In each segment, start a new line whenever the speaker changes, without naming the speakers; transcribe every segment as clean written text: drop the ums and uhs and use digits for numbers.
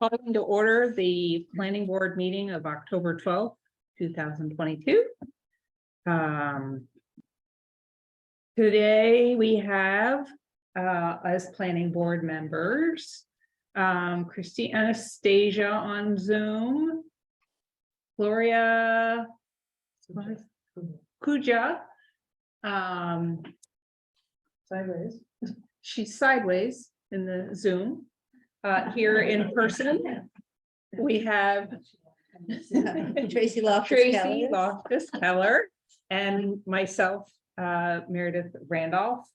Calling to order the planning board meeting of October 12th, 2022. Today we have as planning board members, Christy Anastasia on Zoom, Gloria Kuja,
Sideways.
she's sideways in the Zoom. Here in person, we have
Tracy
Loftus Keller and myself, Meredith Randolph.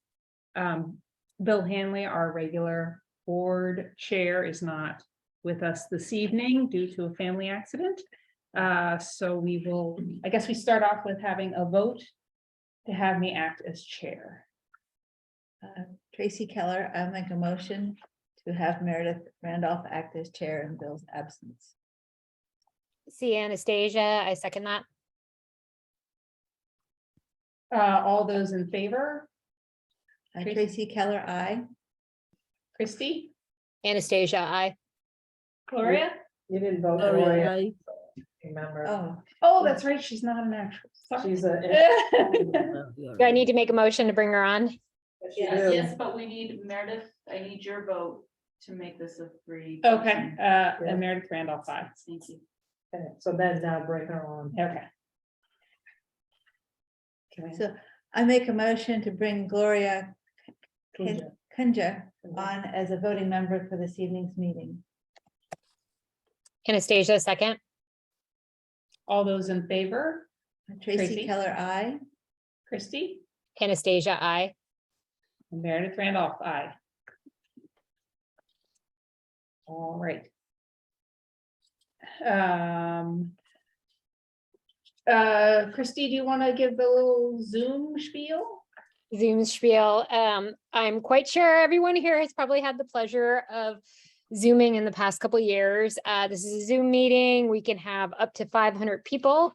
Bill Hanley, our regular board chair, is not with us this evening due to a family accident. So we will, I guess we start off with having a vote to have me act as chair.
Tracy Keller, I make a motion to have Meredith Randolph act as chair in Bill's absence.
See Anastasia, I second that.
All those in favor?
Tracy Keller, I.
Christy?
Anastasia, I.
Gloria?
You didn't vote
Oh,
for
yeah.
it. Remember,
Oh,
Oh, that's right, she's not an actress. Sorry.
she's a.
Do I need to make a motion to bring her on?
Yes, but we need Meredith, I need your vote to make this a free.
Okay, and Meredith Randolph, aye.
Thank you.
Okay, so then now bring her on.
Okay.
so I make a motion to bring Gloria
Kuja.
Kunja on as a voting member for this evening's meeting.
Anastasia, second.
All those in favor? Tracy?
Tracy Keller, I.
Christy?
Anastasia, I.
And Meredith Randolph, aye. All right. Christy, do you want to give the little Zoom spiel?
Zoom spiel. I'm quite sure everyone here has probably had the pleasure of Zooming in the past couple of years. This is a Zoom meeting. We can have up to 500 people.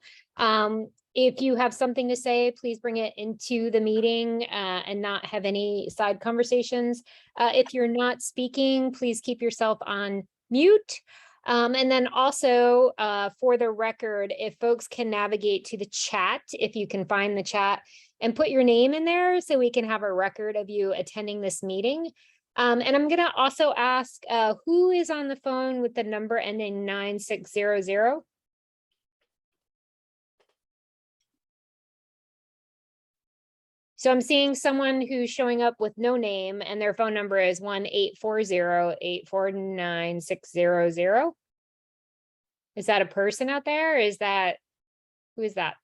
If you have something to say, please bring it into the meeting and not have any side conversations. If you're not speaking, please keep yourself on mute. And then also for the record, if folks can navigate to the chat, if you can find the chat and put your name in there so we can have a record of you attending this meeting. And I'm going to also ask who is on the phone with the number ending 9600? So I'm seeing someone who's showing up with no name and their phone number is 1-840-849-600. Is that a person out there? Is that, who is that?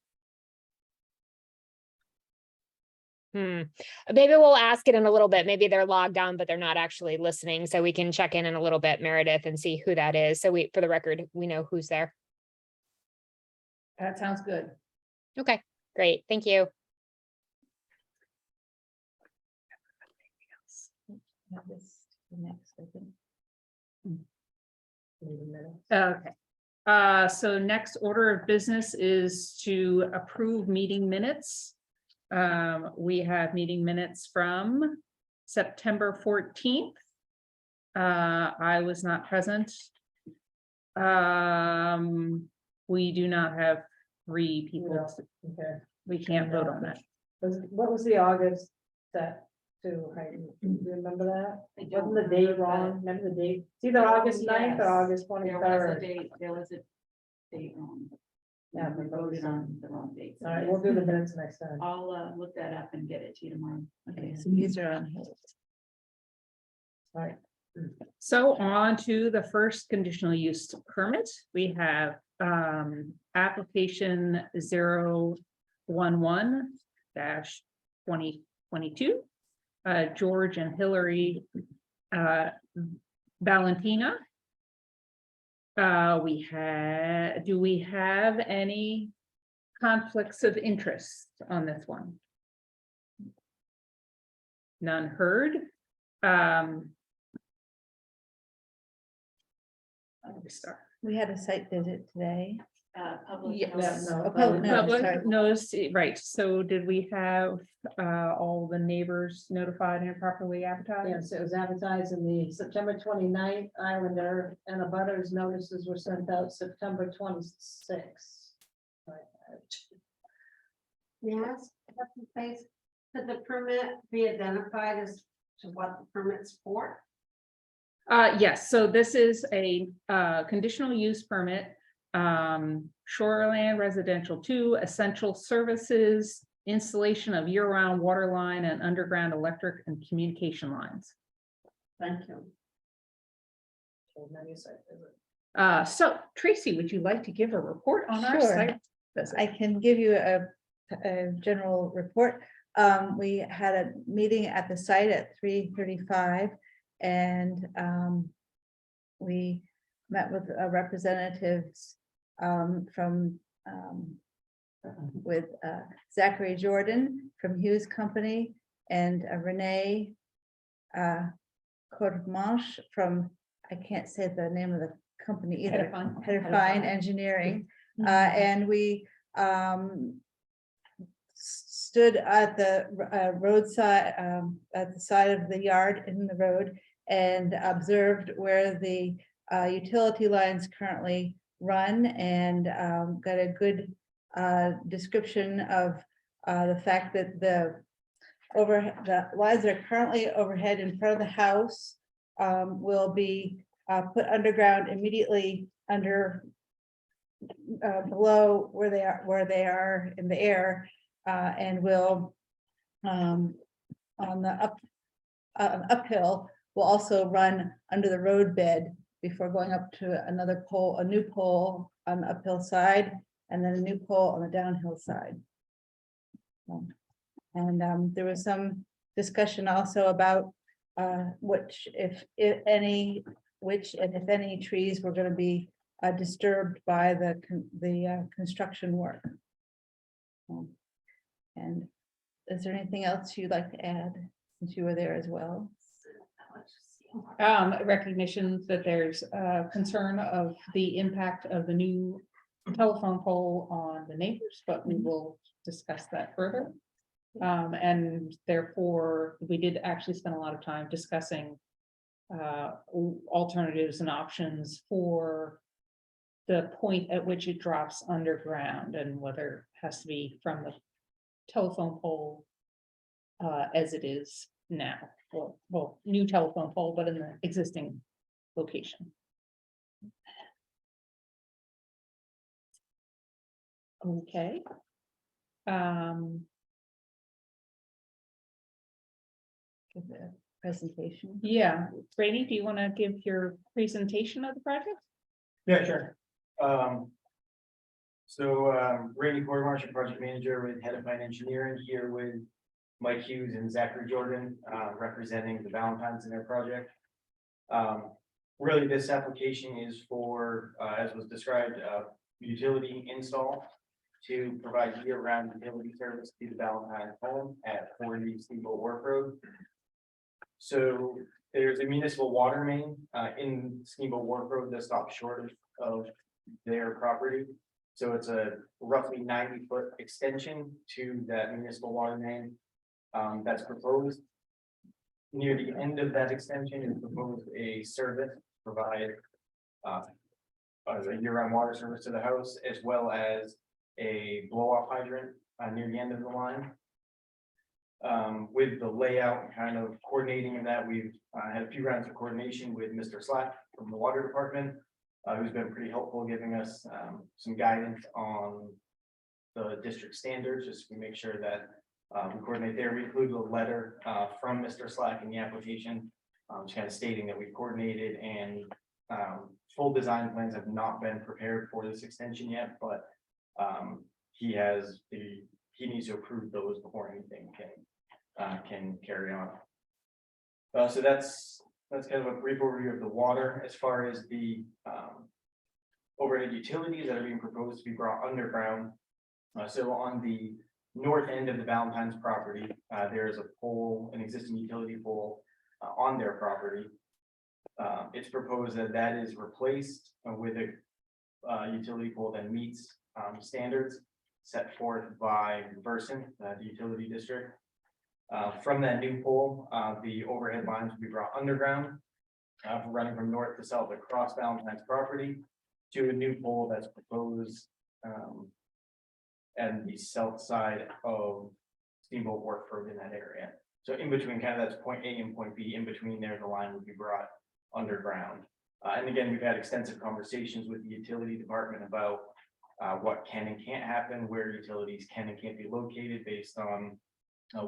Maybe we'll ask it in a little bit. Maybe they're logged on, but they're not actually listening. So we can check in a little bit, Meredith, and see who that is. So we, for the record, we know who's there.
That sounds good.
Okay, great. Thank you.
Next, I think.
Okay. So next order of business is to approve meeting minutes. We have meeting minutes from September 14th. I was not present. We do not have 3 people.
Okay.
We can't vote on that.
What was the August set to, Heidi? Do you remember that?
I don't
Wasn't the date
remember,
wrong? Remember the date? It's either August 9th or
Yes.
August
There was a
23rd.
date, wrong.
Yeah,
We voted on the wrong date.
All right, we'll do the minutes next time.
I'll look that up and get it to you tomorrow.
Okay, so these are on hold.
All right.
So on to the first conditional use permit. We have application 011-2022. George and Hillary Valentina. Do we have any conflicts of interest on this one? None heard. How do we start?
We had a site visit today.
public.
Yeah,
notice.
no,
public notice, sorry.
Public notice, right, so did we have all the neighbors notified and properly advertised?
Yes, it was advertised in the September 29th Islander and the butters notices were sent out September 26th.
Yes, that's the place. Could the permit be identified as to what the permit's for?
Yes, so this is a conditional use permit. Shoreland residential 2, essential services, installation of year-round water line and underground electric and communication lines.
Thank you.
So Tracy, would you like to give a report on our
Sure.
site visit?
I can give you a general report. We had a meeting at the site at 3:35 and we met with representatives from with Zachary Jordan from Hughes Company and Renee Courtemanche from, I can't say the name of the company either. Hedifine Engineering. And we stood at the roadside, at the side of the yard in the road and observed where the utility lines currently run and got a good description of the fact that the lines that are currently overhead in front of the house will be put underground immediately under below where they are in the air and will on the uphill will also run under the road bed before going up to another pole, a new pole on the uphill side, and then a new pole on the downhill side. And there was some discussion also about which, if any trees were going to be disturbed by the construction work. And is there anything else you'd like to add, since you were there as well?
Recognition that there's a concern of the impact of the new telephone pole on the neighbors, but we will discuss that further. And therefore, we did actually spend a lot of time discussing alternatives and options for the point at which it drops underground and whether it has to be from the telephone pole as it is now. Well, new telephone pole, but in the existing location. Okay.
Give the presentation.
Yeah, Brady, do you want to give your presentation of the project?
Yeah, sure. Randy Courtemanche, project manager with Hedifine Engineering, here with Mike Hughes and Zachary Jordan, representing the Valentine's Dinner project. Really, this application is for, as was described, utility install to provide year-round utility service to the Valentine's home at 40 Steamboat Wharf Road. So there's a municipal water main in Steamboat Wharf Road that stops short of their property. So it's a roughly 90-foot extension to that municipal water main that's proposed. Near the end of that extension is proposed a service to provide a year-round water service to the house, as well as a blow-off hydrant near the end of the line. With the layout and kind of coordinating of that, we've had a few rounds of coordination with Mr. Slack from the water department, who's been pretty helpful, giving us some guidance on the district standards, just to make sure that we coordinate there. We included a letter from Mr. Slack in the application, just kind of stating that we've coordinated and full design plans have not been prepared for this extension yet, but he needs to approve those before anything can carry on. So that's kind of a brief overview of the water. As far as the overhead utilities that are being proposed to be brought underground. So on the north end of the Valentine's property, there's a pole, an existing utility pole on their property. It's proposed that is replaced with utility pole that meets standards set forth by Versant, the utility district. From that new pole, the overhead lines will be brought underground, running from north to south across Valentine's property to a new pole that's proposed and the south side of Steamboat Wharf Road in that area. So in between, kind of that's point A and point B, in between there, the line would be brought underground. And again, we've had extensive conversations with the utility department about what can and can't happen, where utilities can and can't be located based on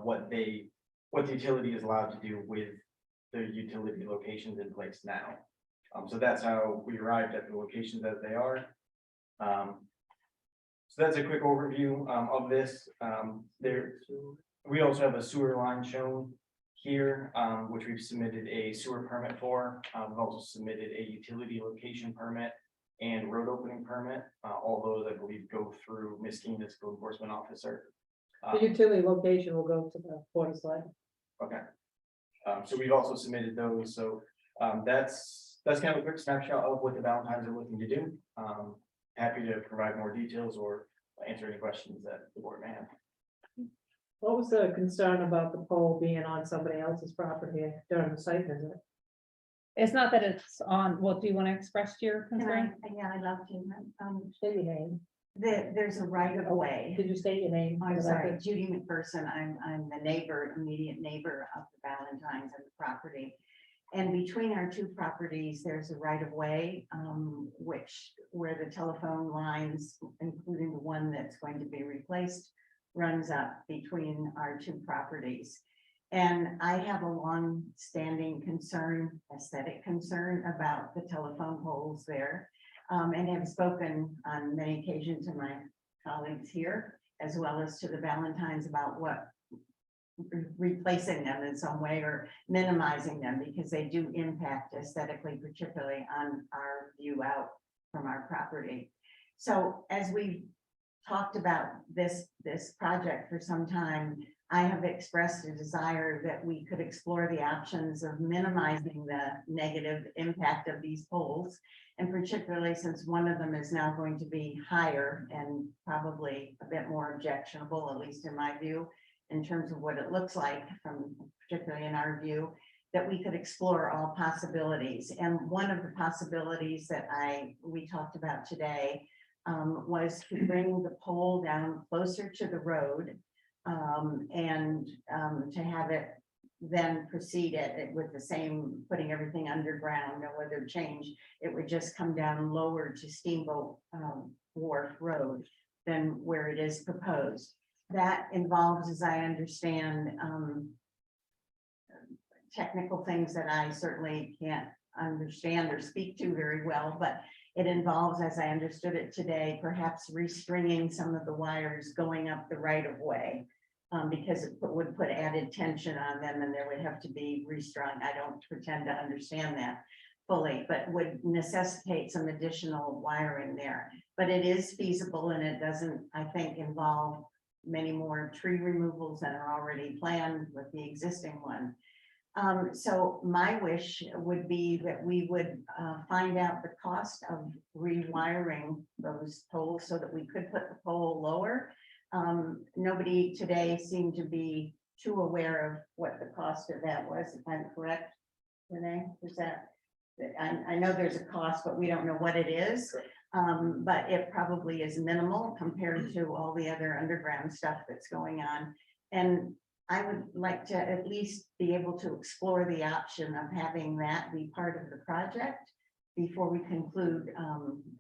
what the utility is allowed to do with the utility locations in place now. So that's how we arrived at the locations that they are. So that's a quick overview of this. We also have a sewer line shown here, which we've submitted a sewer permit for. We've also submitted a utility location permit and road opening permit. All those, I believe, go through Ms. Keenan's code enforcement officer.
The utility location will go to the Board of Selectmen.
Okay. So we've also submitted those. So that's kind of a quick snapshot of what the Valentines are looking to do. Happy to provide more details or answer any questions that the board may have.
What was the concern about the pole being on somebody else's property during the site visit?
It's not that it's on, well, do you want to express your
Can I,
concern?
yeah, I'd love to.
State your name.
There's a right of way.
Did you state your name?
I'm sorry, Judy McPherson. I'm the neighbor, immediate neighbor of the Valentines and the property. And between our two properties, there's a right of way, where the telephone lines, including the one that's going to be replaced, runs up between our two properties. And I have a long-standing concern, aesthetic concern about the telephone poles there. And have spoken on many occasions to my colleagues here, as well as to the Valentines about what replacing them in some way or minimizing them, because they do impact aesthetically, particularly on our view out from our property. So as we talked about this project for some time, I have expressed a desire that we could explore the options of minimizing the negative impact of these poles. And particularly since one of them is now going to be higher and probably a bit more objectionable, at least in my view, in terms of what it looks like from particularly in our view, that we could explore all possibilities. And one of the possibilities that we talked about today was to bring the pole down closer to the road and to have it then proceed it with the same, putting everything underground, no other change. It would just come down lower to Steamboat Wharf Road than where it is proposed. That involves, as I understand, technical things that I certainly can't understand or speak to very well, but it involves, as I understood it today, perhaps restringing some of the wires going up the right of way. Because it would put added tension on them and there would have to be restrung. I don't pretend to understand that fully, but would necessitate some additional wiring there. But it is feasible and it doesn't, I think, involve many more tree removals that are already planned with the existing one. So my wish would be that we would find out the cost of rewiring those poles so that we could put the pole lower. Nobody today seemed to be too aware of what the cost of that was, if I'm correct. Renee, is that, I know there's a cost, but we don't know what it is. But it probably is minimal compared to all the other underground stuff that's going on. And I would like to at least be able to explore the option of having that be part of the project before we conclude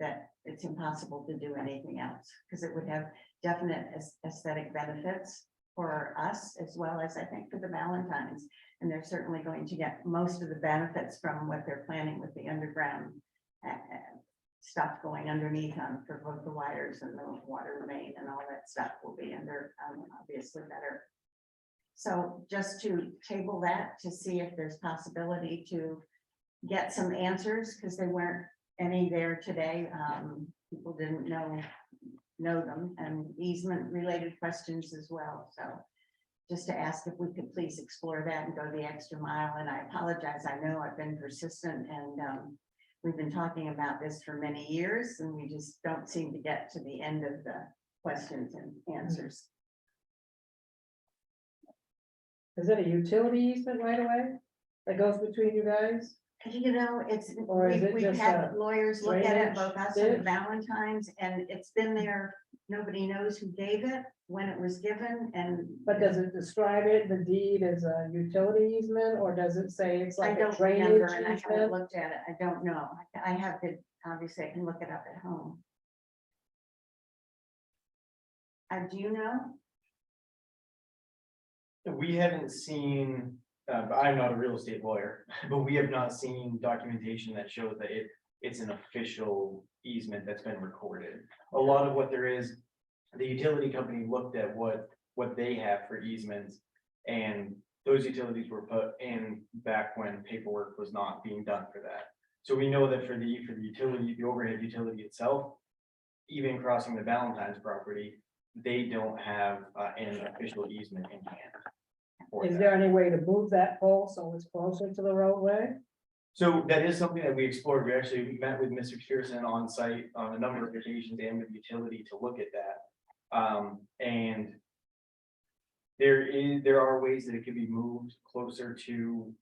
that it's impossible to do anything else, because it would have definite aesthetic benefits for us as well as I think for the Valentines. And they're certainly going to get most of the benefits from what they're planning with the underground stuff going underneath them for both the wires and the water main and all that stuff will be under obviously better. So just to table that to see if there's possibility to get some answers, because there weren't any there today. People didn't know them, and easement related questions as well. So just to ask if we could please explore that and go the extra mile. And I apologize. I know I've been persistent and we've been talking about this for many years and we just don't seem to get to the end of the questions and answers.
Is it a utility easement right away that goes between you guys?
You know, it's,
Or is it
we've
just
had
a
lawyers look at it,
drainage
both us and
ditch?
Valentine's, and it's been there. Nobody knows who gave it, when it was given, and.
But does it describe it, the deed as a utility easement, or does it say it's
I
like a
don't
drainage
remember, and I haven't
easement?
looked at it. I don't know. I have to, obviously, I can look it up at home. Do you know?
We haven't seen, I'm not a real estate lawyer, but we have not seen documentation that shows that it's an official easement that's been recorded. A lot of what there is, the utility company looked at what they have for easements. And those utilities were put in back when paperwork was not being done for that. So we know that for the utility, the overhead utility itself, even crossing the Valentine's property, they don't have an official easement in hand. for
Is
that.
there any way to move that pole so it's closer to the roadway?
So that is something that we explored. We met with Mr. Pearson on site on a number of occasions and with utility to look at that. And there are ways that it could be moved closer to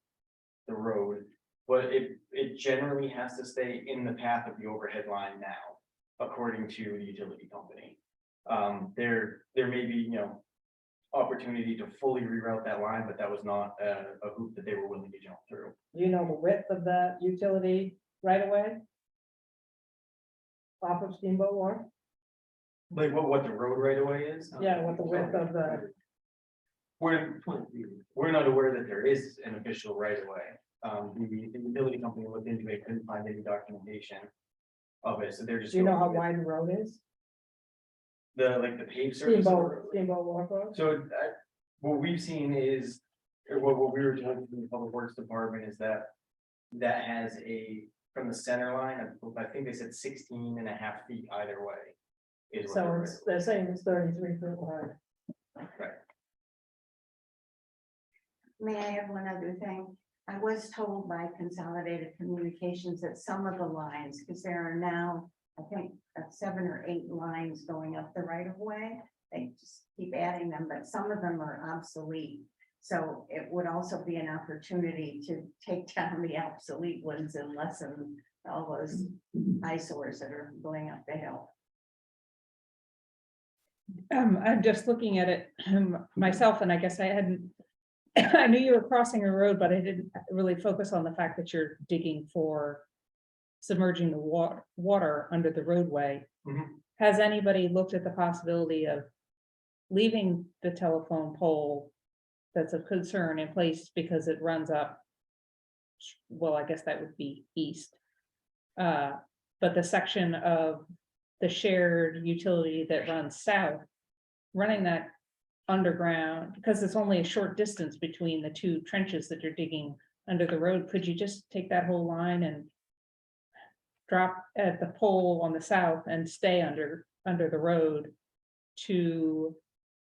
the road, but it generally has to stay in the path of the overhead line now, according to the utility company. There may be, opportunity to fully reroute that line, but that was not a hoop that they were willing to jump through.
Do you know the width of that utility right away? Off of Steamboat Wharf?
Like what the road right away is?
Yeah, what the width of the,
We're not aware that there is an official right of way. The utility company looked into it, couldn't find any documentation of it, so they're just.
do you know how
going with
wide the road is?
the paved surface of the road.
Steamboat Wharf Road?
So what we've seen is, or what we were told from the Public Works Department is that has from the center line, I think they said 16 and a half feet either way. Is what
So
they're
it's, they're saying it's 33 feet wide.
right.
May I have one other thing? I was told by Consolidated Communications that some of the lines, because there are now, I think, 7 or 8 lines going up the right of way. They just keep adding them, but some of them are obsolete. So it would also be an opportunity to take down the obsolete ones and lessen all those eyesores that are going up the hill.
I'm just looking at it myself, and I guess I hadn't, I knew you were crossing a road, but I didn't really focus on the fact that you're digging for submerging the water under the roadway.
Mhm.
Has anybody looked at the possibility of leaving the telephone pole that's of concern in place because it runs up? Well, I guess that would be east. But the section of the shared utility that runs south, running that underground, because it's only a short distance between the two trenches that you're digging under the road, could you just take that whole line and drop at the pole on the south and stay under the road to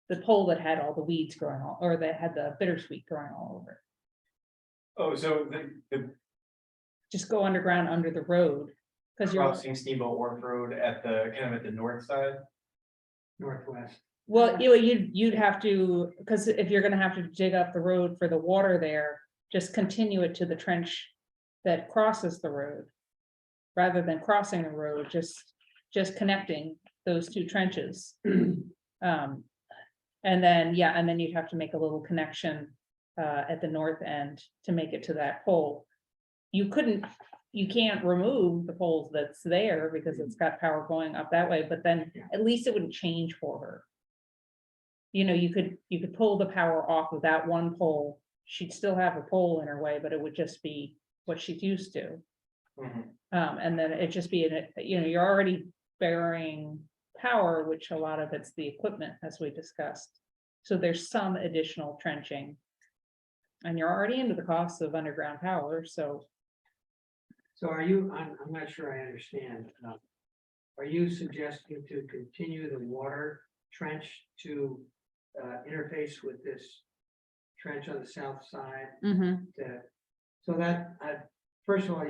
the pole that had all the weeds growing all, or that had the bittersweet growing all over it?
Oh, so the
Just go underground under the road, because you're,
crossing Steamboat Wharf Road at the north side. Northwest.
well, you'd have to, because if you're gonna have to dig up the road for the water there, just continue it to the trench that crosses the road. Rather than crossing the road, just connecting those two trenches. And then you'd have to make a little connection at the north end to make it to that pole. You can't remove the poles that's there because it's got power going up that way, but then at least it wouldn't change for her. You could pull the power off of that one pole. She'd still have a pole in her way, but it would just be what she's used to.
Mhm.
And then it just be, you're already burying power, which a lot of it's the equipment, as we discussed. So there's some additional trenching. And you're already into the cost of underground power, so.
So are you, I'm not sure I understand. Are you suggesting to continue the water trench to interface with this trench on the south side? So that first of all,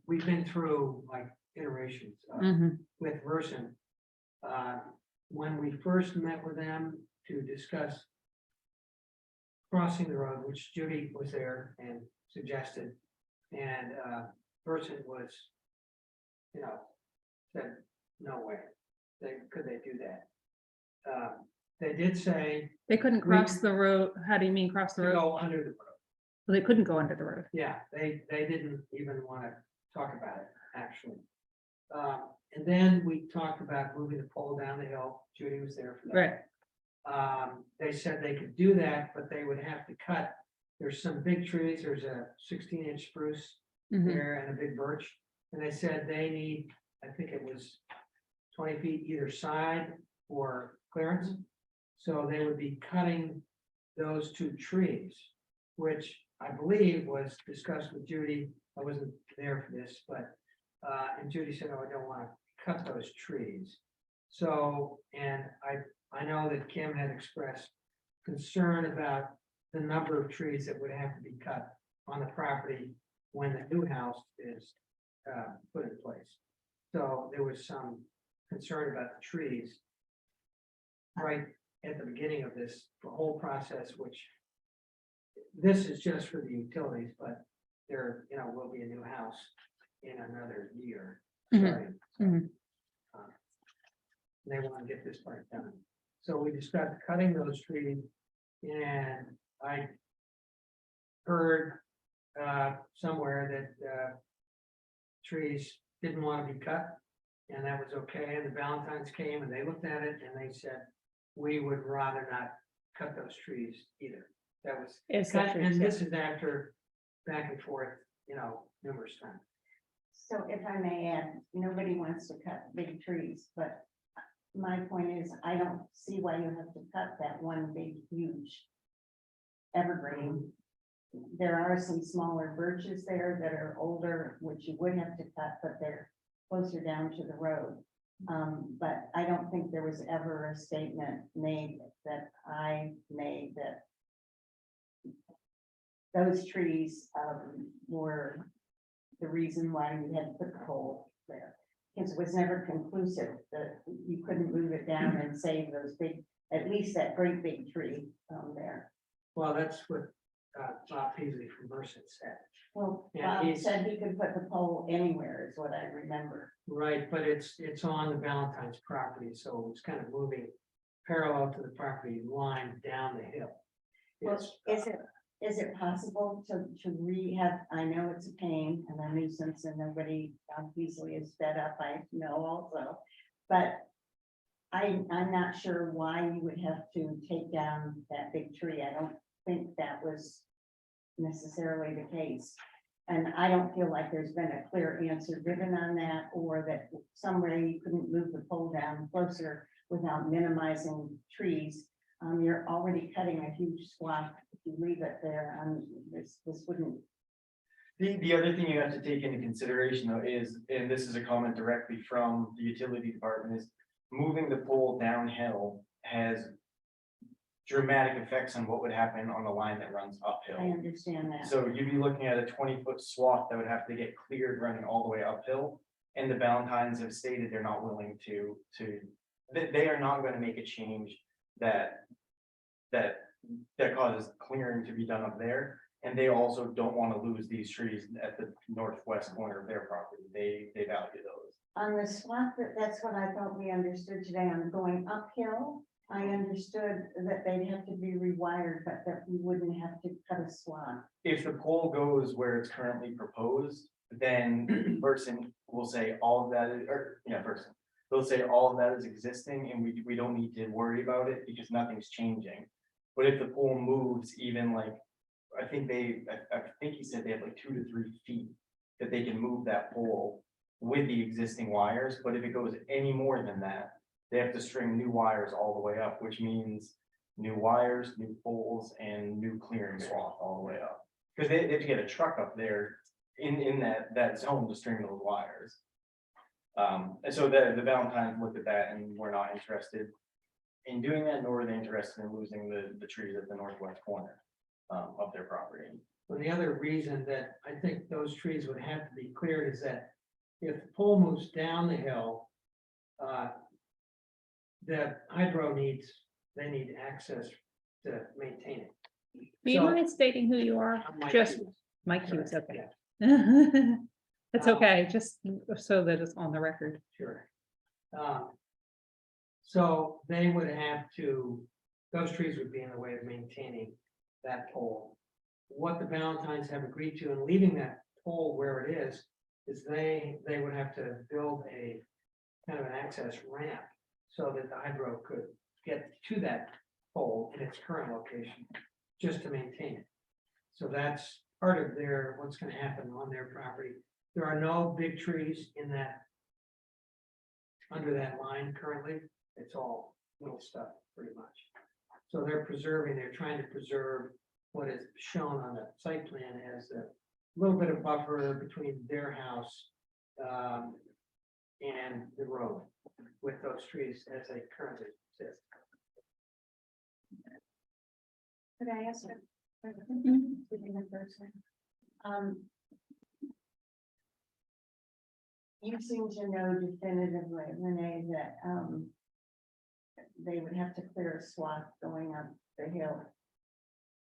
we've been through like iterations
Mhm.
with Versant. When we first met with them to discuss crossing the road, which Judy was there and suggested, and Versant was, said, no way, could they do that? They did say
They couldn't cross the road. How do you mean cross the
to
road?
go under the road.
Well, they couldn't go under the road.
Yeah, they didn't even want to talk about it, actually. And then we talked about moving the pole down the hill. Judy was there for that.
Right.
They said they could do that, but they would have to cut. There's some big trees. There's a 16-inch spruce
Mhm.
there and a big birch. And they said they need, I think it was 20 feet either side for clearance. So they would be cutting those two trees, which I believe was discussed with Judy. I wasn't there for this, but, and Judy said, oh, I don't want to cut those trees. So, and I know that Kim had expressed concern about the number of trees that would have to be cut on the property when the new house is put in place. So there was some concern about the trees right at the beginning of this whole process, which this is just for the utilities, but there, will be a new house in another year.
Mhm.
Sorry. So,
Mhm.
They want to get this part done. So we discussed cutting those trees, and I heard somewhere that trees didn't want to be cut, and that was okay. And the Valentines came and they looked at it and they said, we would rather not cut those trees either. That was,
It's the trees,
and
yeah.
this is after back and forth, numerous times.
So if I may add, nobody wants to cut big trees, but my point is, I don't see why you have to cut that one big, huge evergreen. There are some smaller birches there that are older, which you would have to cut, but they're closer down to the road. But I don't think there was ever a statement made that I made that those trees were the reason why we had to put the pole there. Because it was never conclusive that you couldn't move it down and save those big, at least that great big tree there.
Well, that's what Bob Peasley from Versant said.
Well,
Yeah,
Bob
he's-
said he could put the pole anywhere is what I remember.
Right, but it's on the Valentine's property, so it's kind of moving parallel to the property line down the hill.
Well,
It's,
is it possible to rehab, I know it's a pain and a nuisance and nobody easily is fed up, I know also. But I'm not sure why you would have to take down that big tree. I don't think that was necessarily the case. And I don't feel like there's been a clear answer given on that, or that somewhere you couldn't move the pole down closer without minimizing trees. You're already cutting a huge swath if you leave it there, this wouldn't.
The other thing you have to take into consideration though is, and this is a comment directly from the utility department, is moving the pole downhill has dramatic effects on what would happen on the line that runs
I
uphill.
understand that.
So you'd be looking at a 20-foot swath that would have to get cleared running all the way uphill. And the Valentines have stated they're not willing to, they are not going to make a change that causes clearing to be done up there. And they also don't want to lose these trees at the northwest corner of their property. They value those.
On the swath, that's what I thought we understood today on going uphill. I understood that they'd have to be rewired, but that we wouldn't have to cut a swath.
If the pole goes where it's currently proposed, then person will say all of that, person. They'll say all of that is existing and we don't need to worry about it because nothing's changing. But if the pole moves even like, I think he said they have like 2 to 3 feet that they can move that pole with the existing wires, but if it goes any more than that, they have to string new wires all the way up, which means new wires, new poles, and new clearing swath all the way up. Because they have to get a truck up there in that zone to string those wires. And so the Valentines looked at that and were not interested in doing that, nor were they interested in losing the trees at the northwest corner of their property.
And the other reason that I think those trees would have to be cleared is that if the pole moves down the hill, the hydro they need access to maintain it.
Do you
So-
mind stating who you are?
I'm Mike
Just
Hughes.
Mike Hughes,
Correct,
okay.
yeah.
It's
Um,
okay, just so that it's on the record.
Sure. So they would have to, those trees would be in the way of maintaining that pole. What the Valentines have agreed to in leaving that pole where it is they would have to build a kind of an access ramp so that the hydro could get to that pole in its current location, just to maintain it. So that's part of what's gonna happen on their property. There are no big trees in that under that line currently. It's all little stuff, pretty much. So they're trying to preserve what is shown on the site plan as a little bit of buffer between their house and the road with those trees as they currently exist.
Could I ask a person? You seem to know definitively, Renee, that they would have to clear a swath going up the hill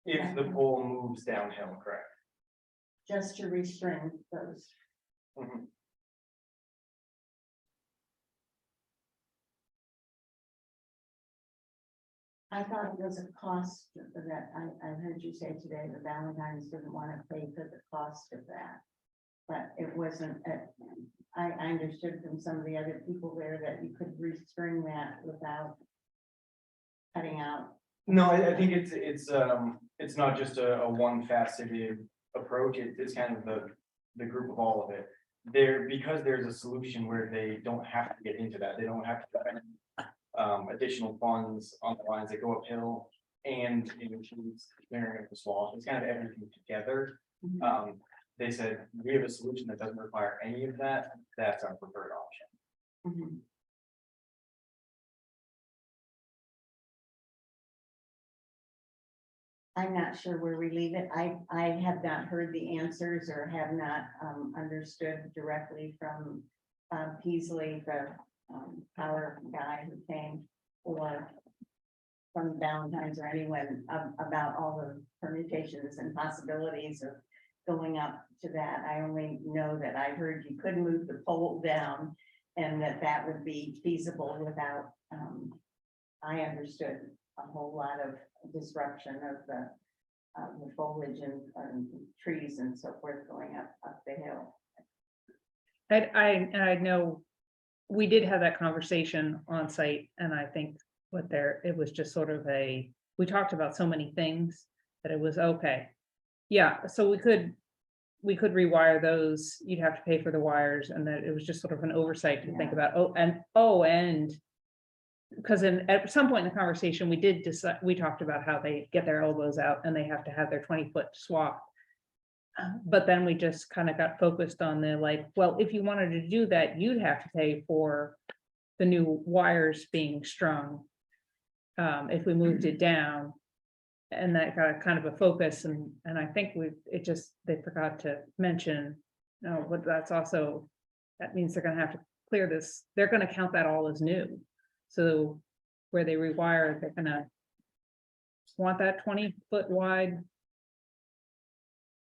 If the pole moves downhill, correct?
just to restrain those.
Mhm.
I thought it was a cost that I heard you say today, the Valentines didn't want to pay for the cost of that. But it wasn't, I understood from some of the other people there that you could restring that without cutting out.
No, I think it's not just a one faceted approach, it's kind of the group of all of it. Because there's a solution where they don't have to get into that, they don't have to spend additional funds on the lines that go uphill and it includes clearing of the swath, it's kind of everything together. They said, we have a solution that doesn't require any of that, that's our preferred option.
I'm not sure where we leave it. I have not heard the answers or have not understood directly from Peasley, the power guy who came, or from Valentine's or anyone about all the permutations and possibilities of going up to that. I only know that I heard you could move the pole down and that would be feasible without, I understood a whole lot of disruption of the foliage and trees and so forth going up the hill.
I know we did have that conversation on site, and I think it was just sort of we talked about so many things that it was okay. Yeah, so we could rewire those, you'd have to pay for the wires, and that it was just sort of an oversight to think about, and because at some point in the conversation, we talked about how they get their elbows out and they have to have their 20-foot swath. But then we just kind of got focused on well, if you wanted to do that, you'd have to pay for the new wires being strung. If we moved it down. And that got kind of a focus, and I think they forgot to mention, no, but that means they're gonna have to clear this, they're gonna count that all as new. So where they rewire, they're gonna want that 20-foot wide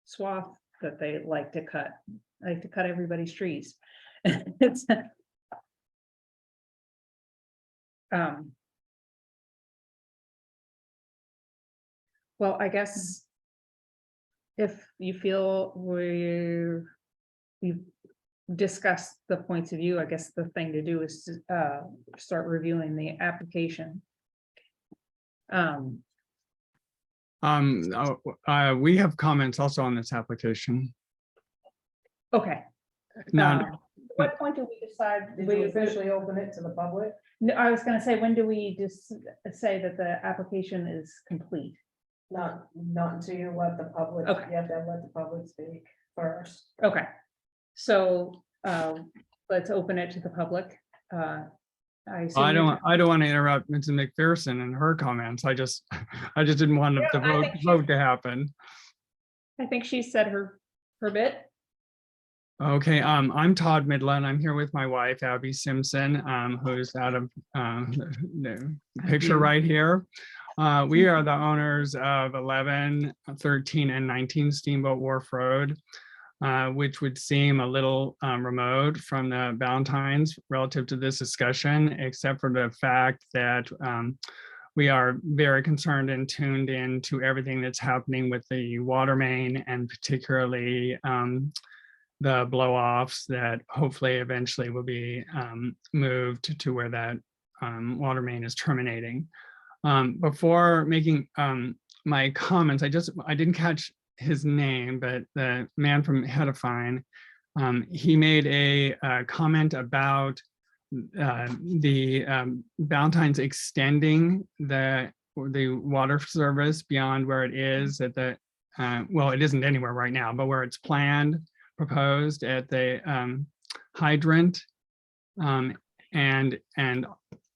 swath that they like to cut everybody's trees. It's well, I guess if you feel we've discussed the points of view, I guess the thing to do is to start reviewing the application.
We have comments also on this application.
Okay.
Now,
What point do we decide?
Did we officially open it to the public?
No, I was gonna say, when do we just say that the application is complete?
Not until you let the public,
Okay.
you have to let the public speak first.
Okay, so let's open it to the public. I
I don't want to interrupt Mrs. McPherson and her comments. I just didn't want
Yeah,
the
I think
vote to happen.
I think she said her bit.
Okay, I'm Todd Midland. I'm here with my wife, Abby Simpson, who's out of the picture right here. We are the owners of 11, 13, and 19 Steamboat Wharf Road, which would seem a little remote from the Valentines relative to this discussion, except for the fact that we are very concerned and tuned in to everything that's happening with the water main, and particularly the blow-offs that hopefully eventually will be moved to where that water main is terminating. Before making my comments, I didn't catch his name, but the man from Hedifine, he made a comment about the Valentine's extending the water service beyond where it is at the, well, it isn't anywhere right now, but where it's proposed at the hydrant. And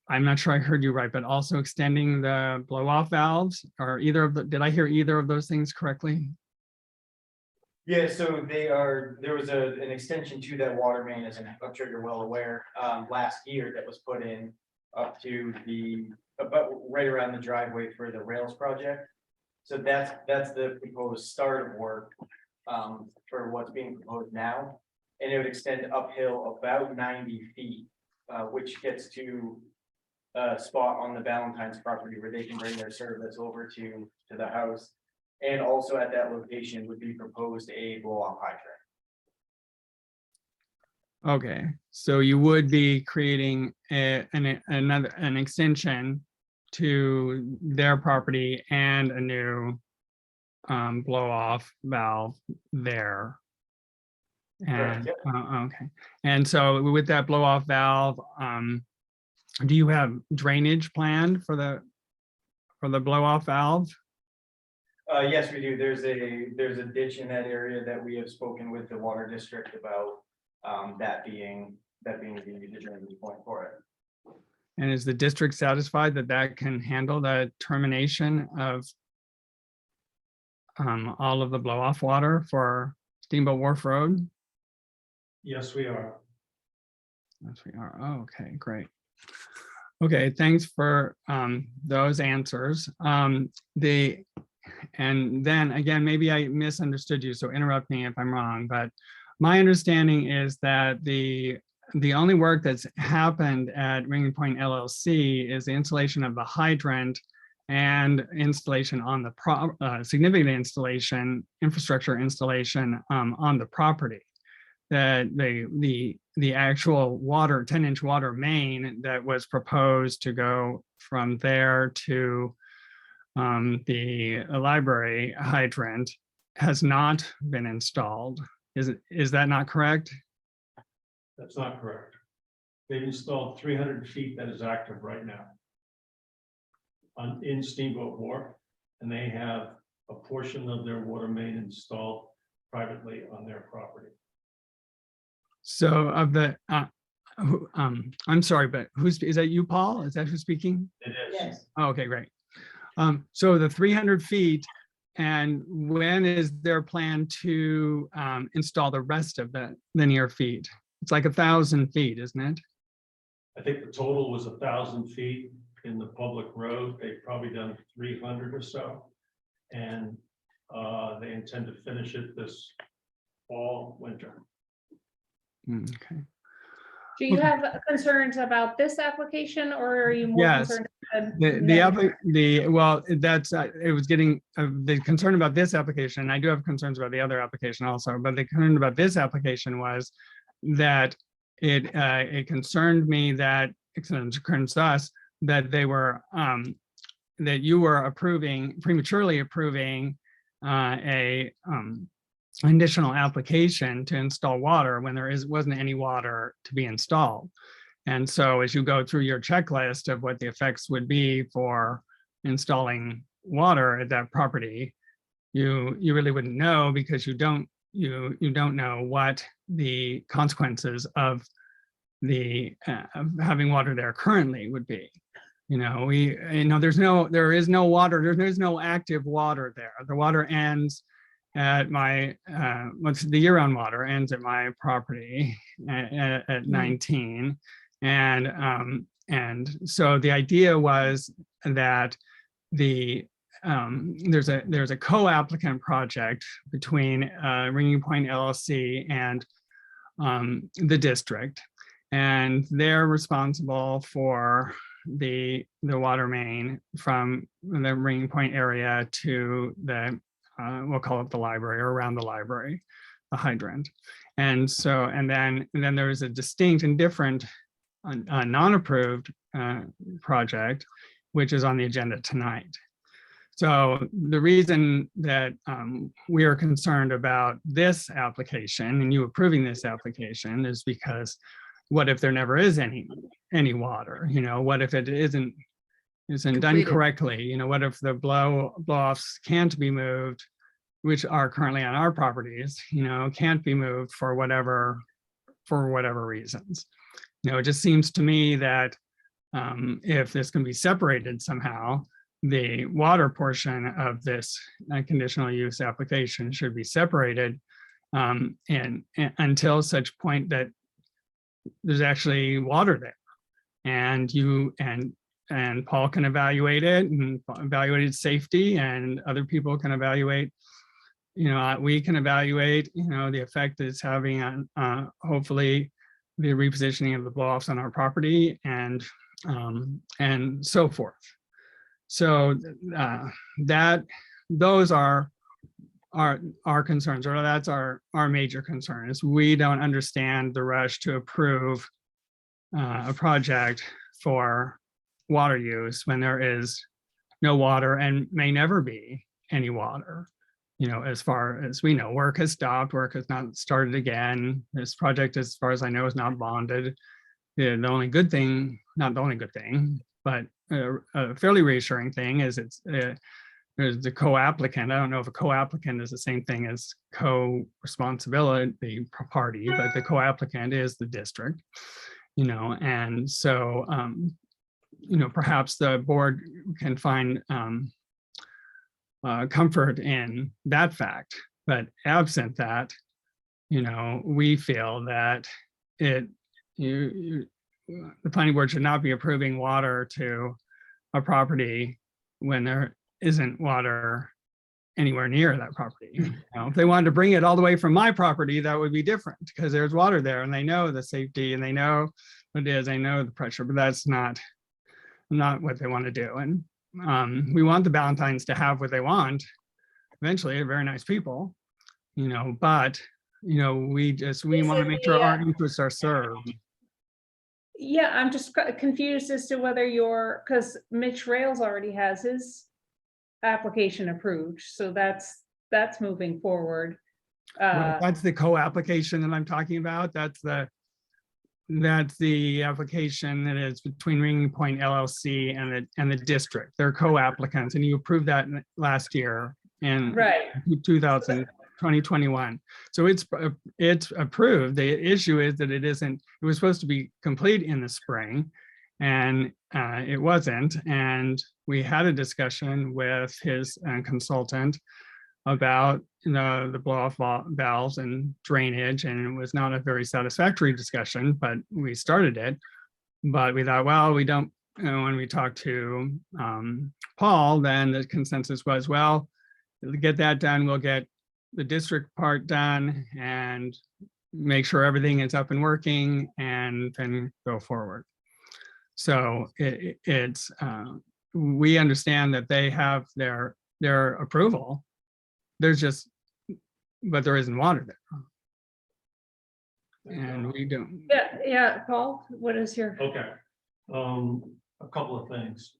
I'm not sure I heard you right, but also extending the blow off valves, or did I hear either of those things correctly?
Yeah, so there was an extension to that water main, as I'm sure you're well aware, last year that was put in up to about right around the driveway for the rails project. So that's the proposed start of work for what's being proposed now. And it would extend uphill about 90 feet, which gets to a spot on the Valentine's property where they can bring their service over to the house. And also at that location would be proposed a blow-off hydrant.
Okay, so you would be creating an extension to their property and a new blow-off valve there. And
Correct,
okay, and so with that blow-off valve, do you have drainage planned for the blow-off valve?
Yes, we do. There's a ditch in that area that we have spoken with the water district about, that being the drainage point for it.
And is the district satisfied that that can handle the termination of all of the blow-off water for Steamboat Wharf Road?
Yes, we are.
Yes, we are. Oh, okay, great. Okay, thanks for those answers. And then again, maybe I misunderstood you, so interrupt me if I'm wrong, but my understanding is that the only work that's happened at Ringing Point LLC is the installation of the hydrant and installation on the significant infrastructure installation on the property. That the actual 10-inch water main that was proposed to go from there to the library hydrant has not been installed. Is that not correct?
That's not correct. They've installed 300 feet that is active right now in Steamboat Wharf, and they have a portion of their water main installed privately on their property.
So of the, I'm sorry, but is that you, Paul? Is that who's speaking?
It is.
Yes,
Oh, okay, great. So the 300 feet, and when is their plan to install the rest of the linear feet? It's like 1,000 feet, isn't it?
I think the total was 1,000 feet in the public road. They've probably done 300 or so. And they intend to finish it this fall, winter.
Okay.
Do you have concerns about this application, or are you more
Yes.
concerned?
Well, that's, it was getting the concern about this application. I do have concerns about the other application also, but the concern about this application was that it concerned me that, it concerns us, that they were, that you were prematurely approving a additional application to install water when there wasn't any water to be installed. And so as you go through your checklist of what the effects would be for installing water at that property, you really wouldn't know, because you don't know what the consequences of of having water there currently would be. There is no water, there is no active water there. The water ends at my, what's the year-round water ends at my property at 19. And so the idea was that there's a co-applicant project between Ringing Point LLC and the district, and they're responsible for the water main from the Ringing Point area to the we'll call it the library, or around the library, the hydrant. And so, and then there's a distinct and different non-approved project, which is on the agenda tonight. So the reason that we are concerned about this application and you approving this application is because what if there never is any water? You know, what if it isn't done
Completed.
correctly? You know, what if the blow-offs can't be moved, which are currently on our properties, you know, can't be moved for whatever reasons. You know, it just seems to me that if this can be separated somehow, the water portion of this conditional use application should be separated and until such point that there's actually water there. And you and Paul can evaluate it and evaluate its safety, and other people can evaluate, you know, we can evaluate, you know, the effect that it's having on hopefully the repositioning of the blow-offs on our property and so forth. So those are our concerns, or that's our major concern, is we don't understand the rush to approve a project for water use when there is no water and may never be any water. You know, as far as we know, work has stopped, work has not started again. This project, as far as I know, is not bonded. The only good thing, not the only good thing, but a fairly reassuring thing is there's the co-applicant. I don't know if a co-applicant is the same thing as co-responsibility, the party, but the co-applicant is the district, you know, and so, you know, perhaps the board can find comfort in that fact, but absent that, you know, we feel that the planning board should not be approving water to a property when there isn't water anywhere near that property. You know, if they wanted to bring it all the way from my property, that would be different because there's water there and they know the safety and they know what it is, they know the pressure, but that's not what they want to do. And we want the Valentines to have what they want. Eventually, they're very nice people, you know, but, you know, we want to make sure our interests are served.
Yeah, I'm just confused as to whether because Mitch Rails already has his application approved, so that's moving forward.
That's the co-application that I'm talking about. That's the application that is between Ringing Point LLC and the district. They're co-applicants, and you approved that last year in
Right.
2021. So it's approved. The issue is that it was supposed to be complete in the spring, and it wasn't. And we had a discussion with his consultant about, you know, the blow-off valves and drainage, and it was not a very satisfactory discussion, but we started it. But we thought, well, we don't, you know, when we talked to Paul, then the consensus was, well, we'll get that done, we'll get the district part done and make sure everything is up and working and then go forward. So we understand that they have their approval. But there isn't water there. And we don't.
Yeah, Paul, what is your?
Okay, a couple of things.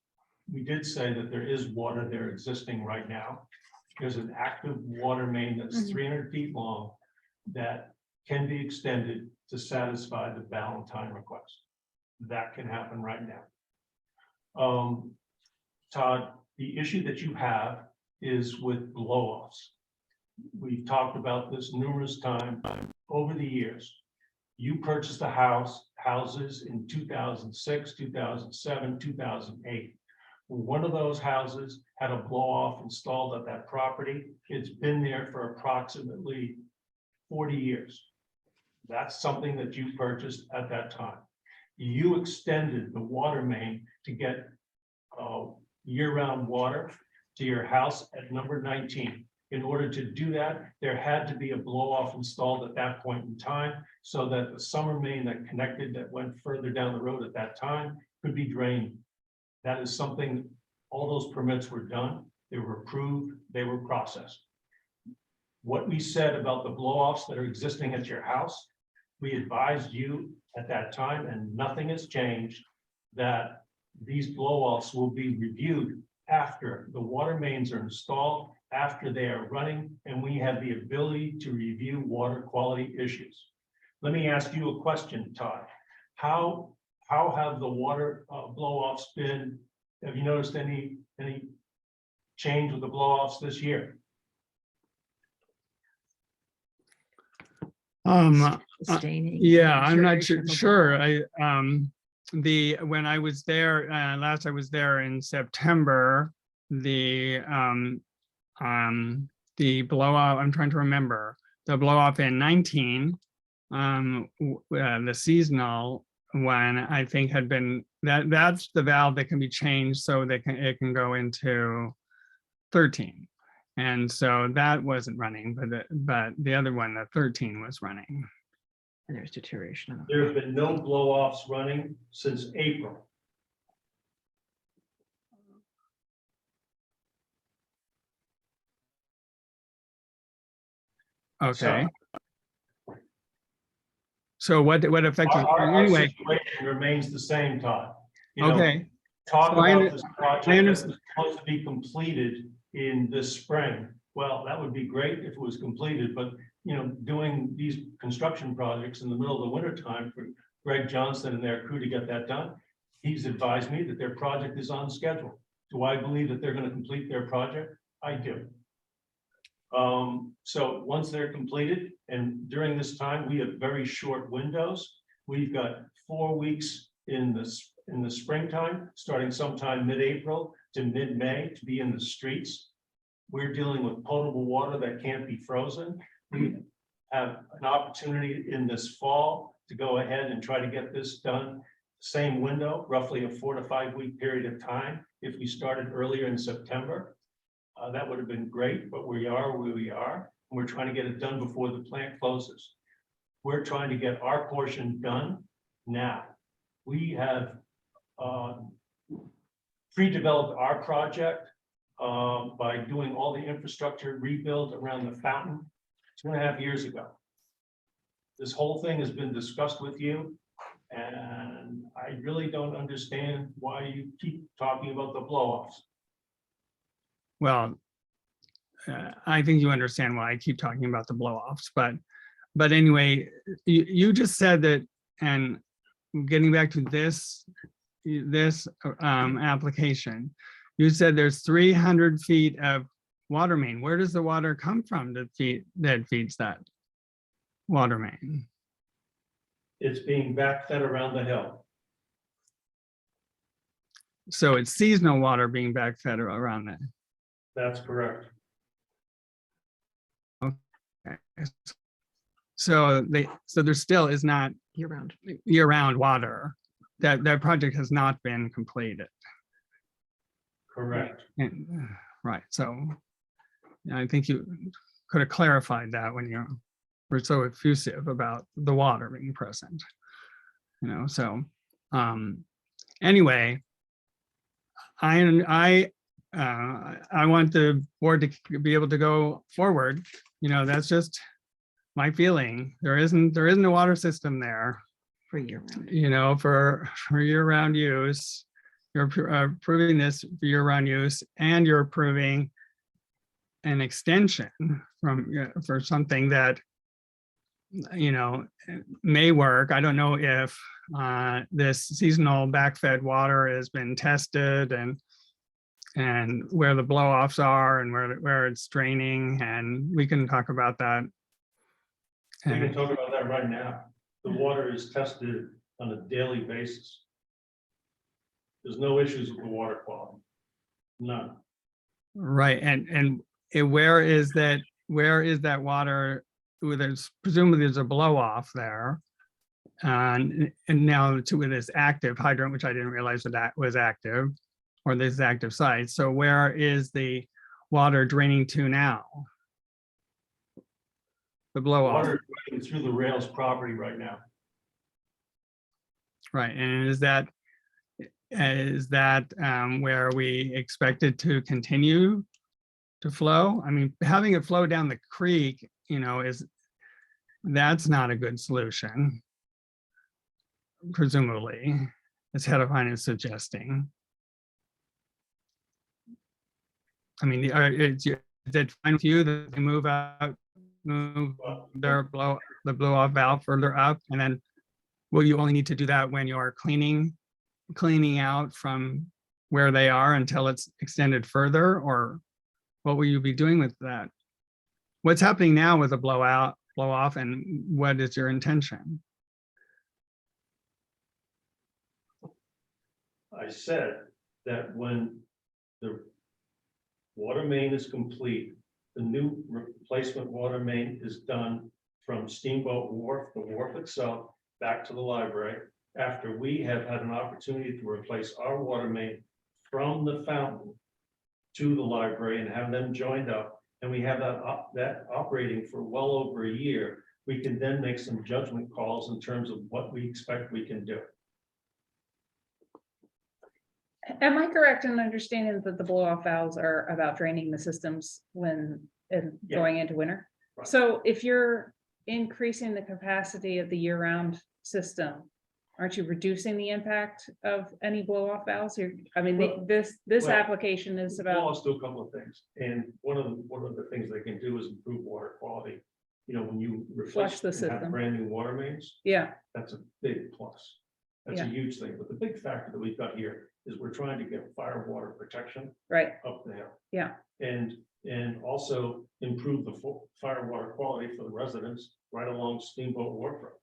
We did say that there is water there existing right now. There's an active water main that's 300 feet long that can be extended to satisfy the Valentine request. That can happen right now. Todd, the issue that you have is with blow-offs. We've talked about this numerous times over the years. You purchased houses in 2006, 2007, 2008. one of those houses had a blow off installed at that property. It's been there for approximately 40 years. That's something that you purchased at that time. You extended the water main to get year-round water to your house at number 19. In order to do that, there had to be a blow-off installed at that point in time so that the summer main that connected, that went further down the road at that time, could be drained. That is something, all those permits were done, they were approved, they were processed. What we said about the blow-offs that are existing at your house, we advised you at that time, and nothing has changed, that these blow-offs will be reviewed after the water mains are installed, after they are running, and we have the ability to review water quality issues. Let me ask you a question, Todd. How have the water blow-offs been? Have you noticed any change with the blow-offs this year?
Yeah, I'm not sure. When I was there, last I was there in September, the blow off, I'm trying to remember, the blow off in 19, the seasonal one, I think had been, that's the valve that can be changed so that it can go into 13. And so that wasn't running, but the other one, the 13 was running.
And there's deterioration.
There have been no blow-offs running since April.
Okay. So what effect is,
Our
anyway,
situation remains the same, Todd. You know,
okay.
talk
So I
about this project that's
understand.
supposed to be completed in this spring. Well, that would be great if it was completed, but you know, doing these construction projects in the middle of the winter time for Greg Johnson and their crew to get that done, he's advised me that their project is on schedule. Do I believe that they're going to complete their project? I do. So once they're completed, and during this time, we have very short windows. We've got 4 weeks in the springtime, starting sometime mid-April to mid-May to be in the streets. We're dealing with potable water that can't be frozen. We have an opportunity in this fall to go ahead and try to get this done. Same window, roughly a 4 to 5 week period of time. If we started earlier in September, that would have been great, but we are where we are. And we're trying to get it done before the plant closes. We're trying to get our portion done now. We have pre-developed our project by doing all the infrastructure rebuild around the fountain 2.5 years ago. This whole thing has been discussed with you, and I really don't understand why you keep talking about the blow-offs.
Well, I think you understand why I keep talking about the blow-offs, but anyway, you just said that, and getting back to this application, you said there's 300 feet of water main. Where does the water come from that feeds that water main?
It's being backfed around the hill.
So it's seasonal water being backfed around that.
That's correct.
Okay. So there still is not
Year-round.
year-round water. That project has not been completed.
Correct.
And, right. So I think you could have clarified that when you were so effusive about the water being present. You know. So anyway, I want the board to be able to go forward. You know, that's just my feeling. There isn't a water system there
For year-round.
you know, for year-round use. You're approving this for year-round use, and you're approving an extension for something that, you know, may work. I don't know if this seasonal backfed water has been tested and where the blow-offs are and where it's draining, and we can talk about that.
We can talk about that right now. The water is tested on a daily basis. There's no issues with the water quality. None.
Right, and where is that water? Well, there's presumably there's a blow off there. And now with this active hydrant, which I didn't realize that was active, or this active site. So where is the water draining to now? The blow off,
Water running through the rails property right now.
right? And is that where we expect it to continue to flow? I mean, having it flow down the creek, that's not a good solution. Presumably, as head of finance suggesting. I mean, is it fine with you that they move their the blow off valve further up, and then will you only need to do that when you're cleaning out from where they are until it's extended further, or what will you be doing with that? What's happening now with the blow off, and what is your intention?
I said that when the water main is complete, the new replacement water main is done from Steamboat Wharf, the wharf itself, back to the library. After we have had an opportunity to replace our water main from the fountain to the library and have them joined up, and we have that operating for well over a year, we can then make some judgment calls in terms of what we expect we can do.
Am I correct in understanding that the blow off valves are about draining the systems when
Yeah.
going into winter?
Right.
So if you're increasing the capacity of the year-round system, aren't you reducing the impact of any blow off valves? I mean,
Well-
this
well,
application is
Well,
about,
let's do a couple of things, and one of the things they can do is improve water quality. When you
Flush
replace
the
and have
system.
brand new water mains,
yeah,
that's a big plus. That's a
Yeah.
huge thing, but the big factor that we've got here is we're trying to get fire water protection
right,
up there.
Yeah.
And also improve the fire water quality for the residents right along Steamboat Wharf Road.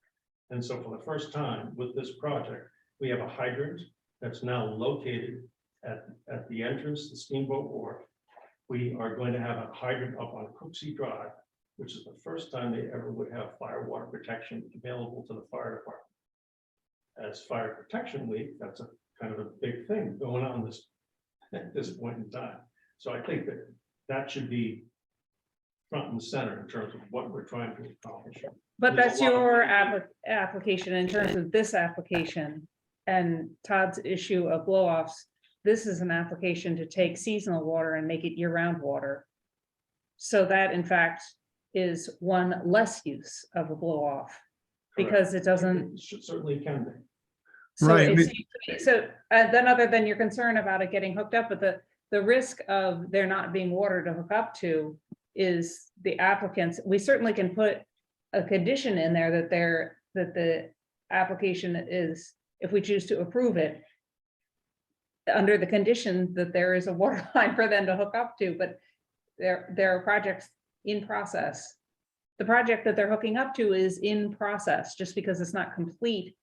And so for the first time with this project, we have a hydrant that's now located at the entrance to Steamboat Wharf. We are going to have a hydrant up on Cooksey Drive, which is the first time they ever would have fire water protection available to the fire department. As Fire Protection Week, that's a kind of a big thing going on at this point in time. So I think that should be front and center in terms of what we're trying to accomplish.
but
There's
that's
a lot of-
your application in terms of this application and Todd's issue of blow offs. This is an application to take seasonal water and make it year-round water. So that in fact is one less use of a blow off, because it doesn't.
It certainly can be.
So
Right,
then other than your concern about it getting hooked up, but the risk of there not being water to hook up to is the applicants, we certainly can put a condition in there that the application is, if we choose to approve it, under the condition that there is a water line for them to hook up to, but there are projects in process. The project that they're hooking up to is in process, just because it's not complete.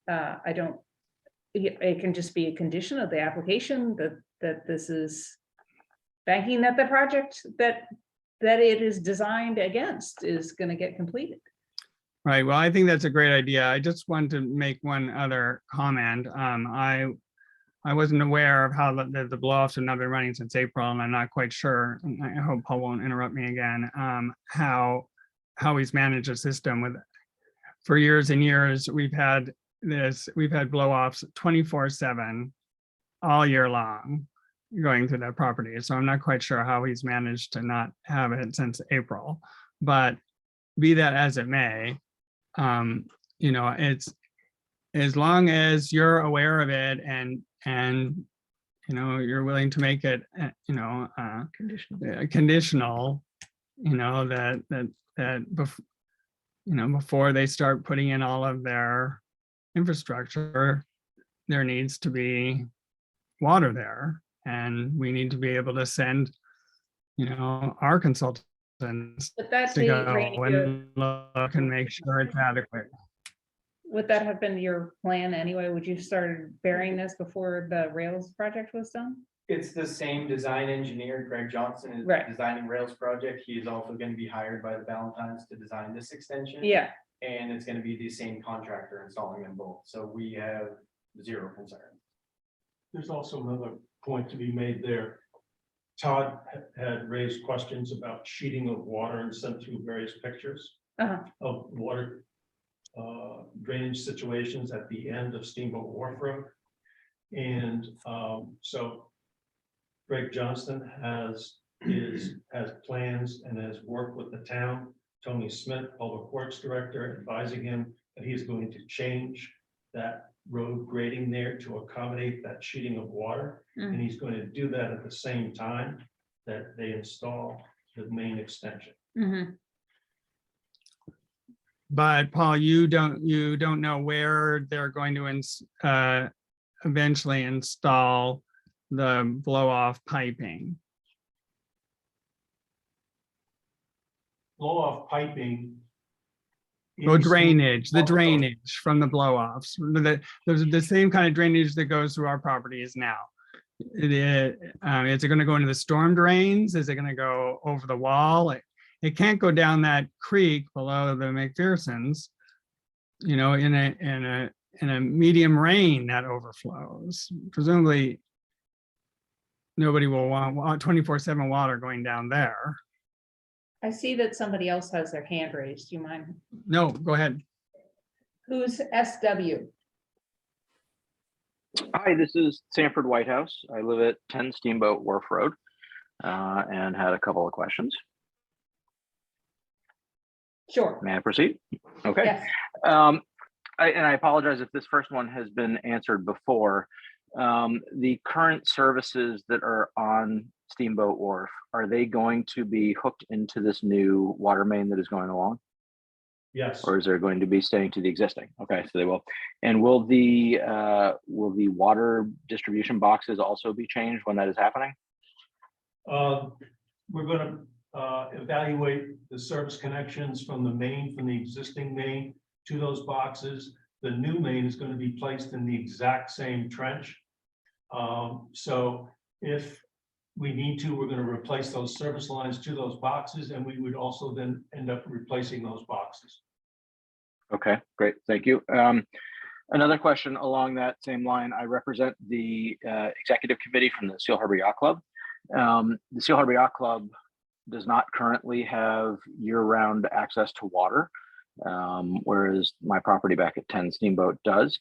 It can just be a condition of the application that this is banking that the project that it is designed against is going to get completed.
Right, well, I think that's a great idea. I just want to make one other comment. I wasn't aware of how the blow-offs have not been running since April, and I'm not quite sure, and I hope Paul won't interrupt me again, how he's managed the system with, for years and years, we've had blow-offs 24/7 all year long going through that property. So I'm not quite sure how he's managed to not have it since April, but be that as it may, it's, as long as you're aware of it and you're willing to make it, conditional, before they start putting in all of their infrastructure, there needs to be water there, and we need to be able to send, our consultants
But that
to
date,
go
Randy,
and look and make sure it's adequate.
would that have been your plan anyway? Would you started burying this before the rails project was done?
It's the same design engineer, Greg Johnson is
Right.
designing Rails project. He is also going to be hired by the Valentines to design this extension.
Yeah,
And it's going to be the same contractor installing them both. So we have zero concern.
There's also another point to be made there. Todd had raised questions about sheeting of water and sent through various pictures
uh-huh.
of water drainage situations at the end of Steamboat Wharf Road. And so Greg Johnston has plans and has worked with the town. Tony Smith, Public Works Director, advising him that he is going to change that road grading there to accommodate that sheeting of water. And he's going to do that at the same time that they install the main extension.
Mm-hmm.
But Paul, you don't know where they're going to eventually install the blow off piping.
Blow off piping.
Or
is-
drainage, the drainage from the blow offs, there's the same kind of drainage that goes through our properties now. Is it going to go into the storm drains? Is it going to go over the wall? It can't go down that creek below the McPherson's, in a medium rain that overflows. Presumably, nobody will want 24/7 water going down there.
I see that somebody else has their hand raised. Do you mind?
No, go ahead.
Who's SW?
Hi, this is Sanford Whitehouse. I live at 10 Steamboat Wharf Road and had a couple of questions.
Sure.
May I proceed? Okay.
Yes.
I apologize if this first one has been answered before. The current services that are on Steamboat Wharf, are they going to be hooked into this new water main that is going along?
Yes.
Or is there going to be staying to the existing? Okay, so they will. And will the water distribution boxes also be changed when that is happening?
We're going to evaluate the service connections from the existing main to those boxes. The new main is going to be placed in the exact same trench. So if we need to, we're going to replace those service lines to those boxes, and we would also then end up replacing those boxes.
Okay, great, thank you. Another question along that same line, I represent the executive committee from the Seal Harbor Yacht Club. The Seal Harbor Yacht Club does not currently have year-round access to water, whereas my property back at 10 Steamboat does.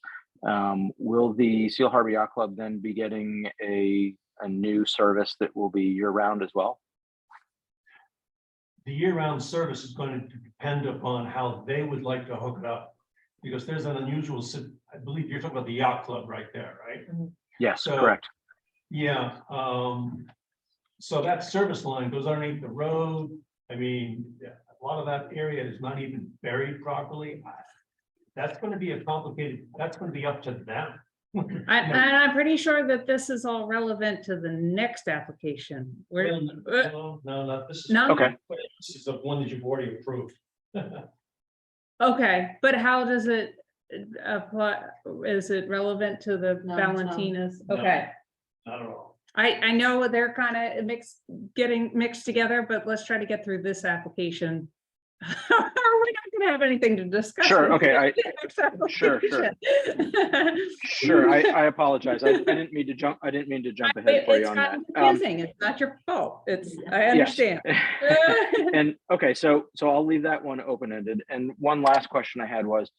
Will the Seal Harbor Yacht Club then be getting a new service that will be year-round as well?
The year-round service is going to depend upon how they would like to hook it up, because there's an unusual, I believe you're talking about the yacht club right there, right?
Yes,
So,
correct.
Yeah, so that service line goes underneath the road. I mean, a lot of that area is not even buried properly. That's going to be that's going to be up to them.
And I'm pretty sure that this is all relevant to the next application.
No, no, this is.
No?
Okay.
This is the one that you've already approved.
Okay, but how does it apply? Is it relevant to the
No, it's not.
Valentina's?
No.
Okay,
Not at all.
I know they're kind of getting mixed together, but let's try to get through this application. We're not gonna have anything to discuss.
Sure,
with
okay,
the next
sure.
application.
Sure, I apologize. I didn't mean to jump ahead for you
It's
on that.
gotten confusing. It's not your fault. I understand.
And okay, so I'll leave that one open-ended. And one last question I had was,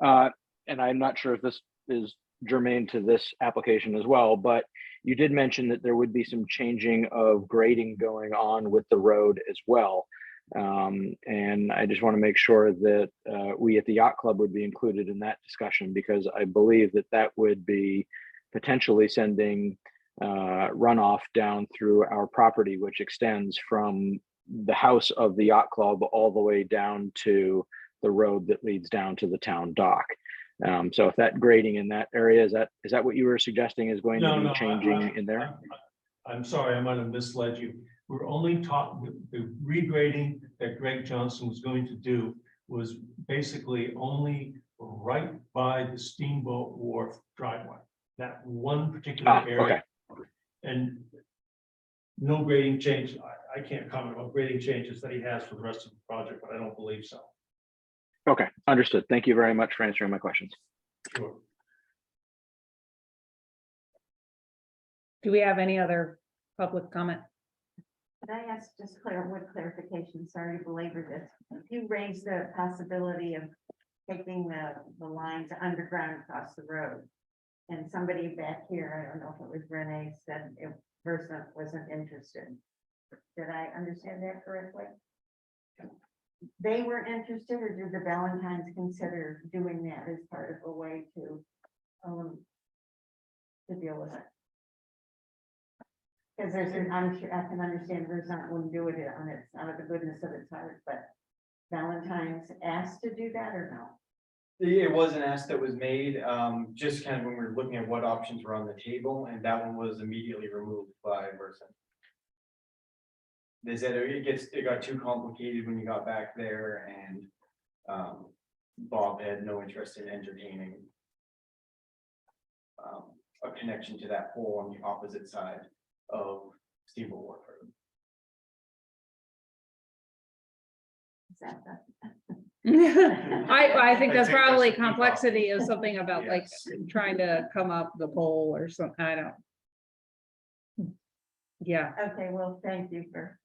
and I'm not sure if this is germane to this application as well, but you did mention that there would be some changing of grading going on with the road as well. And I just want to make sure that we at the yacht club would be included in that discussion, because I believe that that would be potentially sending runoff down through our property, which extends from the house of the yacht club all the way down to the road that leads down to the town dock. So if that grading in that area, is that what you were suggesting is going to be changing in there?
I'm sorry, I might have misled you. We're only talking, the regrading that Greg Johnson was going to do was basically only right by the Steamboat Wharf driveway, that one particular area.
Okay.
And no grading change. I can't comment about grading changes that he has for the rest of the project, but I don't believe so.
Okay, understood. Thank you very much for answering my questions.
Sure.
Do we have any other public comment?
Could I ask just clarification? Sorry to belabor this. If you raise the possibility of taking the lines underground across the road, and somebody back here, I don't know if it was Renee, said if person wasn't interested. Did I understand that correctly? They were interested, or did the Valentines consider doing that as part of a way to deal with it? Because I'm sure I can understand there's not one do it on it out of the goodness of its heart, but Valentine's asked to do that or no?
It was an ask that was made, just kind of when we were looking at what options were on the table, and that one was immediately removed by Versant. They said it got too complicated when you got back there, and Bob had no interest in entertaining a connection to that pole on the opposite side of Steamboat Wharf Road.
I think
I
that's
think
probably
that's the key
complexity of something about like
Yes.
trying to come up the pole or something, I don't. Yeah.
Okay, well, thank you for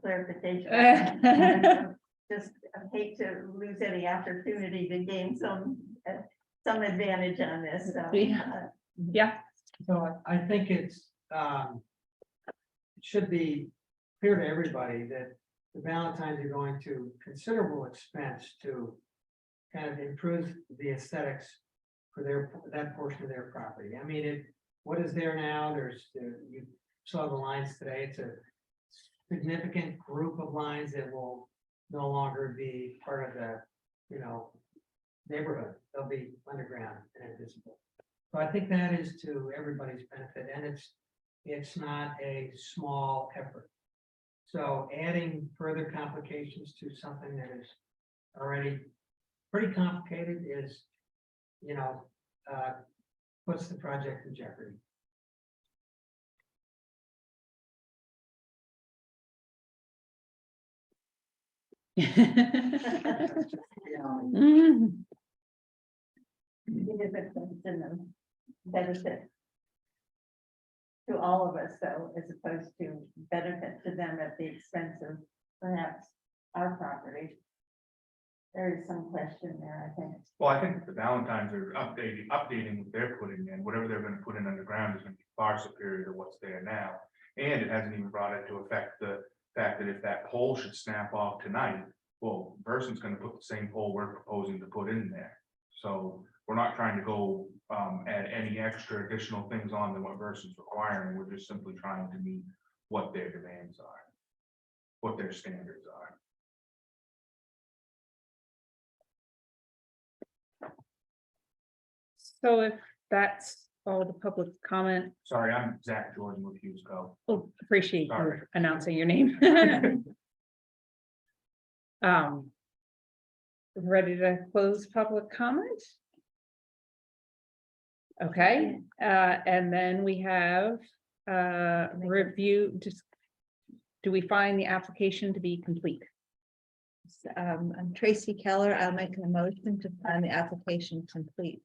clarification.
Yeah.
Just I hate to lose any opportunity to gain some advantage on this, so.
Yeah,
So I think it should be clear to everybody that the Valentines are going to considerable expense to kind of improve the aesthetics for that portion of their property. I mean, what is there now? You saw the lines today. It's a significant group of lines that will no longer be part of the, neighborhood. They'll be underground and invisible. So I think that is to everybody's benefit, and it's not a small effort. So adding further complications to something that is already pretty complicated is, puts the project in jeopardy.
Mhm.
It is a question of benefit to all of us, though, as opposed to benefit to them at the expense of perhaps our property. There is some question there, I think.
Well, I think the Valentines are updating what they're putting in, whatever they're gonna put in underground is gonna be far superior to what's there now. And it hasn't even brought into effect the fact that if that pole should snap off tonight, well, Versant's gonna put the same pole we're proposing to put in there. So we're not trying to go add any extra additional things on than what Versant's requiring. We're just simply trying to meet what their demands are, what their standards are.
So if that's all the public comment,
Sorry, I'm Zach Jordan with Hughes Co.
oh, appreciate you
Sorry.
announcing your name. Ready to close public comment? Okay, and then we have review, just, do we find the application to be complete?
I'm Tracy Keller. I'll make a motion to find the application complete.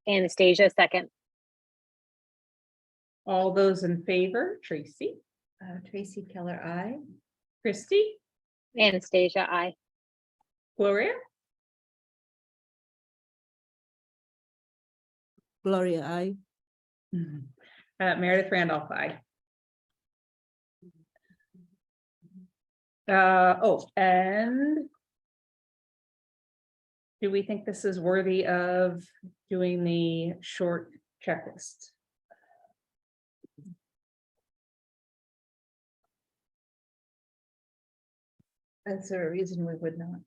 Anastasia, second.
All those in favor, Tracy,
Tracy Keller, I.
Christy,
Anastasia, I.
Gloria,
Gloria, I.
Meredith Randolph, aye. And do we think this is worthy of doing the short checklist?
Is there a reason we would not?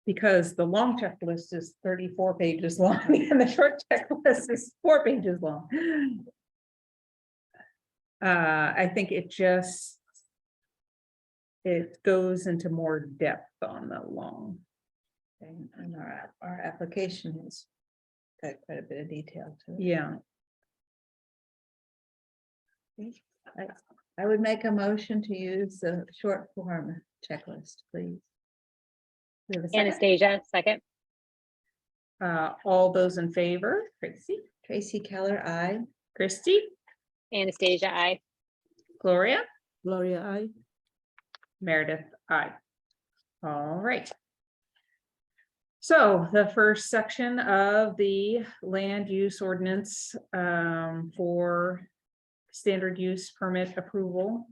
Because the long checklist is 34 pages long and the short checklist is 4 pages long. I think it goes into more depth on the long.
And our application has got quite a bit of detail to it.
Yeah,
I would make a motion to use the short form checklist, please.
We have a second?
Anastasia, second.
All those in favor, Tracy,
Tracy Keller, I.
Christie,
Anastasia, I.
Gloria,
Gloria, I.
Meredith, aye. All right. So the first section of the land use ordinance for standard use permit approval.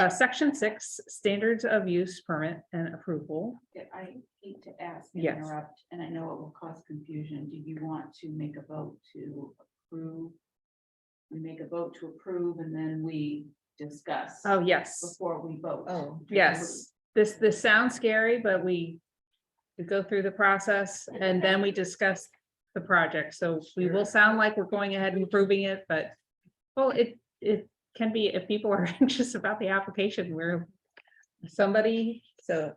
Section 6, standards of use permit and approval.
I hate to ask and
Yes.
interrupt, and I know it will cause confusion. Do you want to make a vote to approve? We make a vote to approve and then we discuss
Oh, yes.
before we vote.
Oh,
to
Yes, this sounds scary, but we go through the process and then we discuss the project. So we will sound like we're going ahead and approving it, but well, it can be, if people are anxious about the application, we're somebody,
so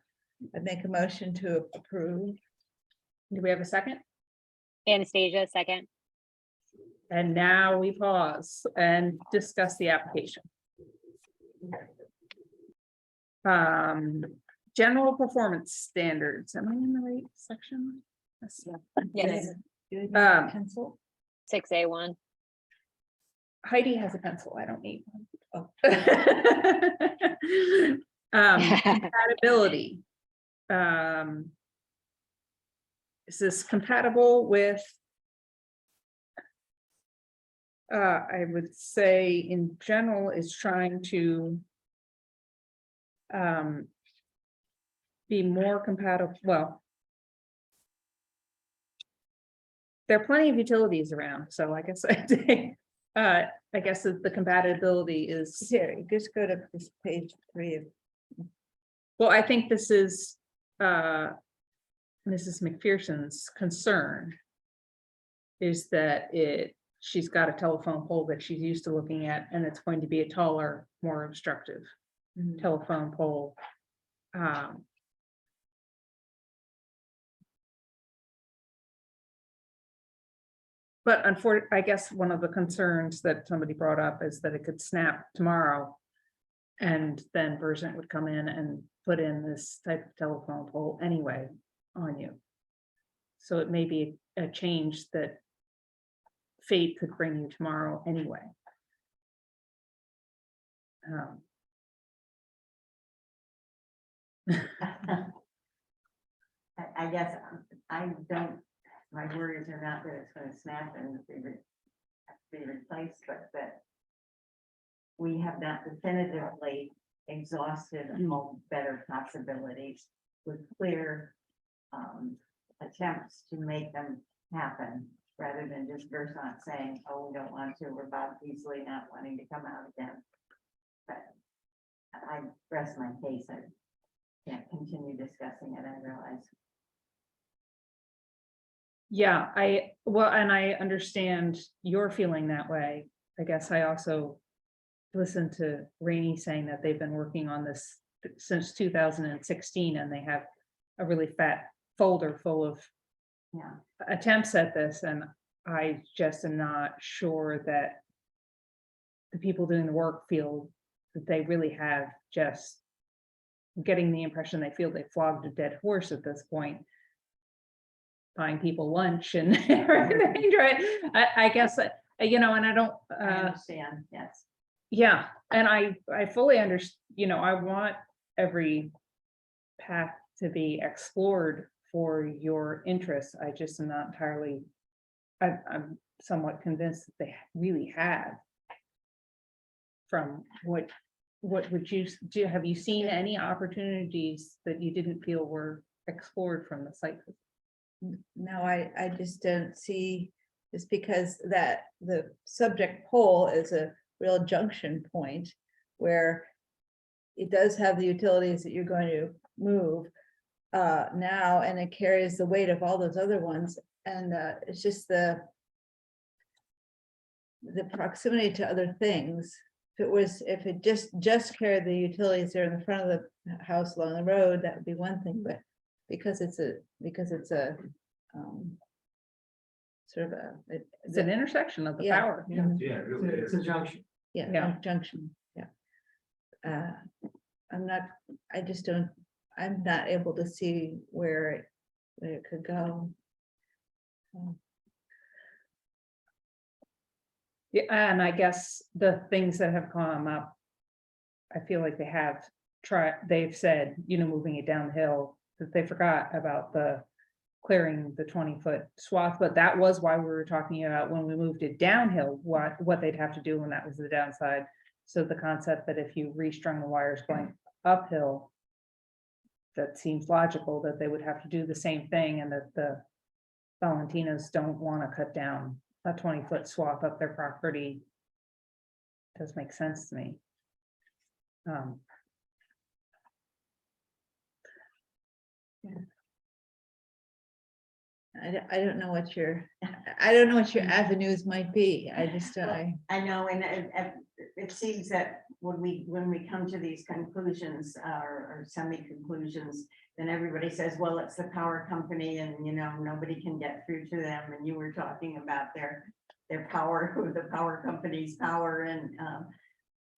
I make a motion to approve.
do we have a second?
Anastasia, second.
And now we pause and discuss the application. General performance standards. Am I in the right section?
Yes.
Do you need
Um,
a pencil?
6A1.
Heidi has a pencil. I don't need one.
Oh.
Compatibility. Is this compatible with? I would say in general is trying to be more compatible, well. There are plenty of utilities around, so I guess I guess the compatibility is,
Here, you just go to this page 3 of.
well, I think this is Mrs. McPherson's concern. Is that she's got a telephone pole that she's used to looking at, and it's going to be a taller, more obstructive telephone pole. But unfortunately, I guess one of the concerns that somebody brought up is that it could snap tomorrow. And then Versant would come in and put in this type of telephone pole anyway on you. So it may be a change that fate could bring you tomorrow anyway.
I guess I don't, my worries are not that it's gonna snap and be replaced, but that we have not definitively exhausted all better possibilities with clear attempts to make them happen, rather than just Versant saying, oh, we don't want to, we're Bob Beasley not wanting to come out again. But I rest my case. I can't continue discussing it, I realize.
Yeah, and I understand you're feeling that way. I guess I also listened to Rainey saying that they've been working on this since 2016, and they have a really fat folder full of attempts at this, and I just am not sure that the people doing the work feel that they really have, just getting the impression they feel they flogged a dead horse at this point, buying people lunch and everything, right? I guess, and I don't,
I understand, yes.
yeah, and I fully understand, I want every path to be explored for your interests. I just am not entirely, I'm somewhat convinced that they really have. From what would you do? Have you seen any opportunities that you didn't feel were explored from the site?
No, I just don't see, just because that the subject pole is a real junction point where it does have the utilities that you're going to move now, and it carries the weight of all those other ones, and it's just the proximity to other things. If it just carried the utilities there in the front of the house along the road, that would be one thing, but because it's a sort of
It's an intersection of the
Yeah.
power.
Yeah, it really
It's
is.
a junction.
Yeah,
Yeah.
junction, yeah. I'm not, I just don't, I'm not able to see where it could go.
Yeah, and I guess the things that have come up, I feel like they've said, moving it downhill, that they forgot about the clearing the 20-foot swath, but that was why we were talking about when we moved it downhill, what they'd have to do when that was the downside. So the concept that if you restrung the wires going uphill, that seems logical that they would have to do the same thing, and that the Valentinos don't want to cut down a 20-foot swath up their property. Does make sense to me.
I don't know what I don't know what your avenues might be. I just, I
know, and it seems that when we come to these conclusions or semi-conclusions, then everybody says, well, it's the power company and, nobody can get through to them. And you were talking about their power, the power company's power and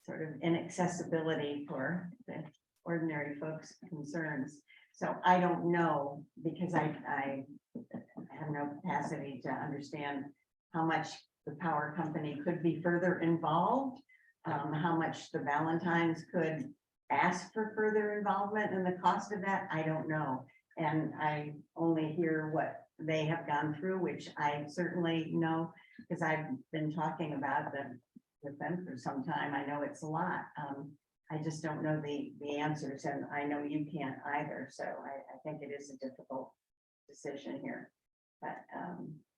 sort of inaccessibility for the ordinary folks' concerns. So I don't know, because I have no capacity to understand how much the power company could be further involved, how much the Valentines could ask for further involvement, and the cost of that, I don't know. And I only hear what they have gone through, which I certainly know, because I've been talking about them with them for some time. I know it's a lot. I just don't know the answers, and I know you can't either. So I think it is a difficult decision here. But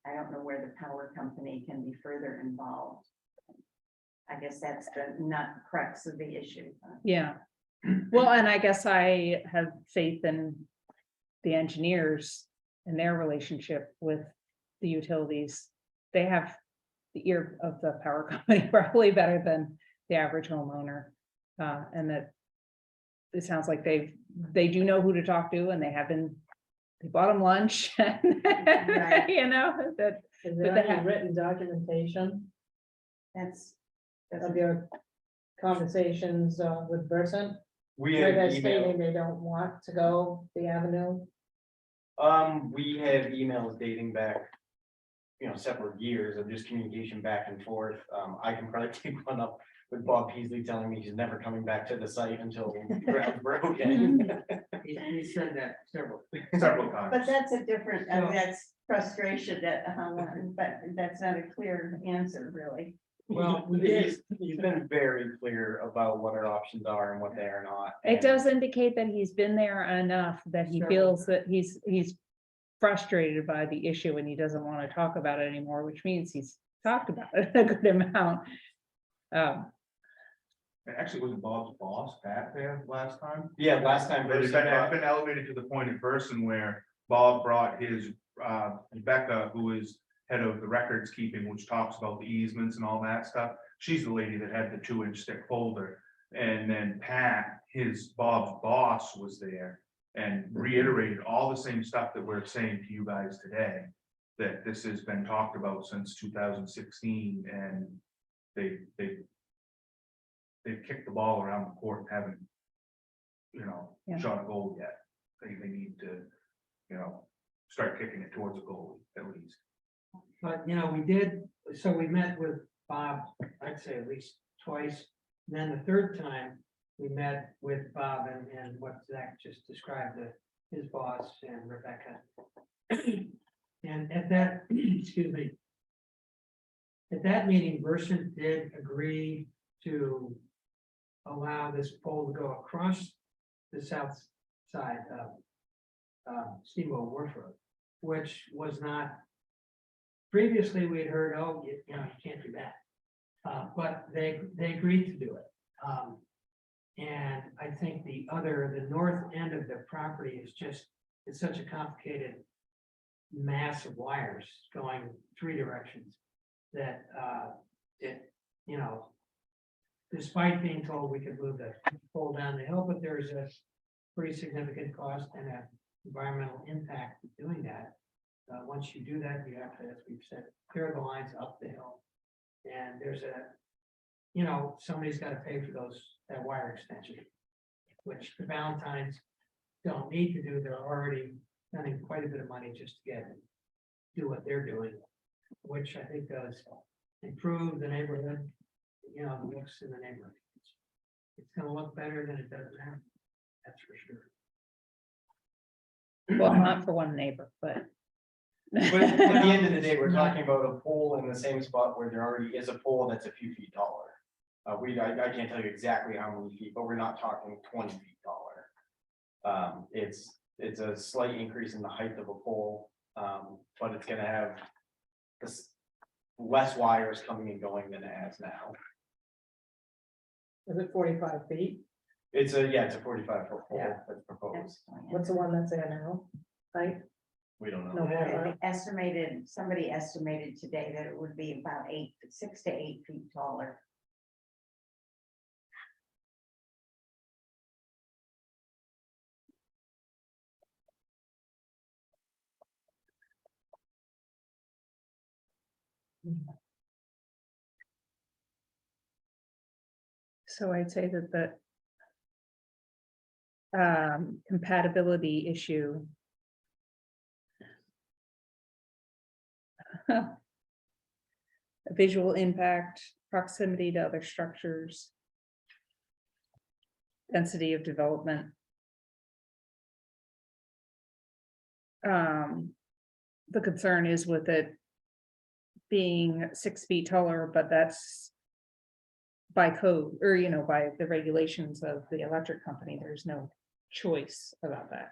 I don't know where the power company can be further involved. I guess that's the nut crux of the issue.
Yeah. Well, and I guess I have faith in the engineers and their relationship with the utilities. They have the ear of the power company probably better than the average homeowner. And that it sounds like they do know who to talk to, and they bought them lunch.
Right.
That
Is
But
there
they
any
have-
written documentation
That's
of your conversations with Versant?
We
Where
have
they're
email,
stating they don't want to go the avenue?
we have emails dating back, several years of just communication back and forth. I can probably take one up with Bob Peasley telling me he's never coming back to the site until ground's broken.
He said that several.
Several times.
But that's a different,
So-
that's frustration that, but that's not a clear answer, really.
Well, we did,
He's been very clear about what our options are and what they are not.
It
and-
does indicate that he's been there enough that he
Sure.
feels that he's frustrated by the issue and he doesn't want to talk about it anymore, which means he's talked about it a good amount.
It actually wasn't Bob's boss, Pat, there last time.
Yeah, last time.
But it's been elevated to the point in person where Bob brought his, Rebecca, who is head of the records keeping, which talks about the easements and all that stuff. She's the lady that had the 2-inch thick folder. And then Pat, Bob's boss, was there and reiterated all the same stuff that we're saying to you guys today. That this has been talked about since 2016, and they've kicked the ball around the court and haven't,
Yeah.
shot a goal yet. They need to, start kicking it towards a goal at least.
but we did, so we met with Bob, I'd say at least twice. And then the third time, we met with Bob and what Zach just described, his boss and Rebecca. And at that, excuse me. At that meeting, Versant did agree to allow this pole to go across the south side of Steamboat Wharf Road, which was not. Previously, we had heard, oh, you can't do that. But they agreed to do it. And I think the north end of the property is it's such a complicated mass of wires going 3 directions that despite being told we could move the pole down the hill, but there's a pretty significant cost and an environmental impact of doing that. Once you do that, you have to, as we've said, clear the lines up the hill. And there's you know, somebody's gotta pay for that wire extension. Which the Valentines don't need to do, they're already spending quite a bit of money just to do what they're doing. Which I think does improve the neighborhood, you know, the looks in the neighborhood. It's gonna look better than it does now, that's for sure.
Well, not for one neighbor, but.
But at the end of the day, we're talking about a pole in the same spot where there already is a pole that's a few feet taller. I can't tell you exactly how many feet, but we're not talking 20 feet taller. It's a slight increase in the height of a pole, but it's gonna have this less wires coming and going than it has now.
Is it 45 feet?
It's a 45-foot pole
Yeah.
that's proposed.
What's the one that's there now? Like,
We don't
no
know.
more,
Somebody estimated today that it would be about 6 to 8 feet taller.
So I'd say that the compatibility issue. Visual impact, proximity to other structures. Density of development. The concern is with it being 6 feet taller, but that's by code, or by the regulations of the electric company. There's no choice about that.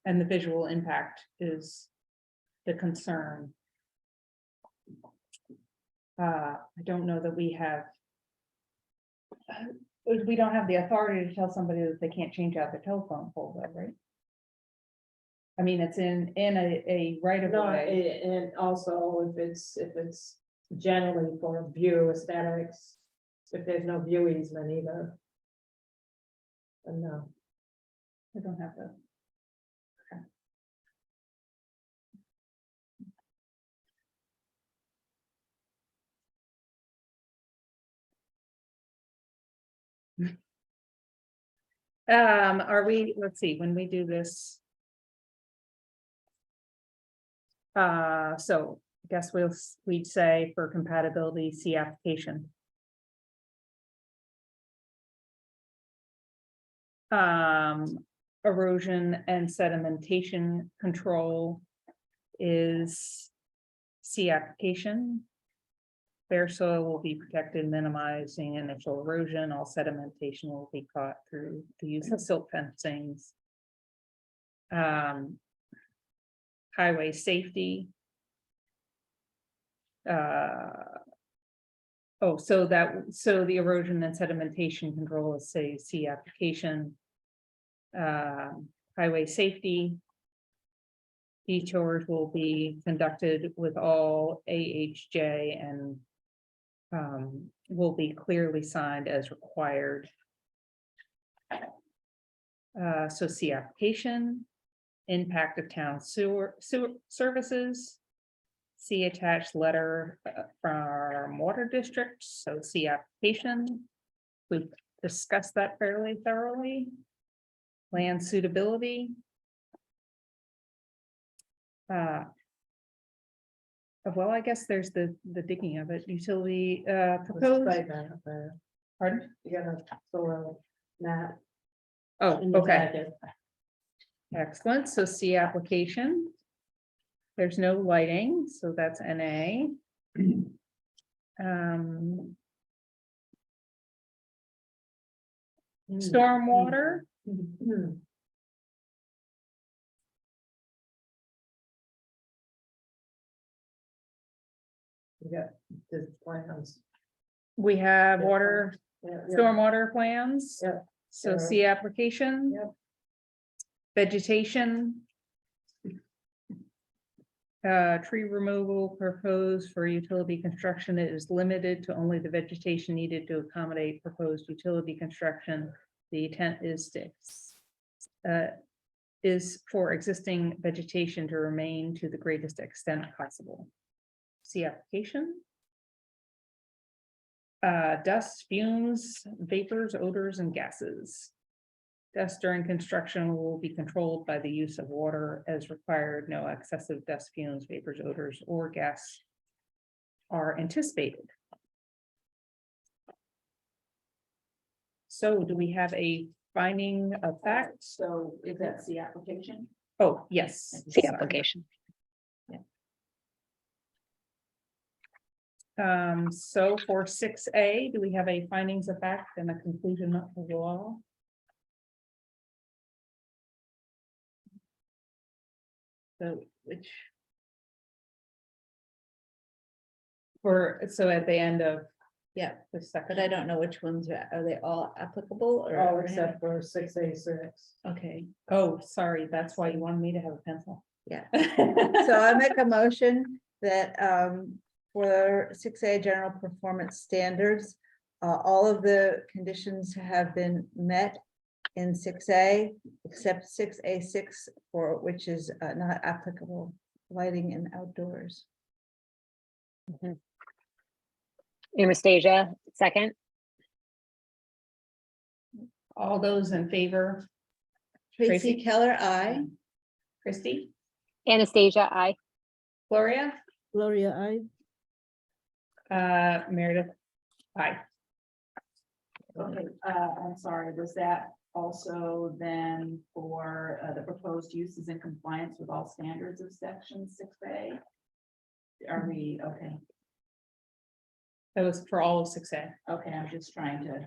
And the visual impact is the concern. I don't know that we don't have the authority to tell somebody that they can't change out their telephone pole, though, right? I mean, it's in a right of
no,
way.
and also if it's generally for view aesthetics, if there's no view easement either. And no,
I don't have that. Let's see, when we do this. So I guess we'd say for compatibility, see application. Erosion and sedimentation control is see application. Bare soil will be protected, minimizing initial erosion. All sedimentation will be caught through the use of silt fencings. Highway safety. So the erosion and sedimentation control is see application. Highway safety. Detours will be conducted with all AHJ and will be clearly signed as required. So see application, impact of town sewer services. See attached letter from water districts, so see application. We've discussed that fairly thoroughly. Land suitability. Well, I guess there's the digging of it, utility, proposed,
right now,
pardon?
you got a thorough map.
Oh,
in the
okay,
packet.
excellent, so see application. There's no lighting, so that's NA. Stormwater,
Mhm. We got the plans.
we have
Yeah,
water,
Yeah,
stormwater plans.
Yeah.
So
Yeah.
see application.
Yep.
Vegetation. Tree removal proposed for utility construction is limited to only the vegetation needed to accommodate proposed utility construction. The intent is for existing vegetation to remain to the greatest extent possible. See application. Dust, fumes, vapors, odors, and gases. Dust during construction will be controlled by the use of water as required. No excessive dust, fumes, vapors, odors, or gas are anticipated. So do we have a finding of fact?
So is that the application?
Oh, yes.
The
sorry.
application.
So for 6A, do we have a findings of fact and a conclusion of the law? So which? So at the end of
Yeah,
the second.
but I don't know which ones are they all applicable or?
All except for 6A6.
Okay,
Oh, sorry, that's why you wanted me to have a pencil.
yeah. So I make a motion that for 6A general performance standards, all of the conditions have been met in 6A, except 6A6, for which is not applicable, lighting and outdoors.
Anastasia, second.
All those in favor,
Tracy
Tracy?
Keller, I.
Christie,
Anastasia, I.
Gloria,
Gloria,
Meredith, aye.
Okay, I'm sorry, was that also then for the proposed uses in compliance with all standards of section 6A? Are we, okay,
That was for all of 6A.
okay, I'm just trying to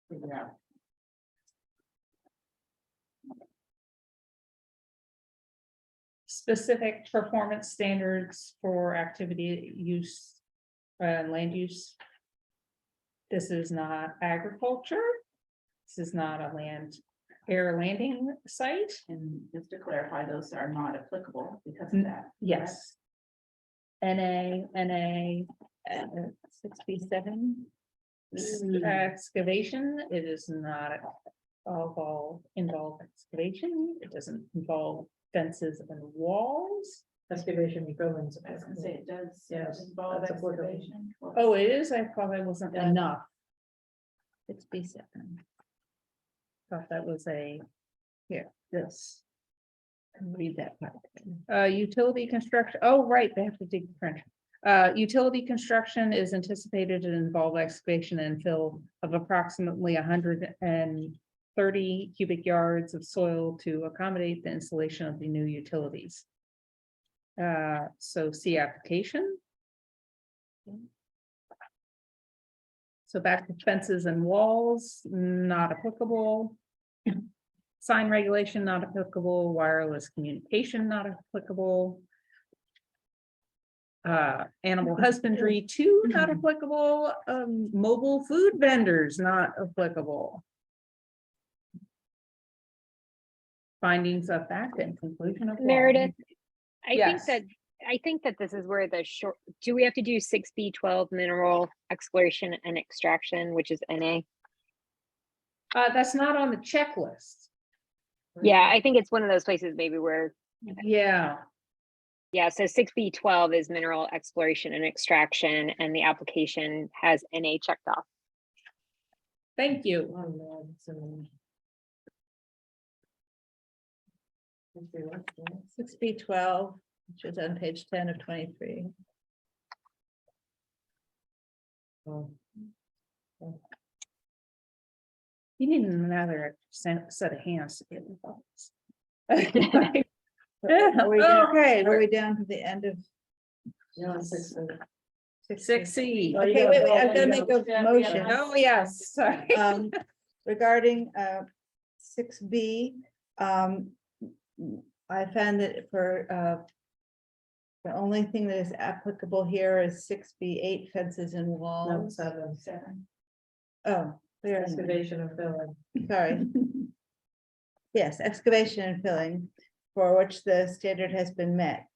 figure out.
Specific performance standards for activity use, land use. This is not agriculture. This is not a air landing site.
And just to clarify, those are not applicable because of that.
Yes. NA,
6B7.
excavation, it is not involve excavation. It doesn't involve fences and walls.
Excavation and buildings.
I was gonna say it does.
Yes,
Involve
that's applicable.
excavation.
Oh, it is, I probably wasn't
Yeah.
enough.
6B7.
Thought that was
This. And read that part.
utility construction, oh, right, they have to dig the trench. Utility construction is anticipated to involve excavation and fill of approximately 130 cubic yards of soil to accommodate the installation of the new utilities. So see application. So back to fences and walls, not applicable. Sign regulation, not applicable. Wireless communication, not applicable. Animal husbandry, two, not applicable. Mobile food vendors, not applicable. Findings of fact and conclusion of law.
Meredith,
Yes.
I think that this is where the short, do we have to do 6B12 mineral exploration and extraction, which is NA?
That's not on the checklist.
Yeah, I think it's one of those places maybe where,
Yeah,
yeah, so 6B12 is mineral exploration and extraction, and the application has NA checked off.
thank you.
Oh, no, it's in- let's see, what's that?
6B12, which is on page 10 of 23.
Oh,
You need another set of hands to get involved.
Are we down-
Okay,
Are we down to the end of?
yeah, 6A.
6C.
Oh, you
Okay,
gotta
wait,
vote,
I've got to
you
make
gotta-
a motion.
Oh, yes, sorry.
Regarding 6B, I found that for the only thing that is applicable here is 6B8 fences and
No,
walls.
7.
Oh, where am I?
Excavation and filling.
Sorry. Yes, excavation and filling, for which the standard has been met.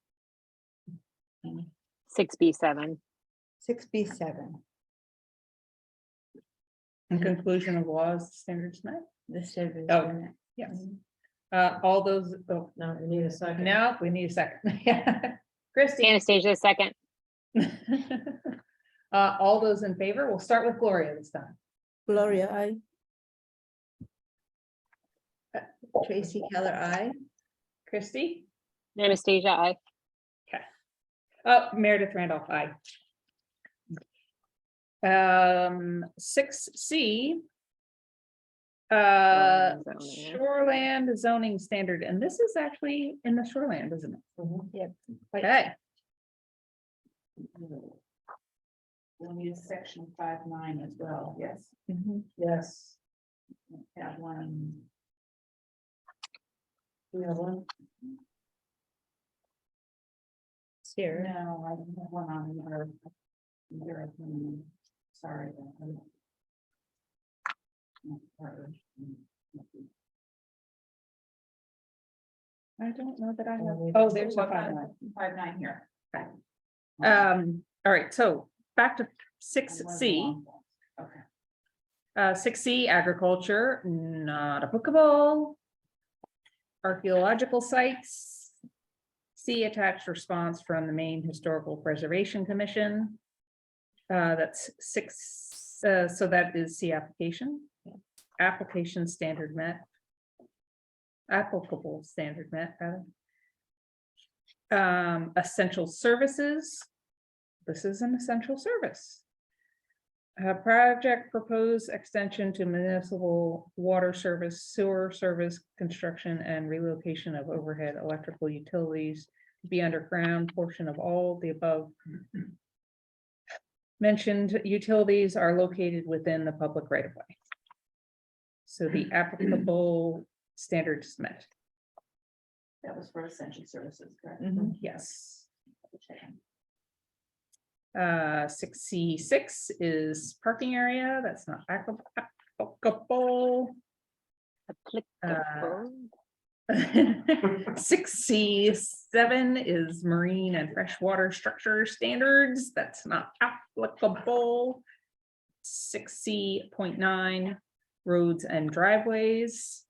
6B7.
6B7,
In conclusion of laws, standards met.
the standard.
Oh.
has been met.
Yes. All those, oh,
No, we need a second.
now we need a second. Yeah. Christie.
Anastasia, second.
All those in favor, we'll start with Gloria this time.
Gloria, I. Tracy Keller, I.
Christie?
Anastasia, I.
Oh, Meredith Randolph, aye. 6C.
Shoreland zoning.
Shoreland zoning standard, and this is actually in the shoreland, isn't it?
Yep.
Okay,
We'll need section 5.9 as well, yes.
Yes.
Have one.
We have one.
Here.
No, I don't have one on either. Sorry.
I don't know that I have, oh, there's a 5.9.
5.9 here.
All right, so back to 6C.
Okay.
6C, agriculture, not applicable. Archaeological sites. C, attached response from the Maine Historical Preservation Commission. That's 6, so that is C application. Application standard met. Applicable standard met, rather. Essential services. This is an essential service. Project proposed extension to municipal water service, sewer service, construction and relocation of overhead electrical utilities to be underground. Portion of all the above mentioned utilities are located within the public right of way. So the applicable standards met.
That was for essential services, correct?
Yes. 6C6 is parking area. That's not applicable. 6C7 is marine and freshwater structure standards. That's not applicable. 6C.9 roads and driveways.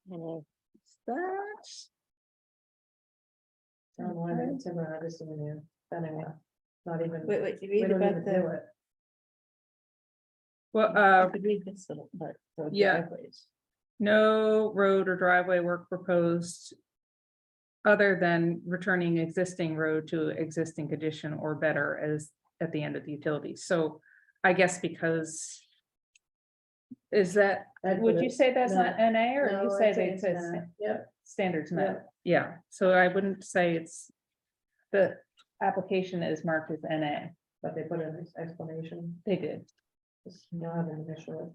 That
Don't know, I didn't timber harvesting in there. Anyway, not even.
Wait, you
We
read
don't
about
even do
the.
it.
well,
I could read this little part. the
yeah.
driveways.
no road or driveway work proposed other than returning existing road to existing condition or better as at the end of the utility. So I guess because is that, would you say that's not NA or you say that it says
Yep.
standards met? Yeah, so I wouldn't say it's the application is marked as NA.
But they put an explanation.
They did.
It's not an initial.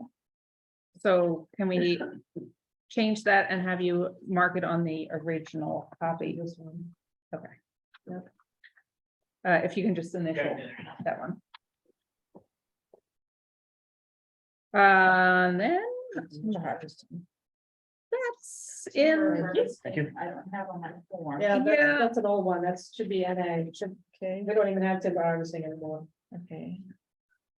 So can we change that and have you mark it on the original copy?
This one.
Okay.
Yep.
If you can just initial that one. And then
Timber harvesting.
that's in,
I don't have on my form.
Yeah,
Yeah.
that's an old one. That should be NA. It should,
Okay,
we don't even have timber harvesting anymore.
okay.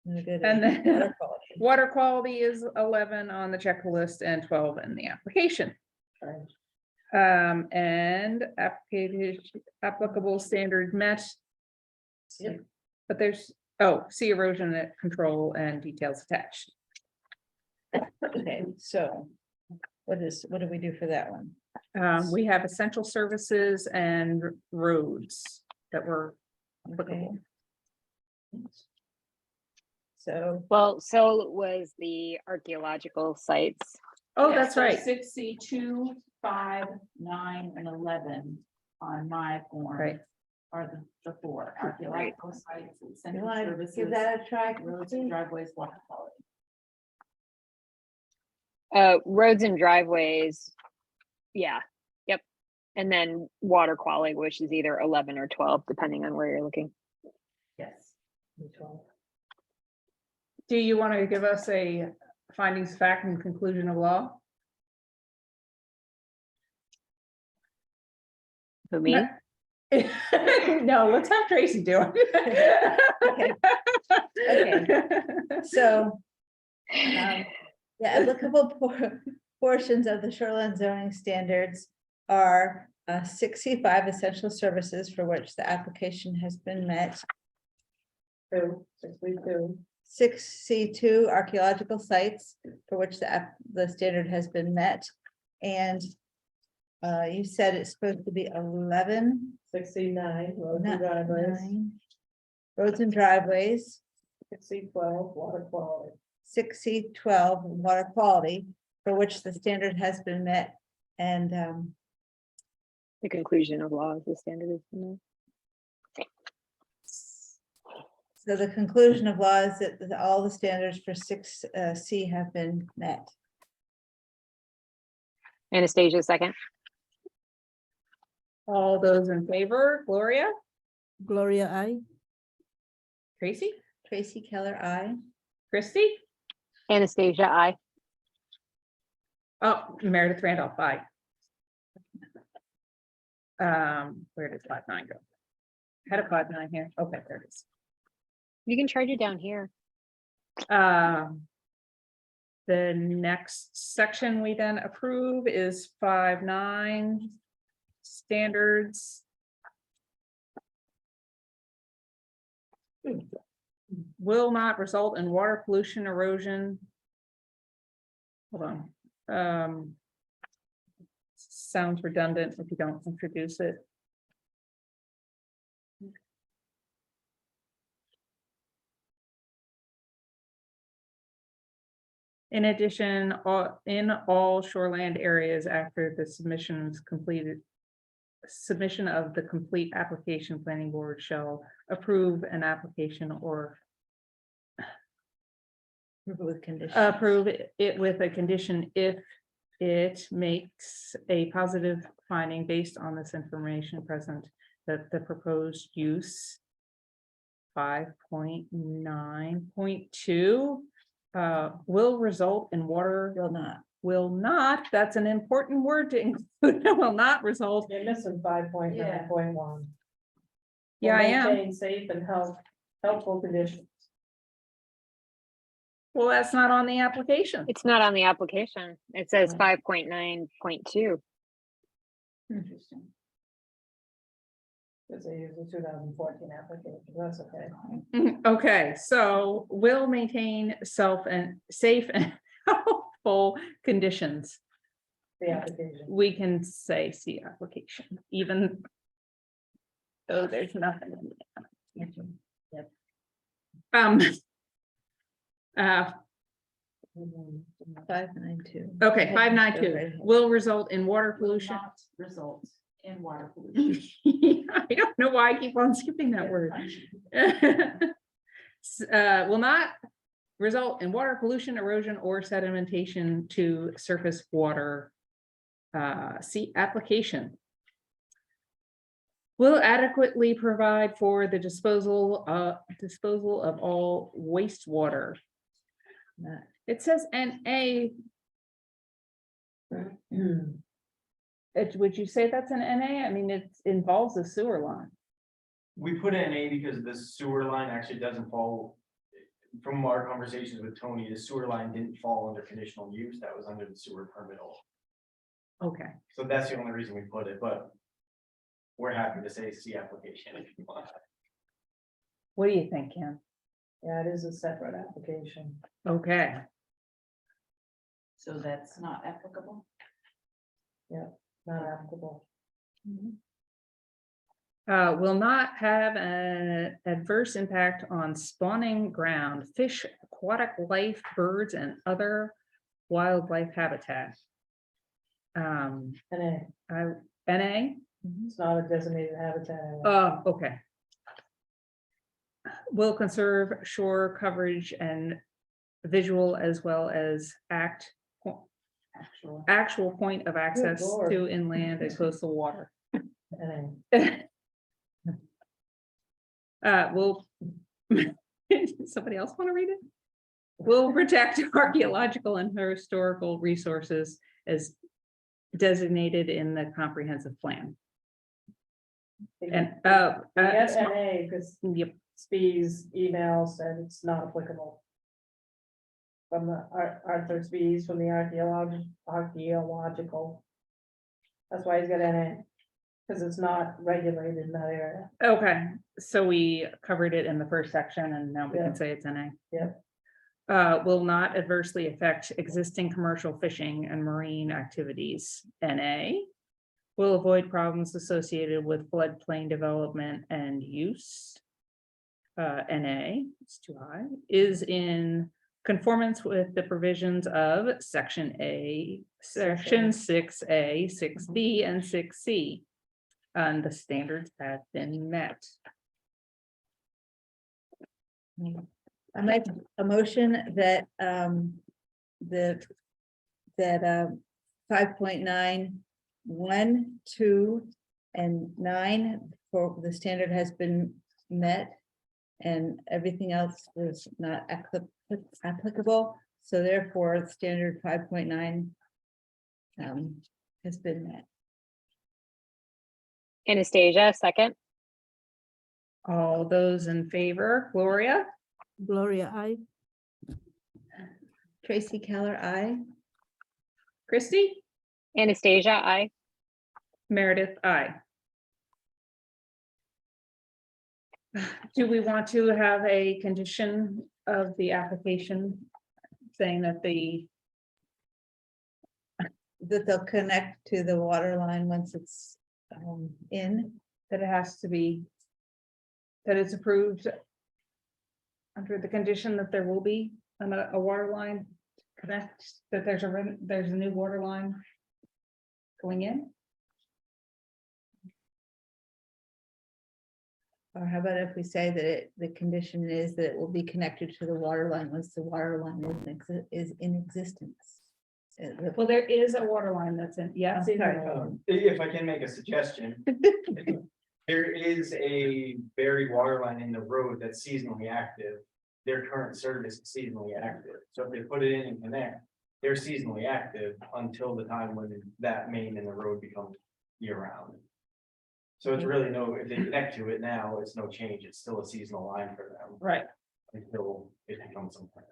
And good.
And then-
Water quality.
water quality is 11 on the checklist and 12 in the application.
Right.
And applicable standard met.
Yep.
But there's, oh, see erosion control and details attached.
Okay, so what do we do for that one?
We have essential services and roads that were
Okay.
applicable.
So,
Well, so was the archaeological sites.
Oh, that's right.
6C2, 5, 9, and 11 on my form.
Right.
Are the four archaeological sites,
you
essential
want to
services,
give that a try?
roads and driveways, water quality.
Roads and driveways. Yeah, yep. And then water quality, which is either 11 or 12, depending on where you're looking.
Yes.
Do you want to give us a findings, fact, and conclusion of law?
Who, me?
No, let's have Tracy do it.
Okay. So, the applicable portions of the shoreline zoning standards are 65 essential services for which the application has been met.
6B2.
6C2 archaeological sites for which the standard has been met. And you said it's supposed to be 11.
6C9, roads
not
and driveways.
9. Roads and driveways.
6C12, water quality.
6C12 water quality for which the standard has been met. And
The conclusion of law is the standard is.
so the conclusion of law is that all the standards for 6C have been met.
Anastasia, second.
All those in favor, Gloria,
Gloria, I.
Tracy,
Tracy Keller, I.
Christie,
Anastasia, I.
oh, Meredith Randolph, aye. Where did 5.9 go? Had a 5.9 here, okay, there it is.
You can charge it down here.
The next section we then approve is 5.9 standards. Will not result in water pollution, erosion. Hold on. Sounds redundant if you don't introduce it. In addition, in all shoreland areas after the submission is completed, submission of the complete application, planning board shall approve an application or
With condition.
approve it with a condition if it makes a positive finding based on this information present that the proposed use 5.9.2 will result in water will not, that's an important word to include, will not result.
You're missing 5.9.1.
Yeah, I am.
Maintain safe and helpful conditions.
Well, that's not on the application.
It's not on the application. It says 5.9.2.
Interesting.
Because they use the 2014 application, that's okay.
Okay, so will maintain safe and helpful conditions.
The application.
We can say see application, even though there's nothing. In it.
Yep.
Uh,
592.
okay,
Right
5.9.2
here.
will result in water
Will
pollution.
not result in water pollution.
I don't know why I keep on skipping that word. Will not result in water pollution, erosion, or sedimentation to surface water. See application. Will adequately provide for the disposal of all wastewater. It says NA. Would you say that's an NA? I mean, it involves a sewer line.
We put NA because the sewer line actually doesn't fall. From our conversations with Tony, the sewer line didn't fall under conditional use, that was under the sewer permit.
Okay.
So that's the only reason we put it, but we're happy to say C application if you want.
What do you think, Kim?
Yeah, it is a separate application.
Okay.
So that's not applicable.
Not applicable.
Will not have an adverse impact on spawning ground, fish, aquatic life, birds, and other wildlife habitat.
NA,
NA?
it's not a designated habitat. area.
Oh, okay. Will conserve shore coverage and visual as well as actual point of access
Lord.
to inland and coastal water.
NA.
Will somebody else want to read it? Will protect archaeological and historical resources as designated in the comprehensive plan. And
Yes, NA, because
yep.
Spees email said it's not applicable. From the Arthur Spees from the archaeological. That's why he's got NA. Because it's not regulated in that area.
Okay, so we covered it in the first section and now we
Yeah.
can say it's NA.
Yeah.
Will not adversely affect existing commercial fishing and marine activities, NA. Will avoid problems associated with floodplain development and use. NA, it's too high, is in conformance with the provisions of section A, section 6A, 6B, and 6C. And the standards have been met.
I make a motion that, the, that, 5.9, 1, 2, and 9 for the standard has been met. And everything else was not applicable, so therefore, standard 5.9 has been met.
Anastasia, second.
All those in favor, Gloria,
Gloria, I. Tracy Keller, I.
Christie,
Anastasia, I.
Meredith, I. Do we want to have a condition of the application saying that
That they'll connect to the water line once it's in.
that it has to be, that it's approved under the condition that there will be a water line connect, that there's a new water line going in?
Or how about if we say that the condition is that it will be connected to the water line once the water line is in existence?
Well, there is a water line that's in, yes.
If I can make a suggestion. There is a buried water line in the road that's seasonally active. Their current service is seasonally active. So if they put it in and connect, they're seasonally active until the time when that main in the road becomes year round. So it's really no, if they connect to it now, it's no change. It's still a seasonal line for them
Right,
until it becomes something.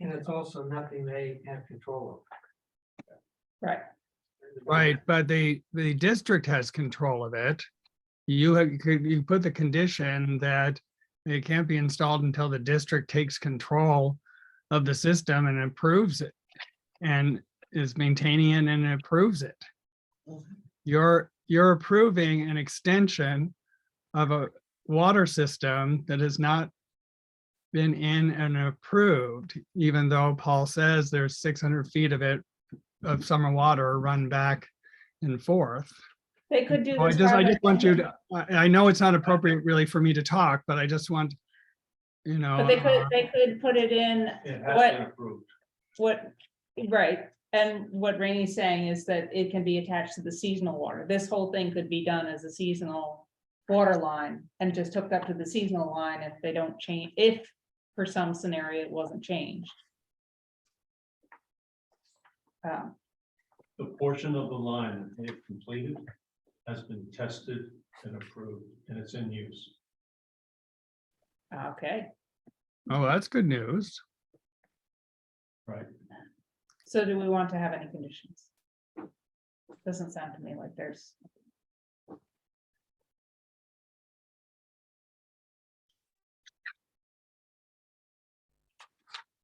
And it's also nothing they have control
right.
Right, but the district has control of it. You put the condition that it can't be installed until the district takes control of the system and approves it. And is maintaining it and approves it. You're approving an extension of a water system that has not been in and approved, even though Paul says there's 600 feet of it of summer water run back and forth.
They could do
So
this.
I just want you to, I know it's not appropriate really for me to talk, but I just want, you know.
But they could put it in
It has
what,
been approved.
right, and what Rainy's saying is that it can be attached to the seasonal water. This whole thing could be done as a seasonal water line and just hooked up to the seasonal line if they don't change, if for some scenario it wasn't changed.
The portion of the line that they've completed has been tested and approved, and it's in use.
Okay,
Oh, that's good news.
Right.
so do we want to have any conditions? Doesn't sound to me like there's.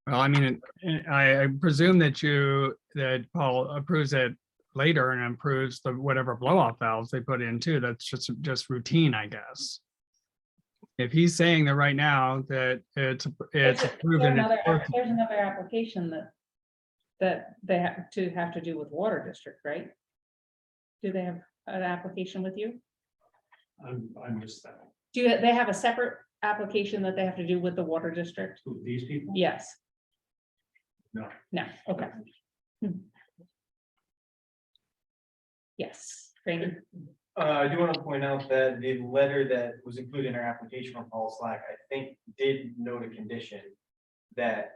Well, I mean, I presume that Paul approves it later and improves the whatever blow off valves they put in too. That's just routine, I guess. If he's saying that right now that it's proven.
There's another application that they have to do with water district, right? Do they have an application with you?
I missed that.
They have a separate application that they have to do with the water district?
Who, these people?
Yes.
No.
No, okay. Yes, Brandon.
I do want to point out that the letter that was included in our application from Paul Slack, I think did note a condition that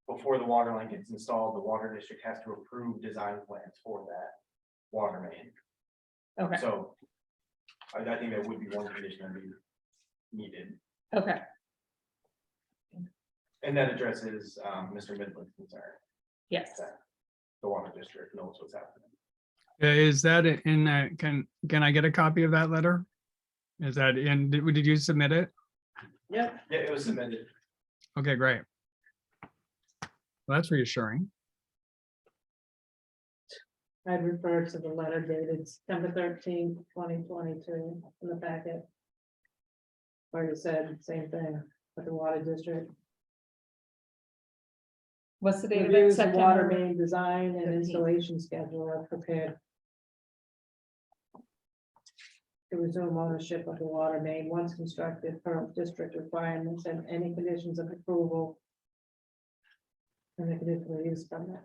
before the water line gets installed, the water district has to approve design plans for that water main.
Okay,
So I think that would be one condition that would be needed,
okay,
and that addresses Mr. Midland's concern
yes.
that the water district knows what's happening.
Is that in, can I get a copy of that letter? Is that in, did you submit it?
Yep.
Yeah, it was submitted.
Okay, great. Well, that's reassuring.
I'd refer to the letter dated September 13th, 2022 in the packet. Where it said same thing with the water district.
What's the date of it?
Reviews the water
September?
main design and
15th.
installation schedule are prepared. To resume ownership of the water main once constructed per district requirements and any conditions of approval. And the conditional use permit.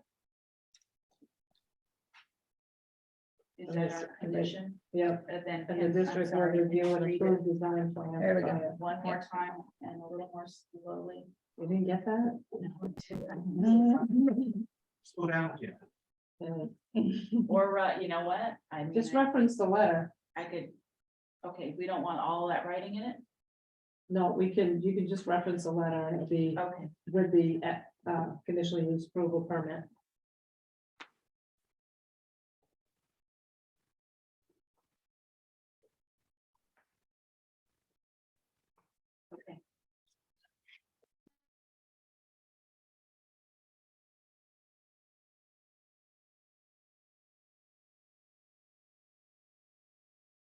Is that our condition?
Yeah,
Then.
and the district will review and approve design plan.
There we go.
One more time and a little more slowly.
You didn't get that?
Slow down. Yeah.
Or, you know what? I mean,
Just reference the letter.
I could, okay, we don't want all that writing in it?
No, you can just reference the letter and it'll be
Okay.
with the conditional use approval permit.
Okay.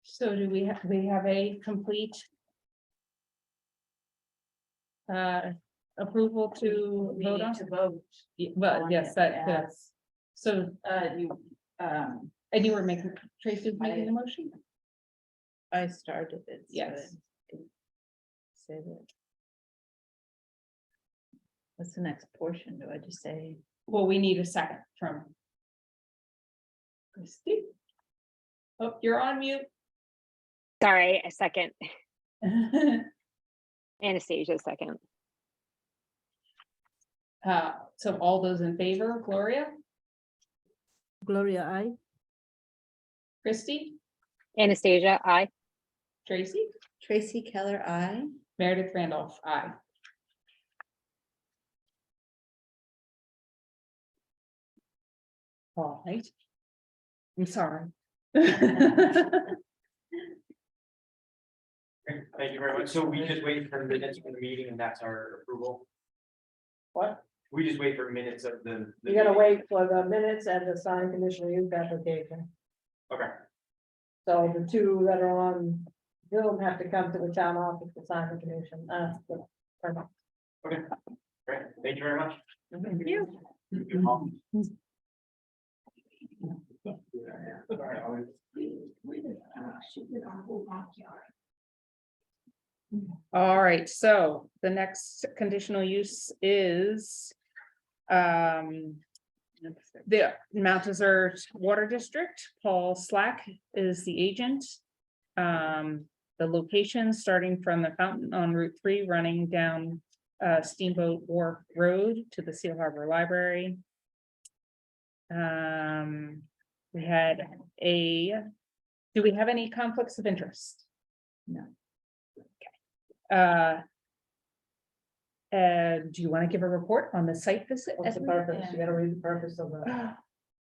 So do we have a complete approval to
We
vote
need
on?
to vote.
Well,
on
yes,
it
that,
as,
so,
you,
and you were making, Tracy was making the motion?
I started it. so
Yes.
I can Say that. What's the next portion? Do I just say?
Well, we need a second from Christie. Oh, you're on mute.
Sorry, a second. Anastasia, second.
So all those in favor, Gloria,
Gloria, I.
Christie,
Anastasia, I.
Tracy,
Tracy Keller, I.
Meredith Randolph, aye. All right. I'm sorry.
Thank you very much. So we just wait for minutes from the meeting and that's our approval.
What?
We just wait for minutes of the.
You gotta wait for the minutes and the signed conditional use application.
Okay,
So the two that are on Zoom have to come to the town office to sign the condition, the permit.
okay, great. Thank you very much.
Thank you. All right, so the next conditional use is the Mount Desert Water District. Paul Slack is the agent. The location starting from the fountain on Route 3, running down Steamboat Wharf Road to the Seal Harbor Library. We had do we have any conflicts of interest?
No.
Do you want to give a report on the site visit?
What's the purpose? You gotta read the purpose of the.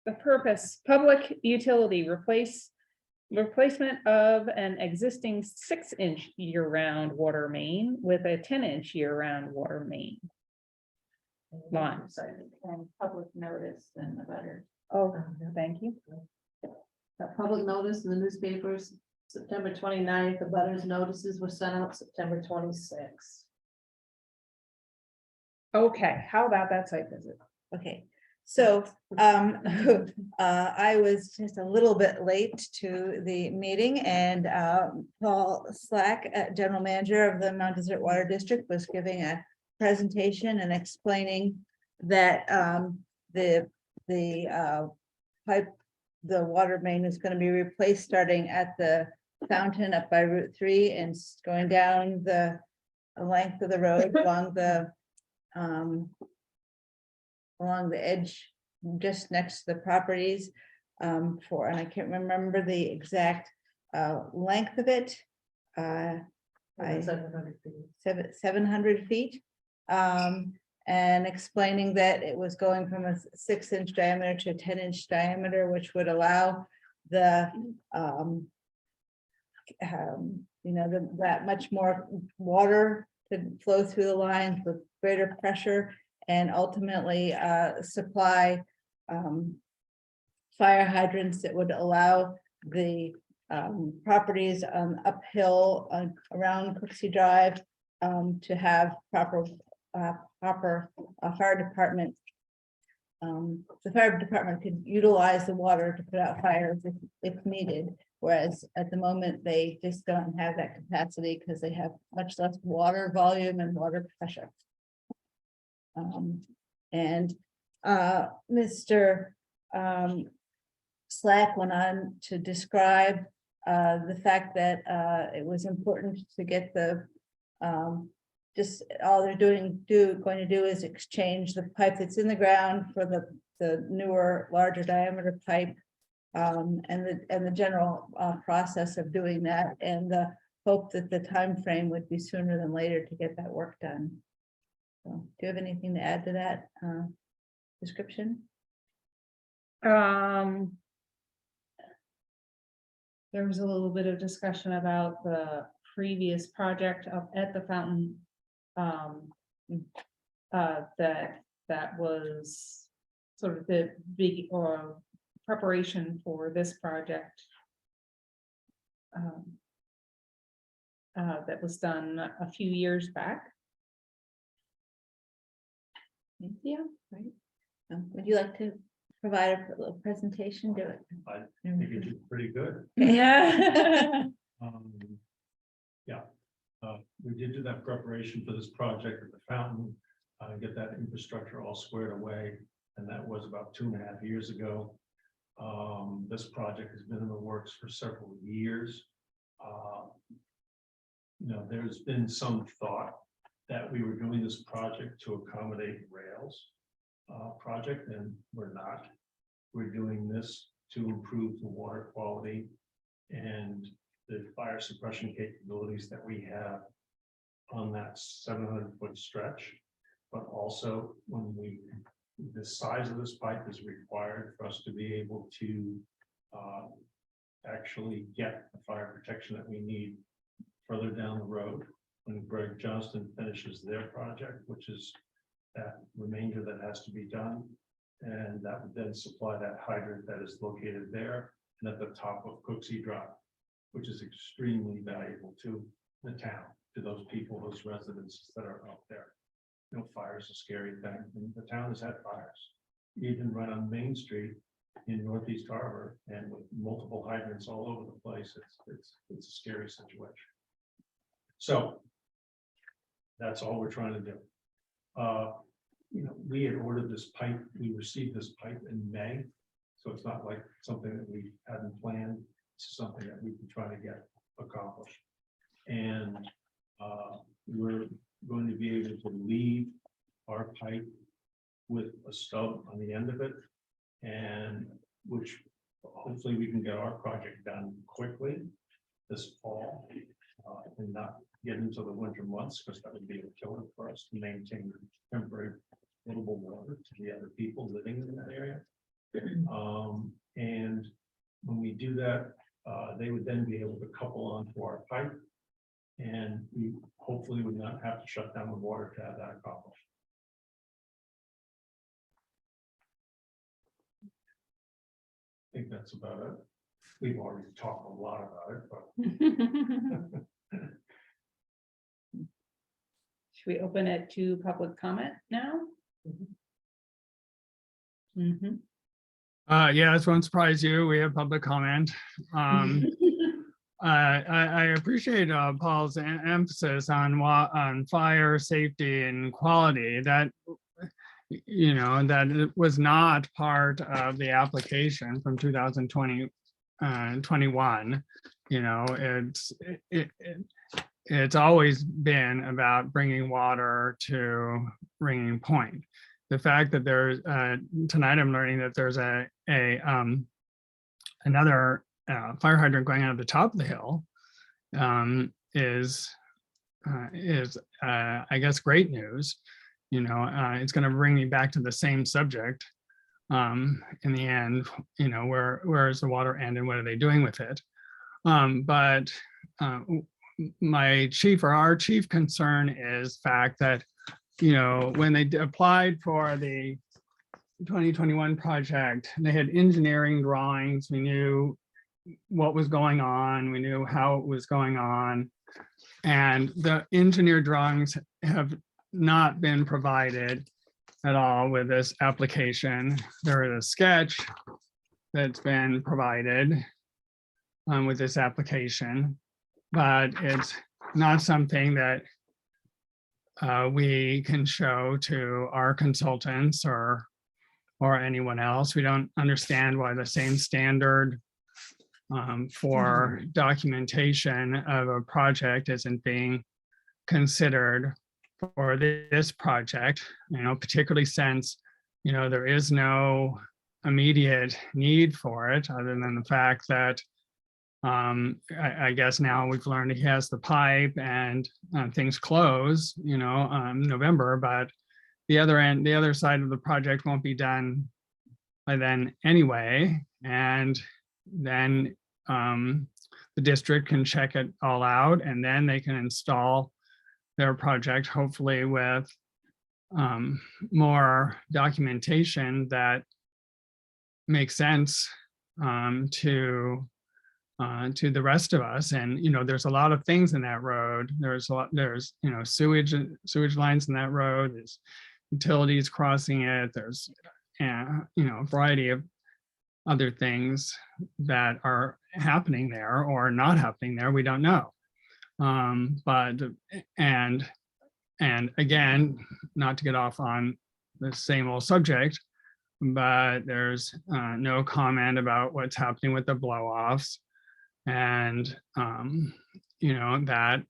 The purpose, public utility, replacement of an existing 6-inch year-round water main with a 10-inch year-round water main. Line.
and public notice and the better.
Oh, thank you.
Public notice in the newspapers, September 29th. The butters notices were sent out September 26th.
Okay, how about that site visit?
Okay, so I was just a little bit late to the meeting and Paul Slack, General Manager of the Mount Desert Water District, was giving a presentation and explaining that the pipe, the water main is going to be replaced starting at the fountain up by Route 3 and going down the length of the road along the edge, just next to the properties, and I can't remember the exact length of it.
700 feet.
700 feet. And explaining that it was going from a 6-inch diameter to a 10-inch diameter, which would allow the, that much more water to flow through the lines with greater pressure and ultimately supply fire hydrants that would allow the properties uphill around Cooksey Drive to have proper fire department. The fire department could utilize the water to put out fires if needed, whereas at the moment they just don't have that capacity because they have much less water volume and water pressure. Mr. Slack went on to describe the fact that it was important to get the just all they're going to do is exchange the pipe that's in the ground for the newer, larger diameter pipe, and the general process of doing that, and the hope that the time frame would be sooner than later to get that work done. So, do you have anything to add to that description?
There was a little bit of discussion about the previous project up at the fountain. That was sort of the big preparation for this project. That was done a few years back.
Yeah, right. Would you like to provide a little presentation? Do it.
I think you did pretty good.
Yeah.
Yeah, we did do that preparation for this project at the fountain, get that infrastructure all squared away, and that was about 2.5 years ago. This project has been in the works for several years. There's been some thought that we were doing this project to accommodate rails project, and we're not. We're doing this to improve the water quality and the fire suppression capabilities that we have on that 700-foot stretch. But also the size of this pipe is required for us to be able to actually get the fire protection that we need further down the road when Greg Johnston finishes their project, which is that remainder that has to be done. And that would then supply that hydrant that is located there and at the top of Cooksey Drive, which is extremely valuable to the town, to those people, those residents that are out there. Fire is a scary thing, and the town has had fires, even right on Main Street in Northeast Harbor, and with multiple hydrants all over the place. It's a scary situation. So that's all we're trying to do. We had ordered this pipe. We received this pipe in May, so it's not like something that we hadn't planned. It's something that we've been trying to get accomplished, and we're going to be able to leave our pipe with a stub on the end of it, and which hopefully we can get our project done quickly this fall, and not get into the winter months, because that would be a killer for us to maintain temporary potable water to the other people living in that area. And when we do that, they would then be able to couple onto our pipe, and we hopefully would not have to shut down the water to have that accomplished. I think that's about it. We've already talked a lot about it, but
Should we open it to public comment now?
Yeah, this won't surprise you. We have public comment. I appreciate Paul's emphasis on fire safety and quality. That that it was not part of the application from 2020 21. It's always been about bringing water to Ringing Point. The fact that there's tonight I'm learning that there's another fire hydrant going out of the top of the hill is I guess great news. It's going to bring me back to the same subject in the end, where is the water end and what are they doing with it? But our chief concern is the fact that, when they applied for the 2021 project, they had engineering drawings. We knew what was going on. We knew how it was going on. And the engineer drawings have not been provided at all with this application. There is a sketch that's been provided with this application, but it's not something that we can show to our consultants or anyone else. We don't understand why the same standard for documentation of a project isn't being considered for this project, particularly since, there is no immediate need for it other than the fact that I guess now we've learned he has the pipe and things close, November, but the other side of the project won't be done by then anyway. And then the district can check it all out and then they can install their project, hopefully with more documentation that makes sense to the rest of us. And there's a lot of things in that road. There's sewage lines in that road. There's utilities crossing it. There's a variety of other things that are happening there or not happening there. We don't know. But again, not to get off on the same old subject, but there's no comment about what's happening with the blow-offs. And, that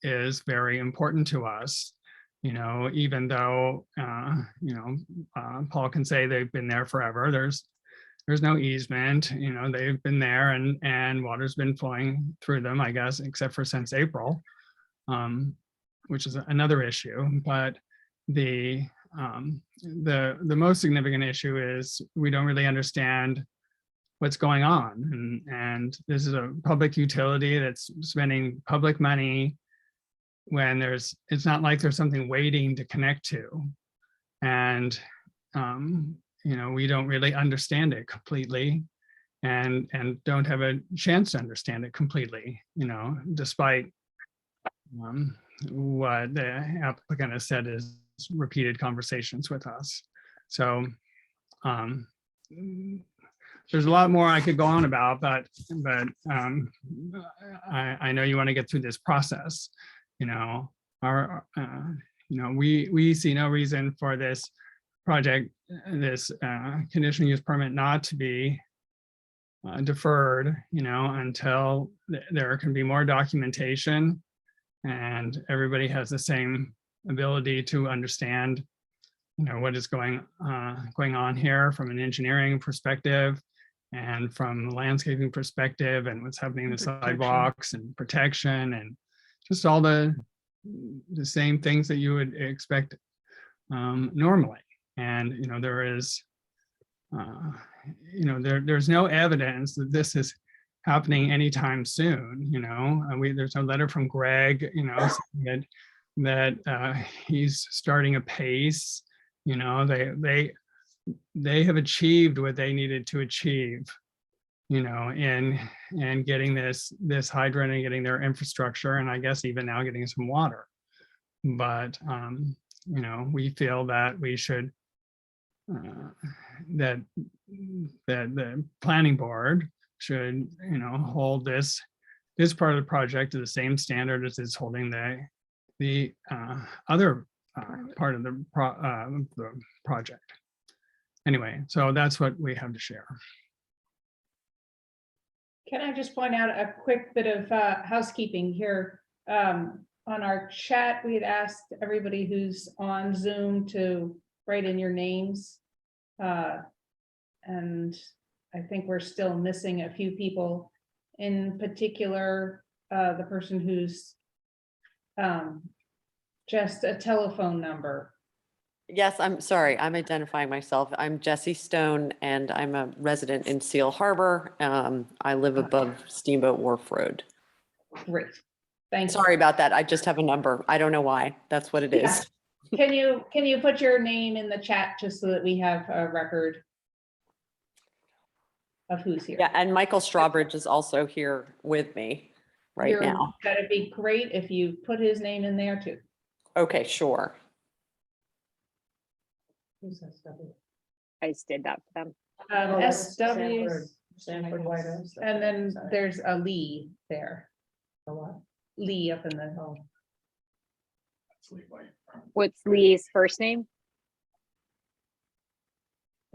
is very important to us, even though, Paul can say they've been there forever. There's no easement, they've been there and water's been flowing through them, I guess, except for since April, which is another issue. But the most significant issue is we don't really understand what's going on. And this is a public utility that's spending public money when it's not like there's something waiting to connect to. And, we don't really understand it completely and don't have a chance to understand it completely, despite what the applicant has said is repeated conversations with us. So there's a lot more I could go on about, but I know you want to get through this process. We see no reason for this project, this conditional use permit not to be deferred, until there can be more documentation and everybody has the same ability to understand, what is going on here from an engineering perspective and from the landscaping perspective and what's happening in the sidewalks and protection and just all the same things that you would expect normally. And, there is, there's no evidence that this is happening anytime soon. There's a letter from Greg, saying that he's starting a pace. They have achieved what they needed to achieve, in getting this hydrant and getting their infrastructure, and I guess even now getting some water. But we feel that we should that the planning board should hold this part of the project to the same standard as it's holding the other part of the project. Anyway, so that's what we have to share.
Can I just point out a quick bit of housekeeping here? On our chat, we had asked everybody who's on Zoom to write in your names. And I think we're still missing a few people, in particular, the person who's just a telephone number.
Yes, I'm sorry, I'm identifying myself. I'm Jessie Stone and I'm a resident in Seal Harbor. I live above Steamboat Wharf Road.
Great. Thanks.
Sorry about that. I just have a number. I don't know why. That's what it
Yeah.
is.
Can you put your name in the chat just so that we have a record of who's here?
Yeah, and Michael Strawbridge is also here with me right now.
That'd be great if you put his name in there too.
Okay, sure.
Who's that stuff?
I just did that for them.
Oh, that's
SW,
Sanford White House.
and then there's a Lee there,
A what?
Lee up in the,
That's Lee White.
What's Lee's first name?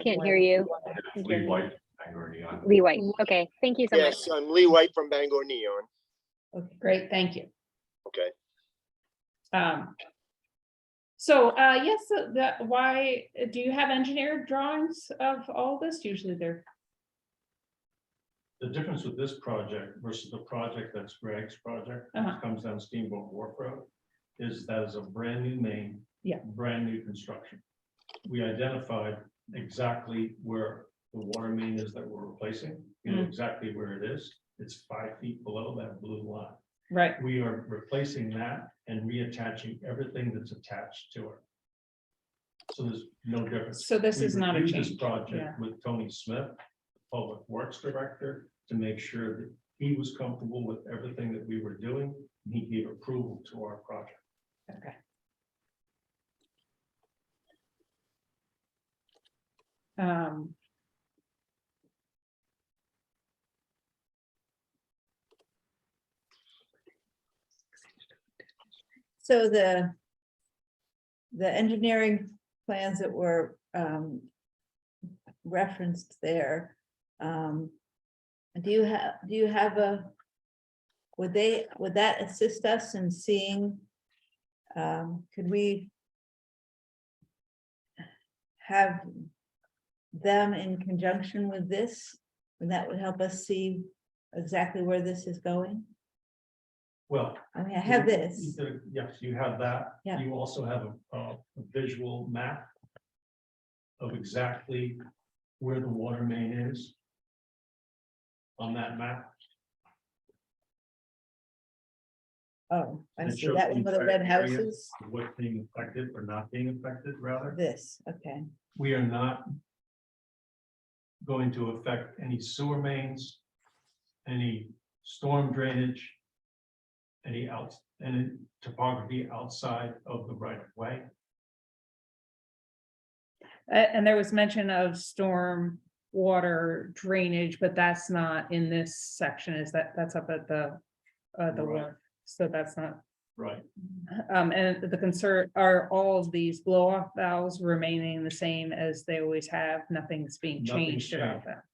Can't hear you.
Lee White, Bangor Neon.
Lee White. Okay, thank you so much.
Yes, I'm Lee White from Bangor Neon.
okay, great, thank you.
Okay.
Yes, so why, do you have engineered drawings of all this? Usually they're,
The difference with this project versus the project that's Greg's project,
Uh-huh.
which comes down Steamboat Wharf Road, is that is a brand new main.
Yeah.
Brand new construction. We identified exactly where the water main is that we're replacing, you know exactly where it is. It's 5 feet below that blue line.
right,
We are replacing that and reattaching everything that's attached to it. So there's no difference.
so this
We
is not a
reviewed
change.
This project
Yeah.
with Tony Smith, Public Works Director, to make sure that he was comfortable with everything that we were doing. And he gave approval to our project.
Okay.
So the engineering plans that were referenced there, do you have a, would that assist us in seeing, could we have them in conjunction with this? And that would help us see exactly where this is going?
Well.
I mean, I have this.
Yes, you have that.
Yeah.
You also have a visual map of exactly where the water main is on that map.
Oh, I
And it
see
shows
that one with the
entire
red
area
houses.
of what's being affected or not being affected, rather.
This, okay.
We are not going to affect any sewer mains, any storm drainage, any topography outside of the right of way.
And there was mention of storm water drainage, but that's not in this section, is that's up at the
Right.
wharf, so that's not.
Right.
And the concern are all of these blow off valves remaining the same as they always have, nothing's being
Nothing's
changed about
changed.
that.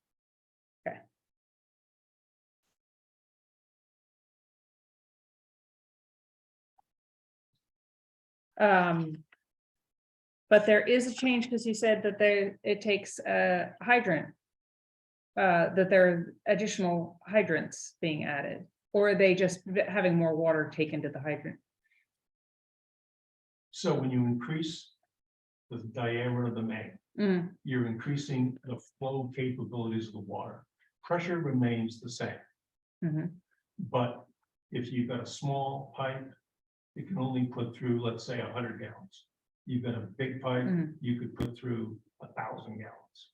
Okay. But there is a change because you said that it takes a hydrant. That there are additional hydrants being added, or are they just having more water taken to the hydrant?
So when you increase the diameter of the main,
Mm,
you're increasing the flow capabilities of the water. Pressure remains the same.
mhm.
But if you've got a small pipe, it can only put through, let's say, 100 gallons. You've got a big pipe,
Mhm.
you could put through 1,000 gallons.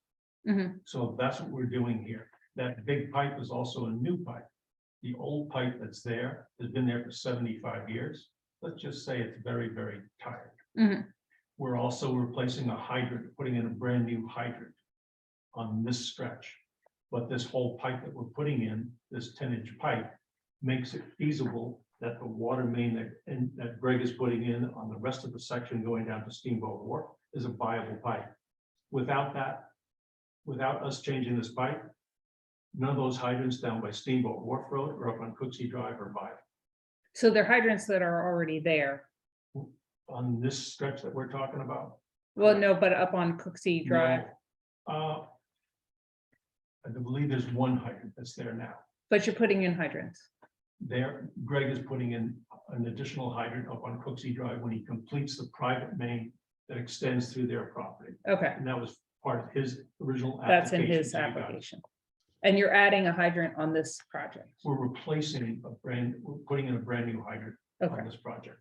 Mhm.
So that's what we're doing here. That big pipe is also a new pipe. The old pipe that's there has been there for 75 years. Let's just say it's very, very tired.
Mhm.
We're also replacing a hydrant, putting in a brand new hydrant on this stretch. But this whole pipe that we're putting in, this 10-inch pipe, makes it feasible that the water main that Greg is putting in on the rest of the section going down to Steamboat Wharf is a viable pipe. Without that, without us changing this pipe, none of those hydrants down by Steamboat Wharf Road or up on Cooksey Drive are viable.
So they're hydrants that are already there.
On this stretch that we're talking about.
Well, no, but up on Cooksey Drive,
No. I believe there's one hydrant that's there now.
but you're putting in hydrants.
There, Greg is putting in an additional hydrant up on Cooksey Drive when he completes the private main that extends through their property.
Okay,
And that was part of his original
that's in
application.
his
to you guys.
application. And you're adding a hydrant on this project.
We're replacing we're putting in a brand new hydrant
Okay,
on this project.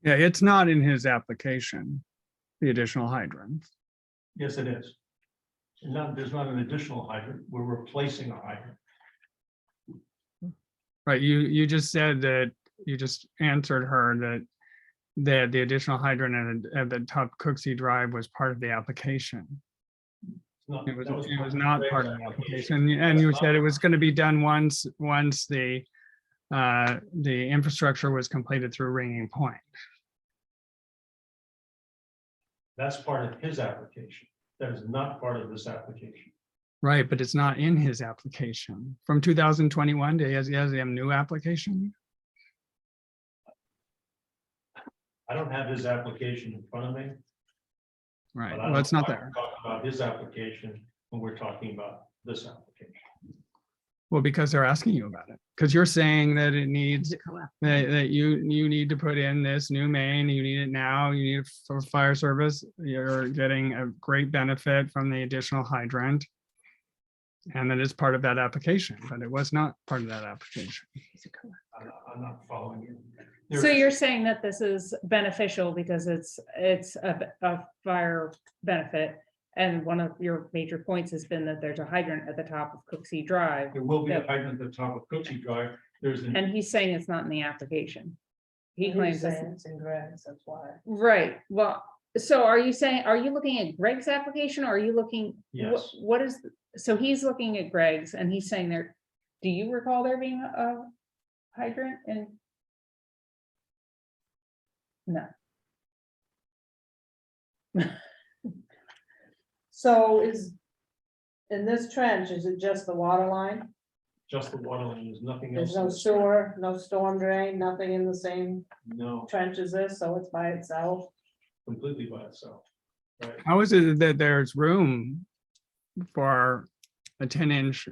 Yeah, it's not in his application, the additional hydrant.
Yes, it is. There's not an additional hydrant. We're replacing a hydrant.
Right, you just said that, you just answered her that the additional hydrant at the top of Cooksey Drive was part of the application.
It's not-
It was
that part
not
Greg's
part of the
application.
application, and
That's
you
not-
said it was going to be done once the infrastructure was completed through Ringing Point.
That's part of his application. That is not part of this application.
Right, but it's not in his application. From 2021, he has a new application?
I don't have his application in front of me.
Right,
but I
well, it's
don't
not
talk
there.
About his application when we're talking about this application.
Well, because they're asking you about it, because you're saying that it needs,
Is it co-op?
that you need to put in this new main, you need it now, you need it for fire service, you're getting a great benefit from the additional hydrant. And that is part of that application, but it was not part of that application.
I'm not following you.
so
There-
you're saying that this is beneficial because it's a fire benefit. And one of your major points has been that there's a hydrant at the top of Cooksey Drive.
There will be a
Yep.
hydrant at the top of Cooksey Drive. There's an
And he's saying it's not in the application. He claims it's,
It's in Greg's, that's why.
right, well, so are you saying, are you looking at Greg's application or are you looking?
Yes.
What is, so he's looking at Greg's and he's saying there, do you recall there being a hydrant and? No.
So in this trench, is it just the water line?
just the water line. There's nothing else.
There's no sewer, no storm drain, nothing in the same
No,
trench as this, so it's by itself?
completely by itself. Right.
How is it that there's room for a 10-inch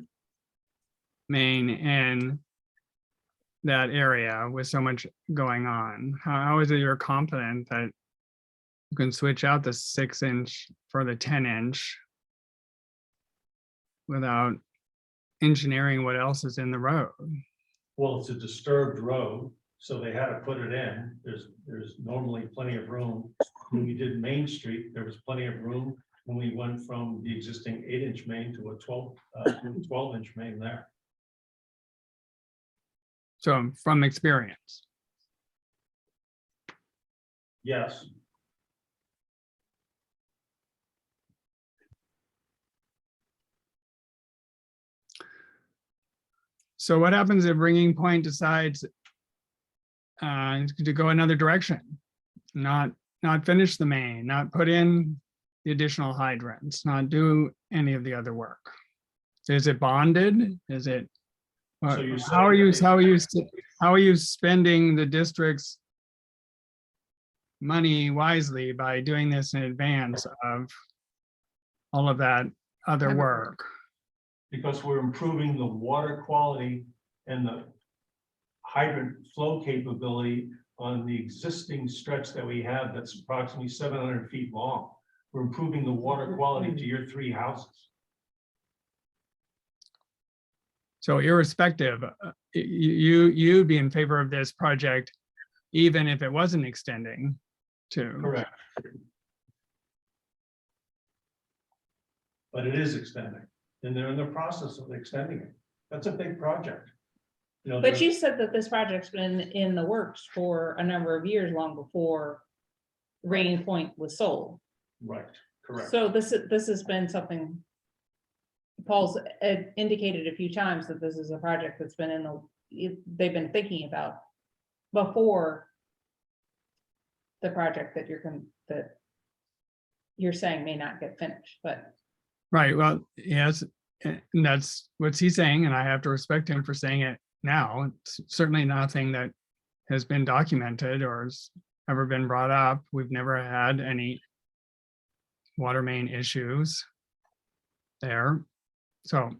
main in that area with so much going on? How is it you're confident that you can switch out the 6-inch for the 10-inch without engineering what else is in the road?
Well, it's a disturbed road, so they had to put it in. There's normally plenty of room. When we did Main Street, there was plenty of room when we went from the existing 8-inch main to a 12-inch main there.
So from experience.
Yes,
So what happens if Ringing Point decides to go another direction? Not finish the main, not put in the additional hydrants, not do any of the other work? Is it bonded? Is it?
So you're
How are
saying
you, how are you spending the district's money wisely by doing this in advance of all of that other work?
because we're improving the water quality and the hydrant flow capability on the existing stretch that we have that's approximately 700 feet long. We're improving the water quality to your 3 houses.
So irrespective, you'd be in favor of this project, even if it wasn't extending to.
Correct. But it is extending, and they're in the process of extending it. That's a big project. You know,
But
there's-
you said that this project's been in the works for a number of years, long before Ringing Point was sold.
Right, correct.
So this has been something. Paul's indicated a few times that this is a project that's been they've been thinking about before the project that you're saying may not get finished, but.
Right, well, yes, and that's what he's saying, and I have to respect him for saying it now. It's certainly nothing that has been documented or has ever been brought up. We've never had any water main issues there. So,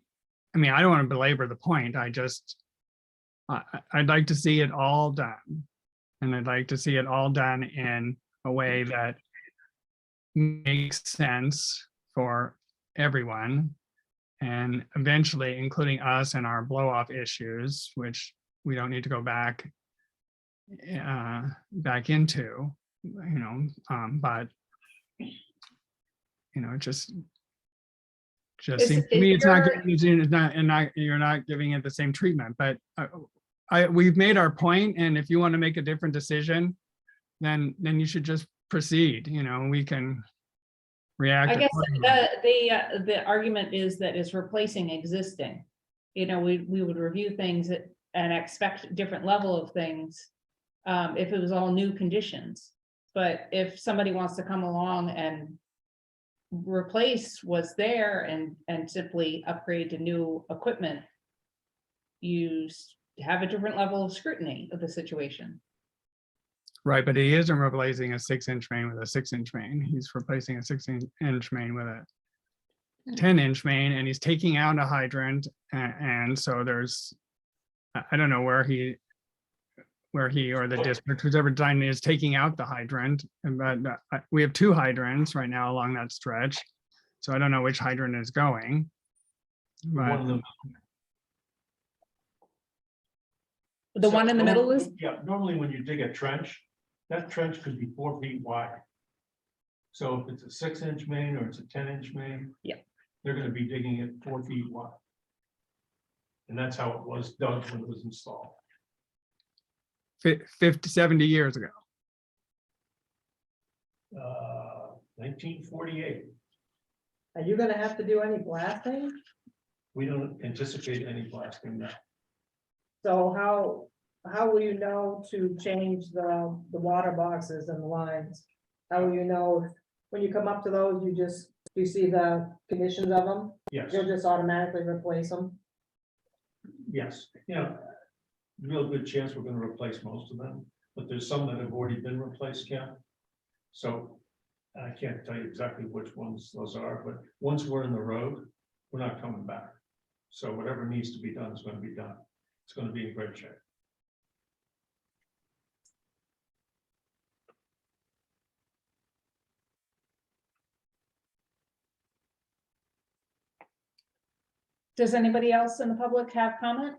I mean, I don't want to belabor the point. I'd like to see it all done. And I'd like to see it all done in a way that makes sense for everyone. And eventually, including us and our blow off issues, which we don't need to go back into, but it just seems to me it's not you're not giving it the same treatment. But we've made our point, and if you want to make a different decision, then you should just proceed. We can react.
I guess
accordingly.
the argument is that it's replacing existing. We would review things and expect different level of things if it was all new conditions. But if somebody wants to come along and replace what's there and simply upgrade to new equipment, you have a different level of scrutiny of the situation.
Right, but he isn't replacing a 6-inch main with a 6-inch main. He's replacing a 6-inch main with a 10-inch main, and he's taking out a hydrant. And so there's, I don't know where he or the district, who's ever designed it, is taking out the hydrant. But we have 2 hydrants right now along that stretch. So I don't know which hydrant is going. But
The one in the middle is,
Yeah, normally when you dig a trench, that trench could be 4 feet wide. So if it's a 6-inch main or it's a 10-inch main.
Yeah.
They're gonna be digging it 4 feet wide. And that's how it was dug when it was installed.
50, 70 years ago.
1948.
Are you gonna have to do any blasting?
We don't anticipate any blasting now.
So how will you know to change the water boxes and the lines? How will you know when you come up to those, you see the conditions of them?
Yes,
You'll just automatically replace them?
yes, real good chance we're gonna replace most of them, but there's some that have already been replaced, Ken. So I can't tell you exactly which ones those are, but once we're in the road, we're not coming back. So whatever needs to be done is gonna be done. It's gonna be in great shape.
does anybody else in the public have comment?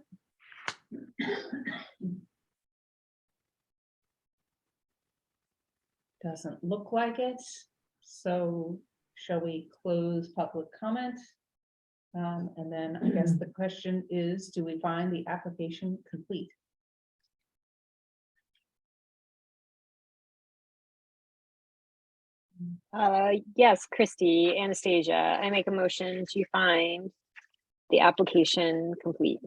Doesn't look like it. So shall we close public comment? And then I guess the question is, do we find the application complete?
Yes, Christy, Anastasia, I make a motion to find the application complete.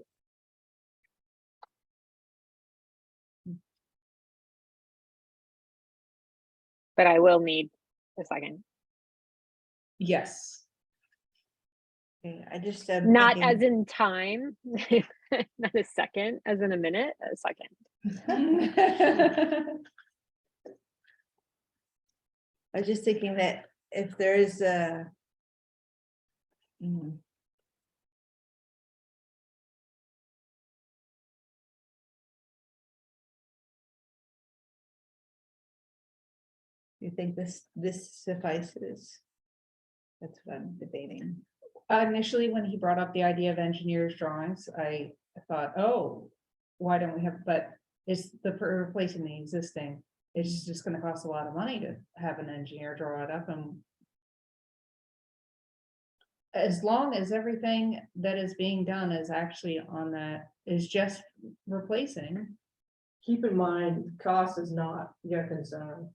But I will need a second.
Yes.
Okay, I just
Not
thinking-
as in time, not a second, as in a minute, a second.
I was just thinking that if there is a. You think this suffices? That's what I'm debating.
Initially, when he brought up the idea of engineers drawings, I thought, oh, why don't we have, but it's replacing the existing. It's just gonna cost a lot of money to have an engineer draw it up, and as long as everything that is being done is actually on that, is just replacing.
Keep in mind, cost is not your concern.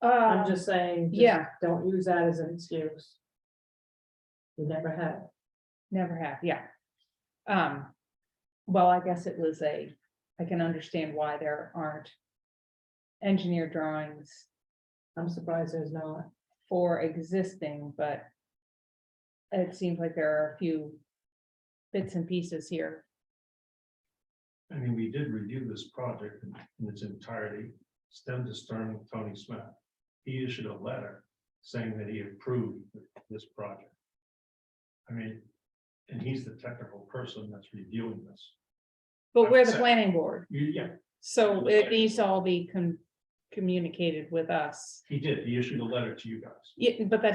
I'm just saying.
Yeah.
Don't use that as an excuse. You never have.
Never have, yeah. Well, I guess it was I can understand why there aren't engineer drawings
I'm surprised there's not.
for existing, but it seems like there are a few bits and pieces here.
I mean, we did review this project in its entirety, stem to stern with Tony Smith. He issued a letter saying that he approved this project. I mean, and he's the technical person that's reviewing this.
But we're the planning board,
Yeah,
so it needs to all be communicated with us.
He did, he issued a letter to you guys.
Yeah, but that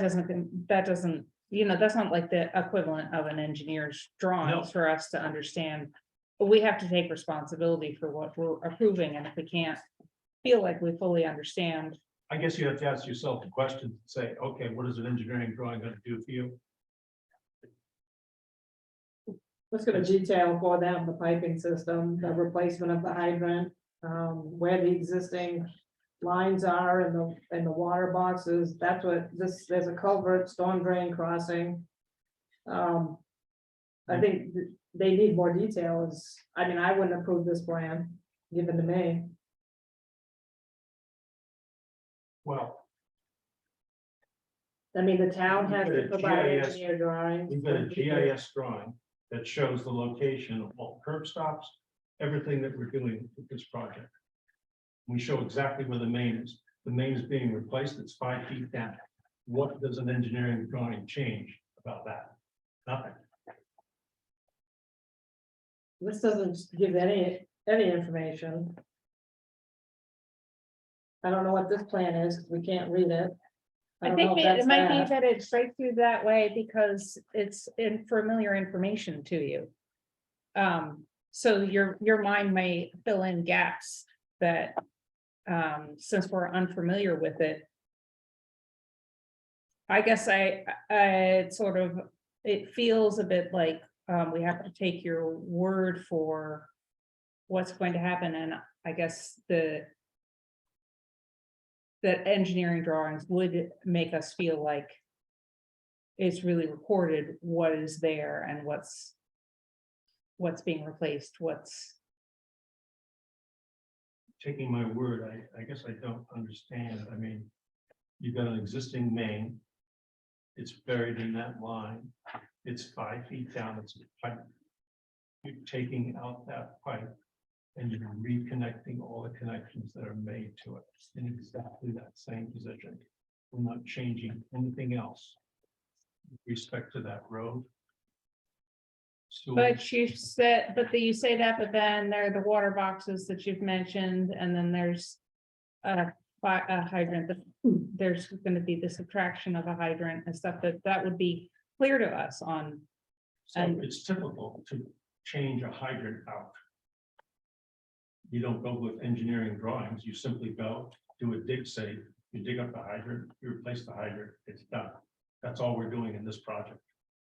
doesn't, you know, that's not like the equivalent of an engineer's drawings
No.
for us to understand. But we have to take responsibility for what we're approving, and if we can't feel like we fully understand.
I guess you have to ask yourself the question, say, okay, what is an engineering drawing gonna do for you?
Let's get a detail for them, the piping system, the replacement of the hydrant, where the existing lines are and the water boxes. That's what this, there's a culvert, storm drain crossing. I think they need more details. I mean, I wouldn't approve this plan given to me.
Well,
I mean, the town has to
We've got a
provide
GIS
engineer drawings.
we've got a GIS drawing that shows the location of all curb stops, everything that we're doing with this project. We show exactly where the main is. The main is being replaced, it's 5 feet down. What does an engineering drawing change about that? Nothing.
This doesn't give any information. I don't know what this plan is, we can't read it.
I
don't
think
know if
it
that's
might be
that.
that it's breakthrough that way because it's in familiar information to you. So your mind may fill in gaps that, since we're unfamiliar with it. I guess it sort of, it feels a bit like, we have to take your word for what's going to happen, and I guess that engineering drawings would make us feel like it's really recorded what is there and what's being replaced,
Taking my word, I guess I don't understand. I mean, you've got an existing main. It's buried in that line. It's 5 feet down. It's a pipe. You're taking out that pipe and you're reconnecting all the connections that are made to it in exactly that same position. We're not changing anything else with respect to that road.
but you said, you say that, but then there are the water boxes that you've mentioned, and then there's a hydrant, there's going to be the subtraction of a hydrant and stuff that would be clear to us on.
So it's typical to change a hydrant out. You don't go with engineering drawings, you simply go do a dig safe, you dig up the hydrant, you replace the hydrant, it's done. That's all we're doing in this project.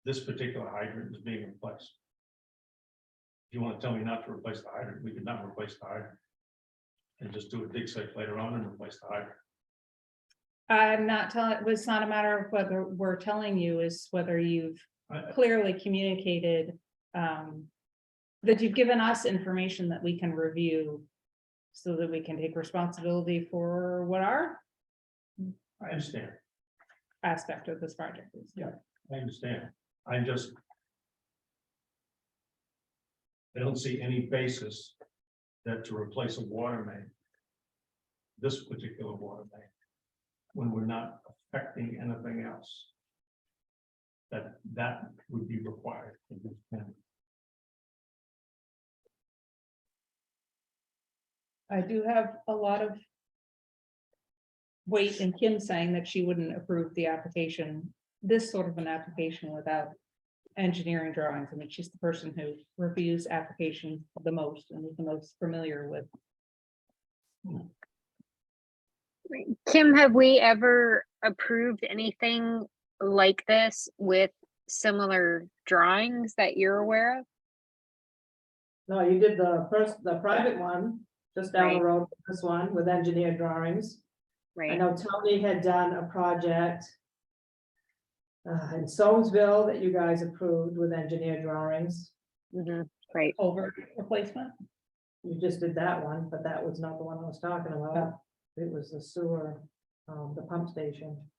This particular hydrant is being replaced. If you want to tell me not to replace the hydrant, we could not replace the hydrant. And just do a dig safe later on and replace the hydrant.
I'm not telling, it's not a matter of whether we're telling you, is whether you've clearly communicated, that you've given us information that we can review so that we can take responsibility for what our
I understand.
aspect of this project is.
Yeah, I understand. I don't see any basis that to replace a water main, this particular water main, when we're not affecting anything else, that would be required.
I do have a lot of weight in Kim saying that she wouldn't approve the application, this sort of an application without engineering drawings. I mean, she's the person who reviews applications the most and is the most familiar with.
Kim, have we ever approved anything like this with similar drawings that you're aware of?
No, you did the private one, just down
Right.
the road, this one with engineer drawings. I
Right.
know Tony had done a project in Soamesville that you guys approved with engineer drawings.
Right.
Over replacement?
You just did that one, but that was not the one I was talking about. It was the sewer, the pump station.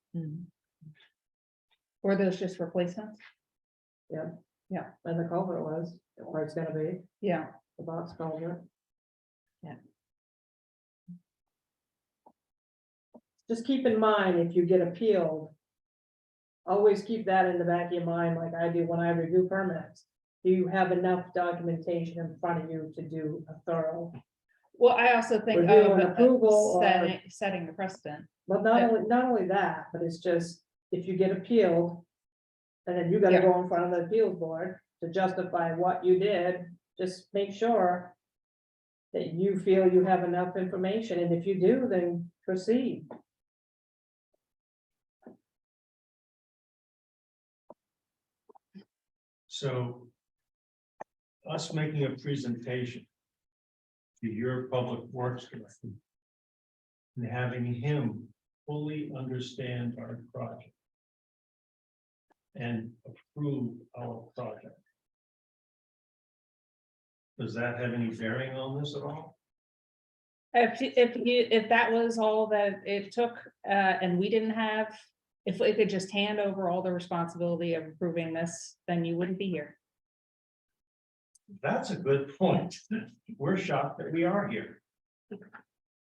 Or those just replacements?
Yeah.
Yeah.
And the culvert was, where it's gonna be,
Yeah.
the box culvert.
Yeah.
Just keep in mind, if you get appealed, always keep that in the back of your mind, like I do when I review permits. Do you have enough documentation in front of you to do a thorough
Well, I also think
Review
of
and approval or-
setting the precedent.
But not only that, but it's just, if you get appealed. And then you gotta
Yeah.
go in front of the appeals board to justify what you did, just make sure. That you feel you have enough information, and if you do, then proceed.
So us making a presentation to your public works director and having him fully understand our project and approve our project. Does that have any bearing on this at all?
If that was all that it took, and we didn't have, if we could just hand over all the responsibility of approving this, then you wouldn't be here.
That's a good point. We're shocked that we are here.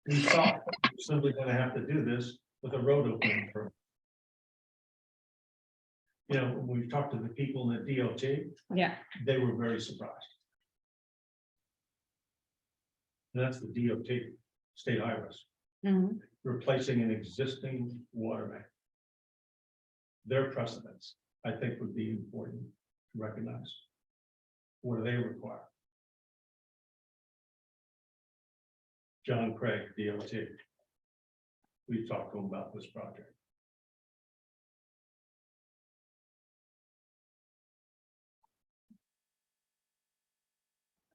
We thought we're simply gonna have to do this with a road opening permit. You know, when we've talked to the people in the DOT,
Yeah,
they were very surprised. And that's the DOT, state highways,
mhm.
replacing an existing water main. Their precedents, I think, would be important to recognize. What do they require? John Craig, DOT. We talked to him about this project.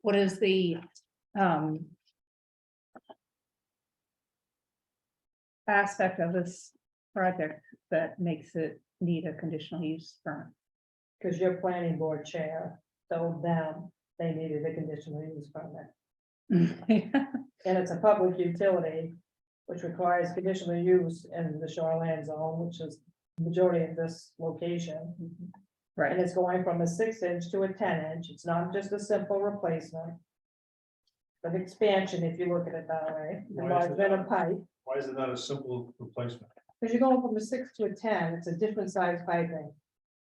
What is the, aspect of this project that makes it need a conditional use permit?
Cause your planning board chair told them they needed a conditional use permit. And it's a public utility, which requires conditional use in the shoreline zone, which is the majority of this location. And
Right,
it's going from a 6-inch to a 10-inch. It's not just a simple replacement. But expansion, if you look at it that way,
Why is it
than a
not?
pipe,
Why is it not a simple replacement?
because you're going from a 6 to a 10, it's a different size piping,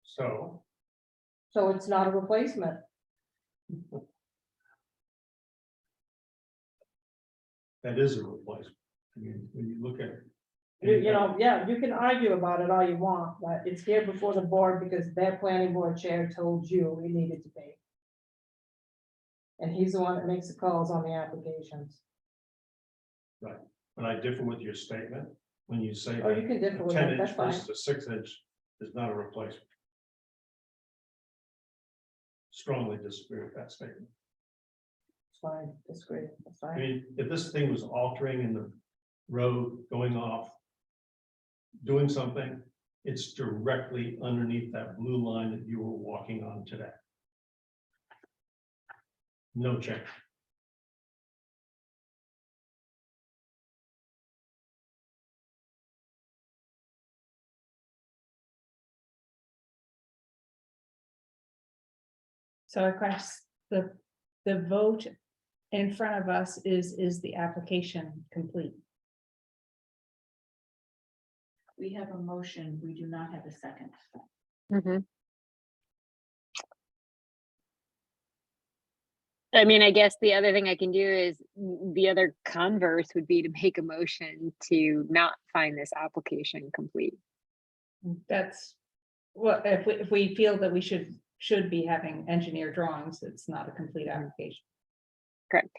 So
so it's not a replacement.
that is a replacement. I mean, when you look at it.
You know, yeah, you can argue about it all you want, but it's here before the board because their planning board chair told you it needed to be. And he's the one that makes the calls on the applications.
But I differ with your statement when you say.
Oh, you can differ with that,
10-inch
that's fine.
versus a 6-inch is not a replacement. Strongly disagree with that statement.
It's fine, disagree, that's
I
fine.
mean, if this thing was altering in the road, going off, doing something, it's directly underneath that blue line that you were walking on today. No change.
so of course, the vote in front of us is the application complete?
We have a motion, we do not have a second.
Mhm. I mean, I guess the other thing I can do is the other converse would be to make a motion to not find this application complete.
That's, well, if we feel that we should be having engineer drawings, it's not a complete application.
Correct.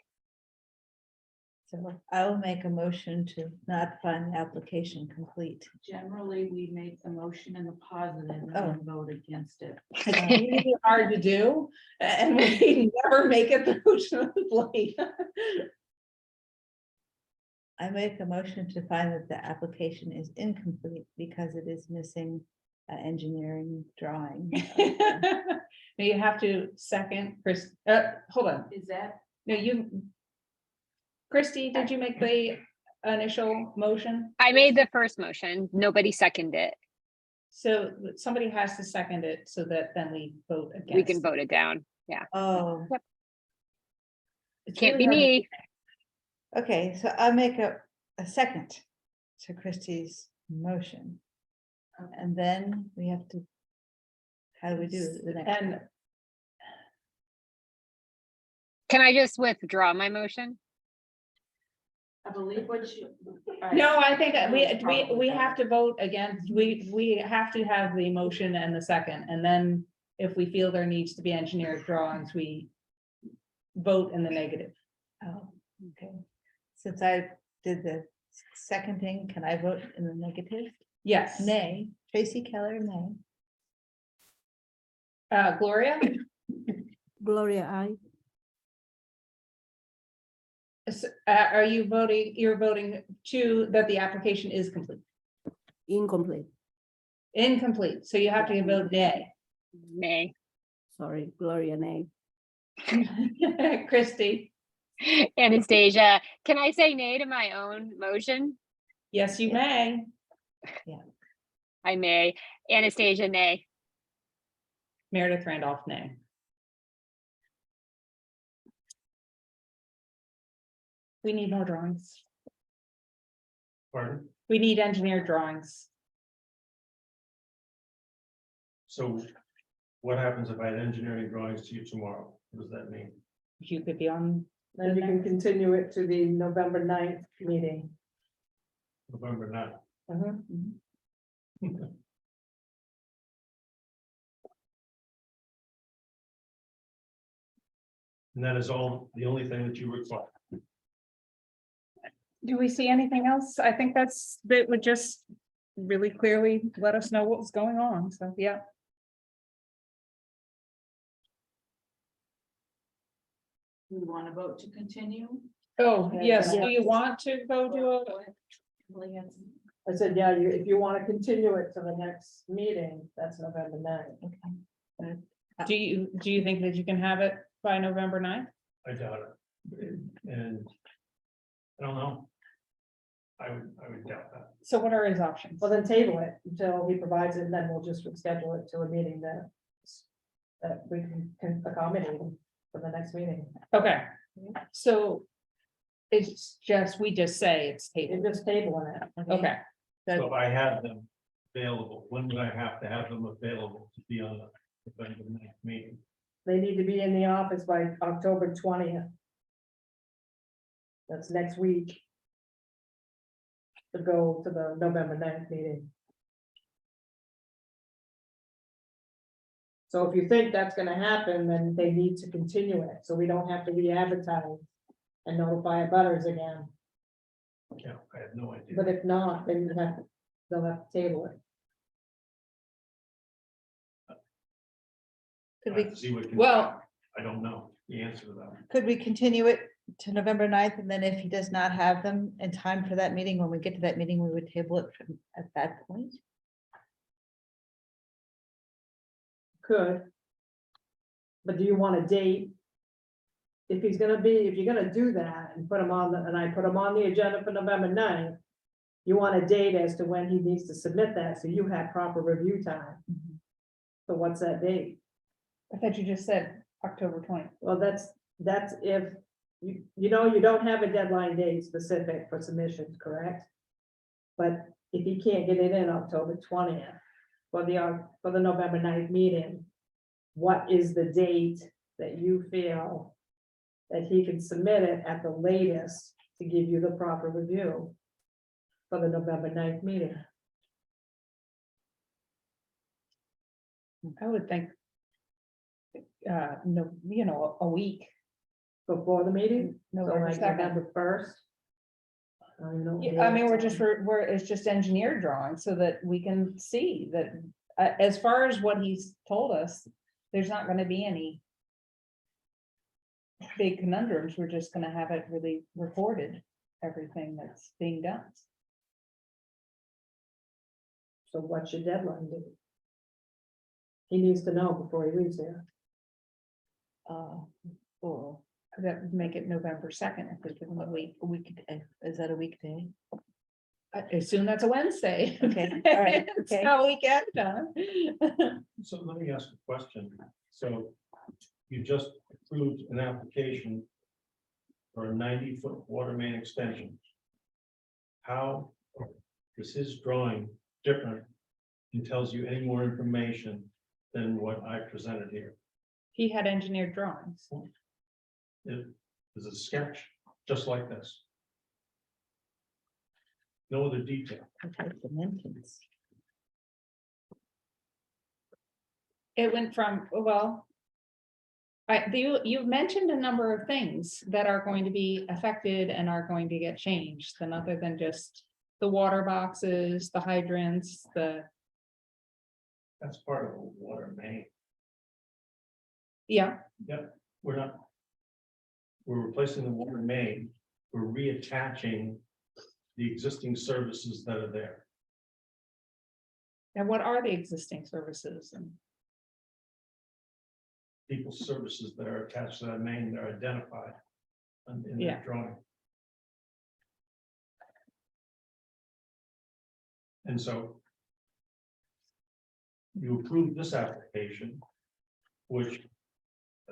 So I will make a motion to not find the application complete.
Generally, we make the motion in the positive and
Oh.
then vote against it.
It's really hard to do, and we never make it through to the plate.
I make a motion to find that the application is incomplete because it is missing an engineering drawing.
Now you have to second, Chris, hold on,
Is that,
no, Christie, did you make the initial motion?
I made the first motion. Nobody seconded it.
So somebody has to second it so that then we vote against.
We can vote it down. Yeah.
Oh,
It's
Can't
really
be
hard to-
me.
okay, so I'll make a second to Christie's motion. And then we have to, how do we do the next?
And
Can I just withdraw my motion?
I believe what you.
No, I think that we
Probably
have to vote again. We have to have the motion and the second, and then if we feel there needs to be engineered drawings, we vote in the negative.
Oh, okay. Since I did the seconding, can I vote in the negative?
Yes.
Nay. Tracy Keller, nay.
Gloria,
Gloria, I.
are you voting, you're voting to that the application is complete?
Incomplete.
Incomplete, so you have to vote nay.
Nay.
Sorry, Gloria, nay.
Christie,
Anastasia, can I say nay to my own motion?
yes, you may.
I may. Anastasia, nay.
Meredith Randolph, nay. We need more drawings.
Pardon?
We need engineered drawings.
So what happens if I had engineering drawings to you tomorrow? What does that mean?
You could be on.
Then you can continue it to the November 9th meeting.
November 9th.
Mhm.
And that is all, the only thing that you require.
Do we see anything else? I think that would just really clearly let us know what was going on, so, yeah.
We want to vote to continue.
Oh, yes,
Yeah.
do you want to go to a?
I said, yeah, if you want to continue it to the next meeting, that's November 9th.
Do you think that you can have it by November 9th?
I doubt it. And I don't know. I would doubt that.
So what are his options?
Well, then table it until he provides it, and then we'll just schedule it to a meeting that we can accommodate him for the next meeting.
Okay, so it's just, we just say it's
You're
tabled.
just tabling it.
Okay,
So if I have them available, when would I have to have them available to be on the November 9th meeting?
They need to be in the office by October 20th. That's next week. To go to the November 9th meeting. So if you think that's gonna happen, then they need to continue it, so we don't have to re-advertise and notify abutters again.
Yeah, I have no idea.
But if not, then they'll have to table it.
Could
I have
we,
to see what can-
well,
I don't know the answer to that.
could we continue it to November 9th, and then if he does not have them in time for that meeting, when we get to that meeting, we would table it at that point?
Could. But do you want a date? If you're gonna do that and put him on and I put him on the agenda for November 9th. You want a date as to when he needs to submit that, so you have proper review time. So what's that date?
I thought you just said October 20th.
Well, that's if, you know, you don't have a deadline date specific for submissions, correct? But if he can't get it in October 20th for the November 9th meeting, what is the date that you feel that he can submit it at the latest to give you the proper review for the November 9th meeting?
I would think. No, you know, a week.
Before the meeting? So
November
like
2nd.
November 1st?
Yeah, I mean, it's just engineered drawing so that we can see that, as far as what he's told us, there's not gonna be any big conundrums. We're just gonna have it really recorded, everything that's being done.
So what's your deadline date? He needs to know before he leaves here.
Or that would make it November 2nd, if we give him a week.
Is that a weekday?
I assume that's a Wednesday.
Okay, all right,
It's
okay.
how we get done.
So let me ask a question. So you just approved an application for a 90-foot water main extension. How is his drawing different and tells you any more information than what I presented here?
He had engineered drawings.
It is a sketch, just like this. No other detail.
It went from, well. You've mentioned a number of things that are going to be affected and are going to get changed, and other than just the water boxes, the hydrants,
That's part of the water main.
yeah,
Yep, we're replacing the water main. We're reattaching the existing services that are there.
and what are the existing services? And
People's services that are attached to that main, they're identified in
Yeah.
that drawing. And so you approved this application, which,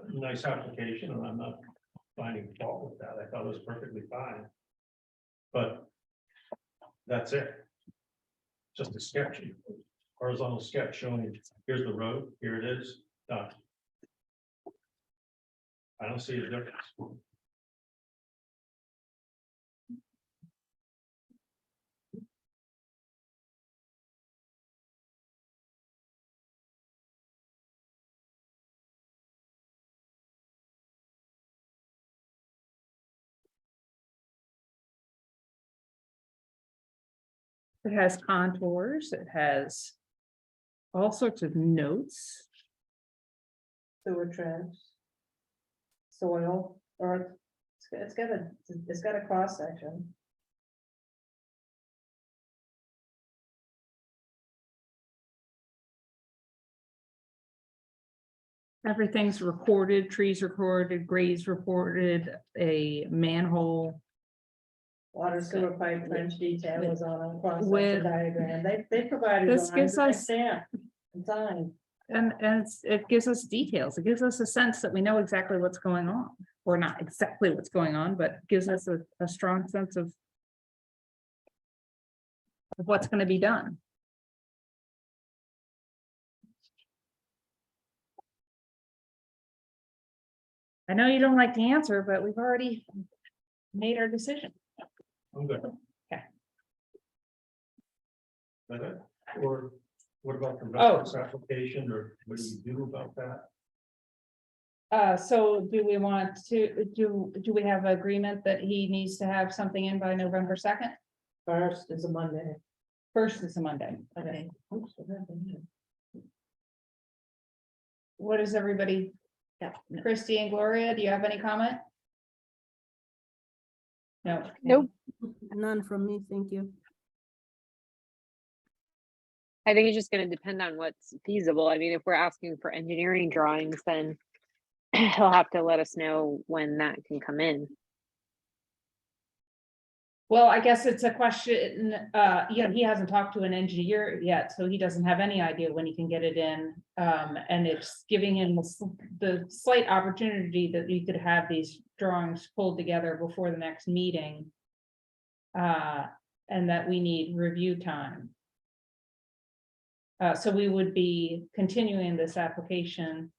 nice application, and I'm not finding fault with that. I thought it was perfectly fine. But that's it. Just a sketch, horizontal sketch showing, here's the road, here it is, done. I don't see a difference.
it has contours, it has all sorts of notes.
Sewer trench. Soil, earth, it's got a cross section.
Everything's recorded, trees recorded, grades recorded, a manhole.
Water sewer pipe trench detail is on a cross
With-
section diagram. They provided.
This gives
drawings,
us-
stamp and sign.
And it gives us details. It gives us a sense that we know exactly what's going on, or not exactly what's going on, but gives us a strong sense of what's going to be done. I know you don't like the answer, but we've already made our decision.
I'm good.
Okay.
Better? Or what about the
Oh.
reference application, or what do you do about that?
So do we want to, do we have agreement that he needs to have something in by November 2nd?
First is a Monday.
First is a Monday.
Okay.
What is everybody? Christy and Gloria, do you have any comment? No.
Nope.
None from me, thank you.
I think it's just gonna depend on what's feasible. I mean, if we're asking for engineering drawings, then he'll have to let us know when that can come in.
Well, I guess it's a question, he hasn't talked to an engineer yet, so he doesn't have any idea when he can get it in. And it's giving him the slight opportunity that we could have these drawings pulled together before the next meeting. And that we need review time. So we would be continuing this application,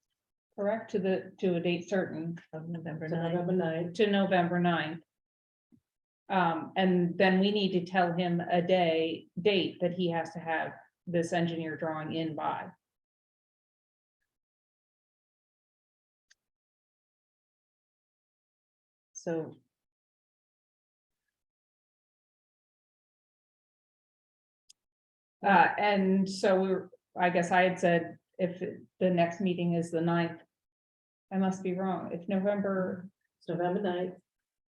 correct, to a date certain of November 9th. To November 9th. And then we need to tell him a date that he has to have this engineer drawing in by. So. And so I guess I had said, if the next meeting is the 9th, I must be wrong, if November.
It's November 9th.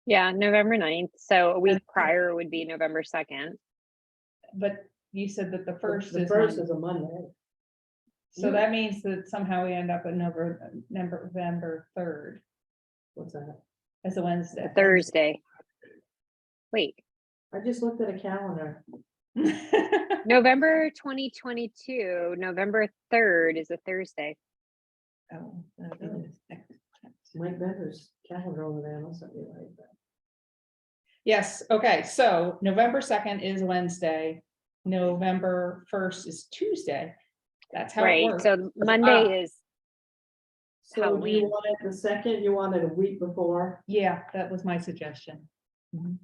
Yeah, November 9th. So a week prior would be November 2nd.
But you said that the first
The
is.
first
Monday.
is a Monday.
So that means that somehow we end up at November 3rd
What's that?
as a Wednesday.
Thursday. Wait,
I just looked at a calendar.
November 2022, November 3rd is a Thursday.
Oh,
Mike Bender's calendar over there, must be like that.
yes, okay, so November 2nd is Wednesday, November 1st is Tuesday. That's how it
Right,
works.
so Monday is
So you
Halloween.
wanted the second, you wanted a week before.
Yeah, that was my suggestion.
Mhm.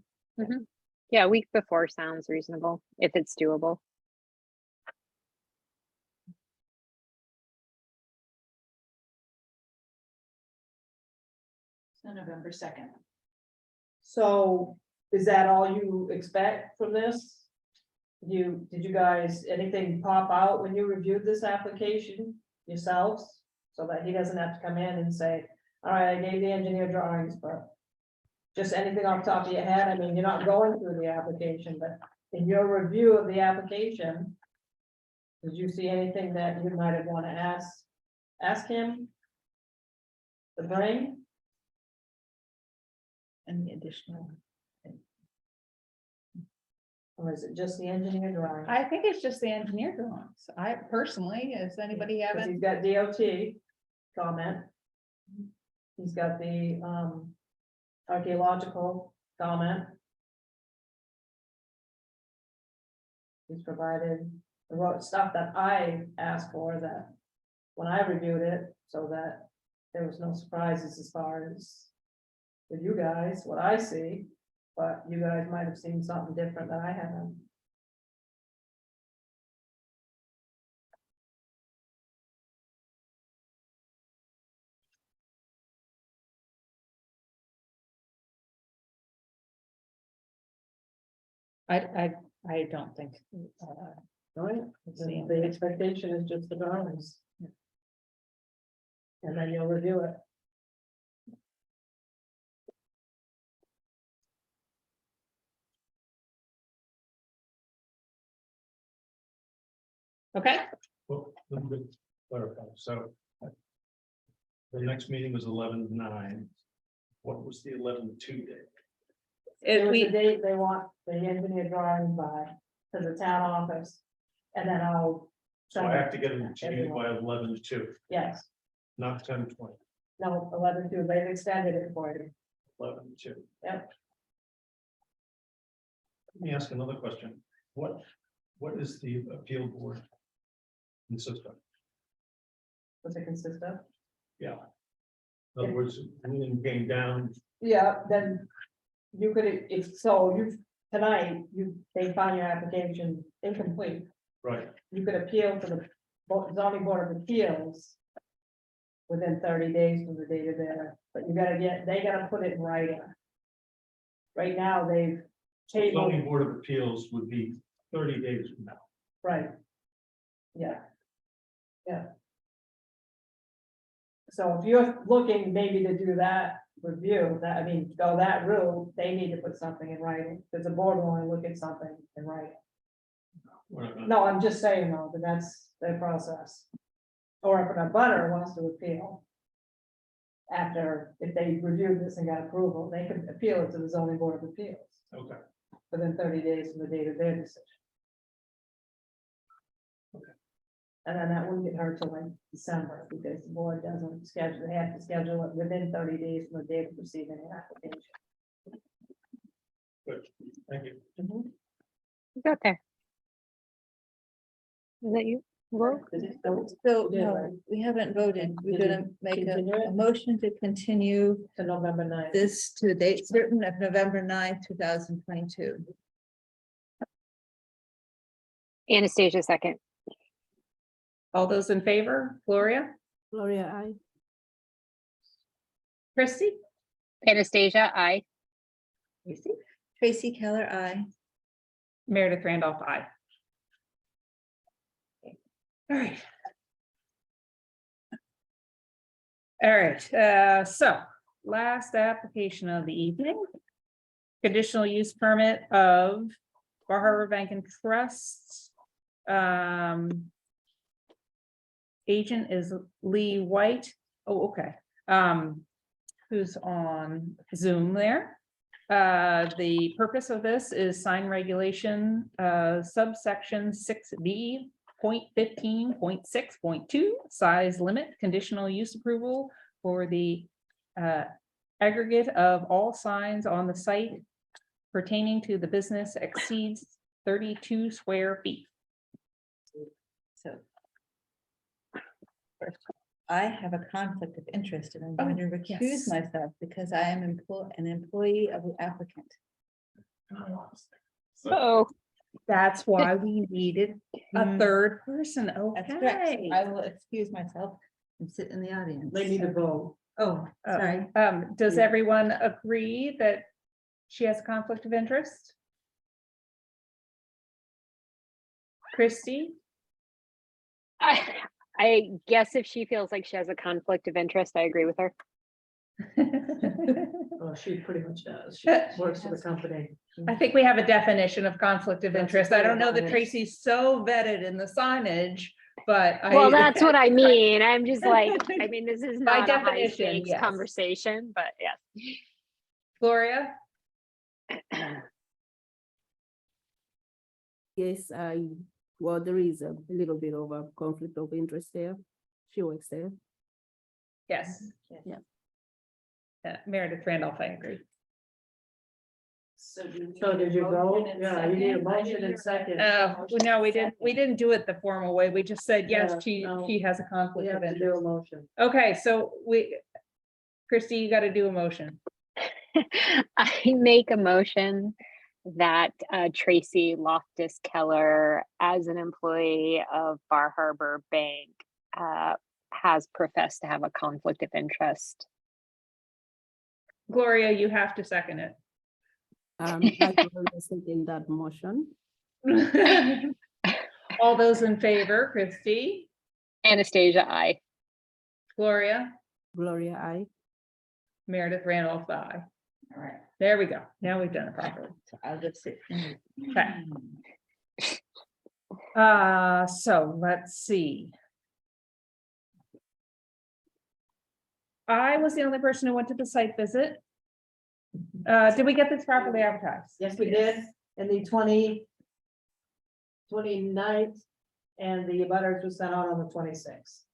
Yeah, a week before sounds reasonable, if it's doable.
So November 2nd.
So is that all you expect from this? Did you guys, anything pop out when you reviewed this application yourselves? So that he doesn't have to come in and say, all right, I gave the engineer drawings, but. Just anything off the top of your head, I mean, you're not going through the application, but in your review of the application. Did you see anything that you might have want to ask him? To bring?
Any additional?
Or is it just the engineer drawing?
I think it's just the engineer drawings. I personally, does anybody have
Because
it?
he's got DOT comment. He's got the archaeological comment. He's provided the stuff that I asked for that when I reviewed it, so that there was no surprises as far as with you guys, what I see, but you guys might have seen something different that I haven't.
I don't think.
All right, then the expectation is just the drawings. And then you'll review it.
Okay,
Well, let me clarify. So the next meeting was 11/9. What was the 11/2 date?
It was the
we,
date they want the engineer drawing by, to the town office. And then I'll.
So
send
I
it
have to get them to you by 11/2,
Yes,
not 10/20,
no, 11/2, they've extended it for you.
11/2.
Yep.
Let me ask another question. What is the appeal board consist of?
What's it consist of?
Yeah. In other words, when came down,
Yeah, then you could, if, so you, tonight, they found your application incomplete.
right,
You could appeal to the zoning board of appeals. Within 30 days from the date of their, but you gotta they gotta put it in writing. Right now, they've tabled,
zoning board of appeals would be 30 days from now.
right. Yeah. Yeah. So if you're looking maybe to do that review, that, I mean, go that route, they need to put something in writing, because the board will only look at something in writing.
We're not gonna-
No, I'm just saying though, that that's their process. Or if a butter wants to appeal. After, if they reviewed this and got approval, they can appeal it to the zoning board of appeals
Okay,
within 30 days from the date of their decision.
Okay.
And then that wouldn't get heard till like December, because the board doesn't schedule, they have to schedule it within 30 days from the date of receiving the application.
good, thank you.
You got there. Is that you? Laura?
So,
Yeah,
no,
right.
we haven't voted. We're
Did
gonna
you
make
continue
a
it?
motion to continue
To November 9th.
this to a date certain of November 9th, 2022.
Anastasia second.
all those in favor, Gloria,
Gloria, I.
Christie?
Anastasia, I.
Tracy?
Tracy Keller, I.
Meredith Randolph, aye. All right. All right, so last application of the evening. Conditional use permit of Bar Harbor Bank and Trust. Agent is Lee White. Oh, okay. Who's on Zoom there. The purpose of this is sign regulation, subsection 6B. 0.15.6.2 size limit conditional use approval for the aggregate of all signs on the site pertaining to the business exceeds 32 square feet.
So. First, I have a conflict of interest and I'm going to recuse
yes.
myself because I am an employee of the applicant.
Oh,
That's why we needed a
Mm.
third person.
That's correct.
Okay.
I will excuse myself and sit in the audience.
They need to vote.
Oh, sorry.
Does
Yeah.
everyone agree that she has a conflict of interest? Christy?
I guess if she feels like she has a conflict of interest, I agree with her.
Well, she pretty much does. She works for the company.
I think we have a definition of conflict of
That's a
interest. I don't know that
good one.
Tracy's so vetted in the signage, but
Well,
I,
that's what I mean. I'm just like, I mean, this is
By
not a high
definition,
stakes
yes.
conversation, but yeah.
Gloria?
Yes, well, there is a little bit of a conflict of interest there. She works there.
Yes.
Yeah.
Meredith Randolph, I agree.
So do we
So
need a
did you
motion
vote?
and
Yeah, you need a
second? I
motion
didn't
and
hear
second.
No, we didn't do it the formal way. We just said, yes,
Yeah, no.
she has a
We
conflict
have
of
to do
interest.
a motion.
Okay, so Christy, you gotta do a motion.
I make a motion that Tracy Loftus Keller, as an employee of Bar Harbor Bank, has professed to have a conflict of interest.
Gloria, you have to second
I will second that motion.
it. All those in favor, Christy,
Anastasia, I.
Gloria,
Gloria, I.
Meredith Randolph, aye.
All right.
There we go. Now we've done it properly.
So I'll just sit.
Okay. So let's see. I was the only person who went to the site visit. Did we get this properly advertised?
Yes, we did, and the 29th, and the butters was sent out on the 26th.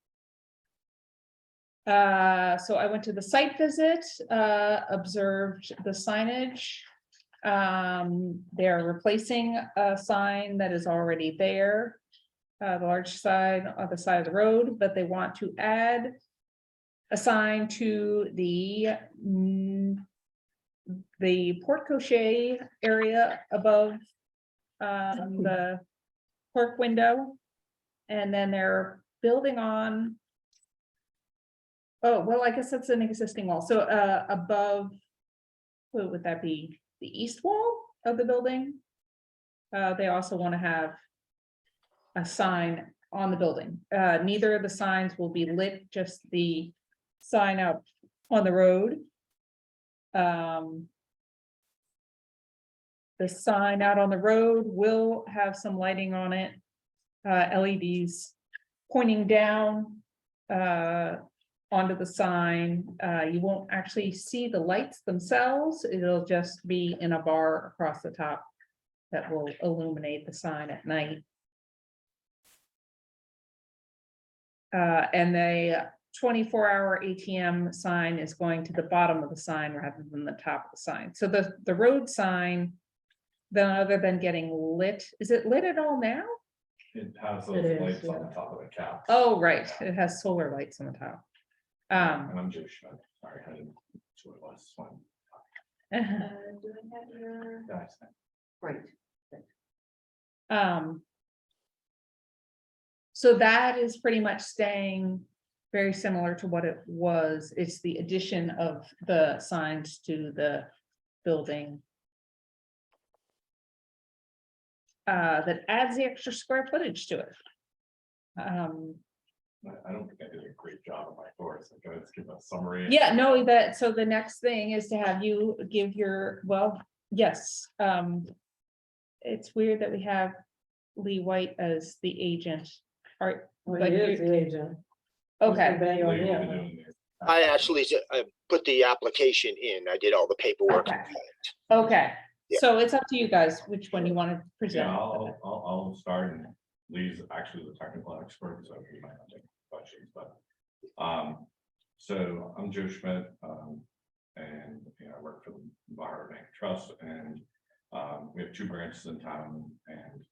So I went to the site visit, observed the signage. They're replacing a sign that is already there. The large sign on the side of the road, but they want to add a sign to the porte cochere area above the clerk window. And then they're building on. Oh, well, I guess that's an existing wall. So above, what would that be? The east wall of the building? They also want to have a sign on the building. Neither of the signs will be lit, just the sign out on the road. The sign out on the road will have some lighting on it. LEDs pointing down onto the sign. You won't actually see the lights themselves. It'll just be in a bar across the top that will illuminate the sign at night. And the 24-hour ATM sign is going to the bottom of the sign rather than the top of the sign. So the road sign, then other than getting lit, is it lit at all now?
It has
It is,
lights on
yeah.
the top of the cap.
Oh, right, it has solar lights on the top.
And I'm Joe Schmidt, sorry, I didn't, that's what it was, one.
Do I have your?
Guys,
Great.
So that is pretty much staying very similar to what it was. It's the addition of the signs to the building. That adds the extra square footage to it.
I don't think I did a great job of my thoughts, I'm gonna give a summary.
Yeah, no, so the next thing is to have you give your, well, yes. It's weird that we have Lee White as the agent. Are,
Well,
but
he is
you-
the agent.
okay,
Mr. Bayo,
Lee will
yeah.
be doing this.
I actually put the application in. I did all the paperwork.
Okay. okay.
Yeah.
So it's up to you guys, which one you want to present.
Yeah, I'll start, and Lee's actually the technical expert, so he might not take questions, but. So I'm Joe Schmidt, and I work for the Bar Bank Trust, and we have 2 branches in town, and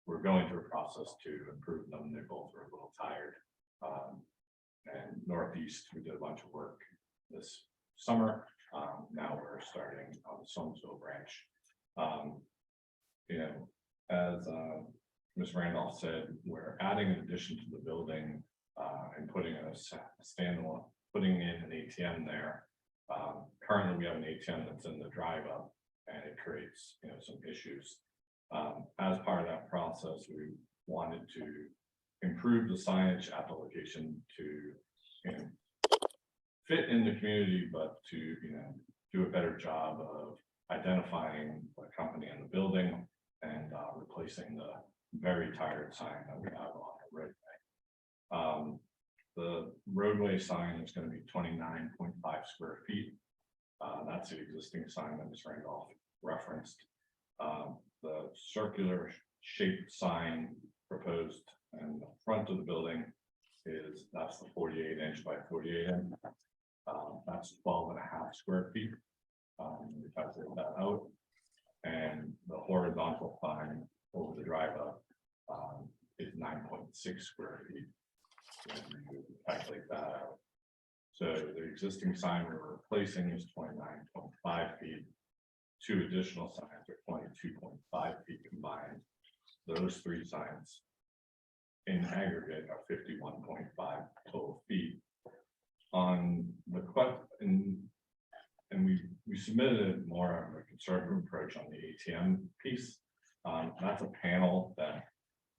we're going through a process to improve them. They both are a little tired. And Northeast, we did a bunch of work this summer. Now we're starting on the Soamesville branch.
you know, as Ms. Randolph said, we're adding an addition to the building and putting a standalone, putting in an ATM there. Currently, we have an ATM that's in the drive up, and it creates, you know, some issues. As part of that process, we wanted to improve the signage at the location to, you know, fit in the community, but to, you know, do a better job of identifying the company in the building and replacing the very tired sign that we have on the roadway. The roadway sign is going to be 29.5 square feet. That's the existing sign that Ms. Randolph referenced. The circular shaped sign proposed in the front of the building that's the 48-inch by 48-inch. That's 12.5 square feet. We calculated that out. And the horizontal sign over the drive up is 9.6 square feet. And we calculate that out. So the existing sign we're replacing is 29.5 feet. 2 additional signs are 22.5 feet combined. Those 3 signs in aggregate are 51.5 total feet. On the and we submitted it more of a conservative approach on the ATM piece. That's a panel that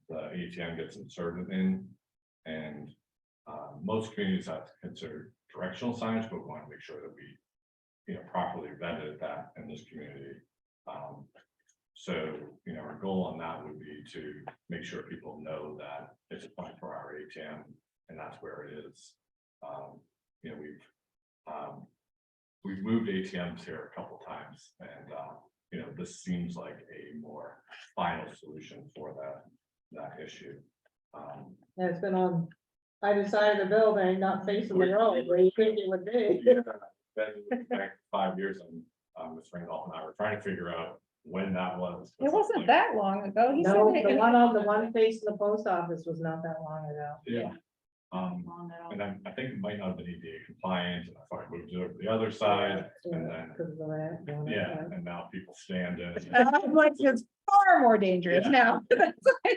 the ATM gets inserted in, and most communities have to consider directional signs, but we want to make sure that we, you know, properly vetted that in this community. So, you know, our goal on that would be to make sure people know that it's a 24-hour ATM and that's where it is. You know, we've moved ATMs here a couple times, and you know, this seems like a more final solution for that issue.
And it's been on either side of the building, not facing the road, where you think it would be.
Yeah, been back 5 years, and Ms. Randolph and I were trying to figure out when that was.
It wasn't that long ago. He said
No,
it-
the one facing the post office was not that long ago.
Yeah. And I think it might not have been ADA compliant, and I thought I moved it over to the other side, and then,
Because of the ramp going up,
yeah,
right?
and now people stand in.
I'm like, it's far more dangerous
Yeah.
now.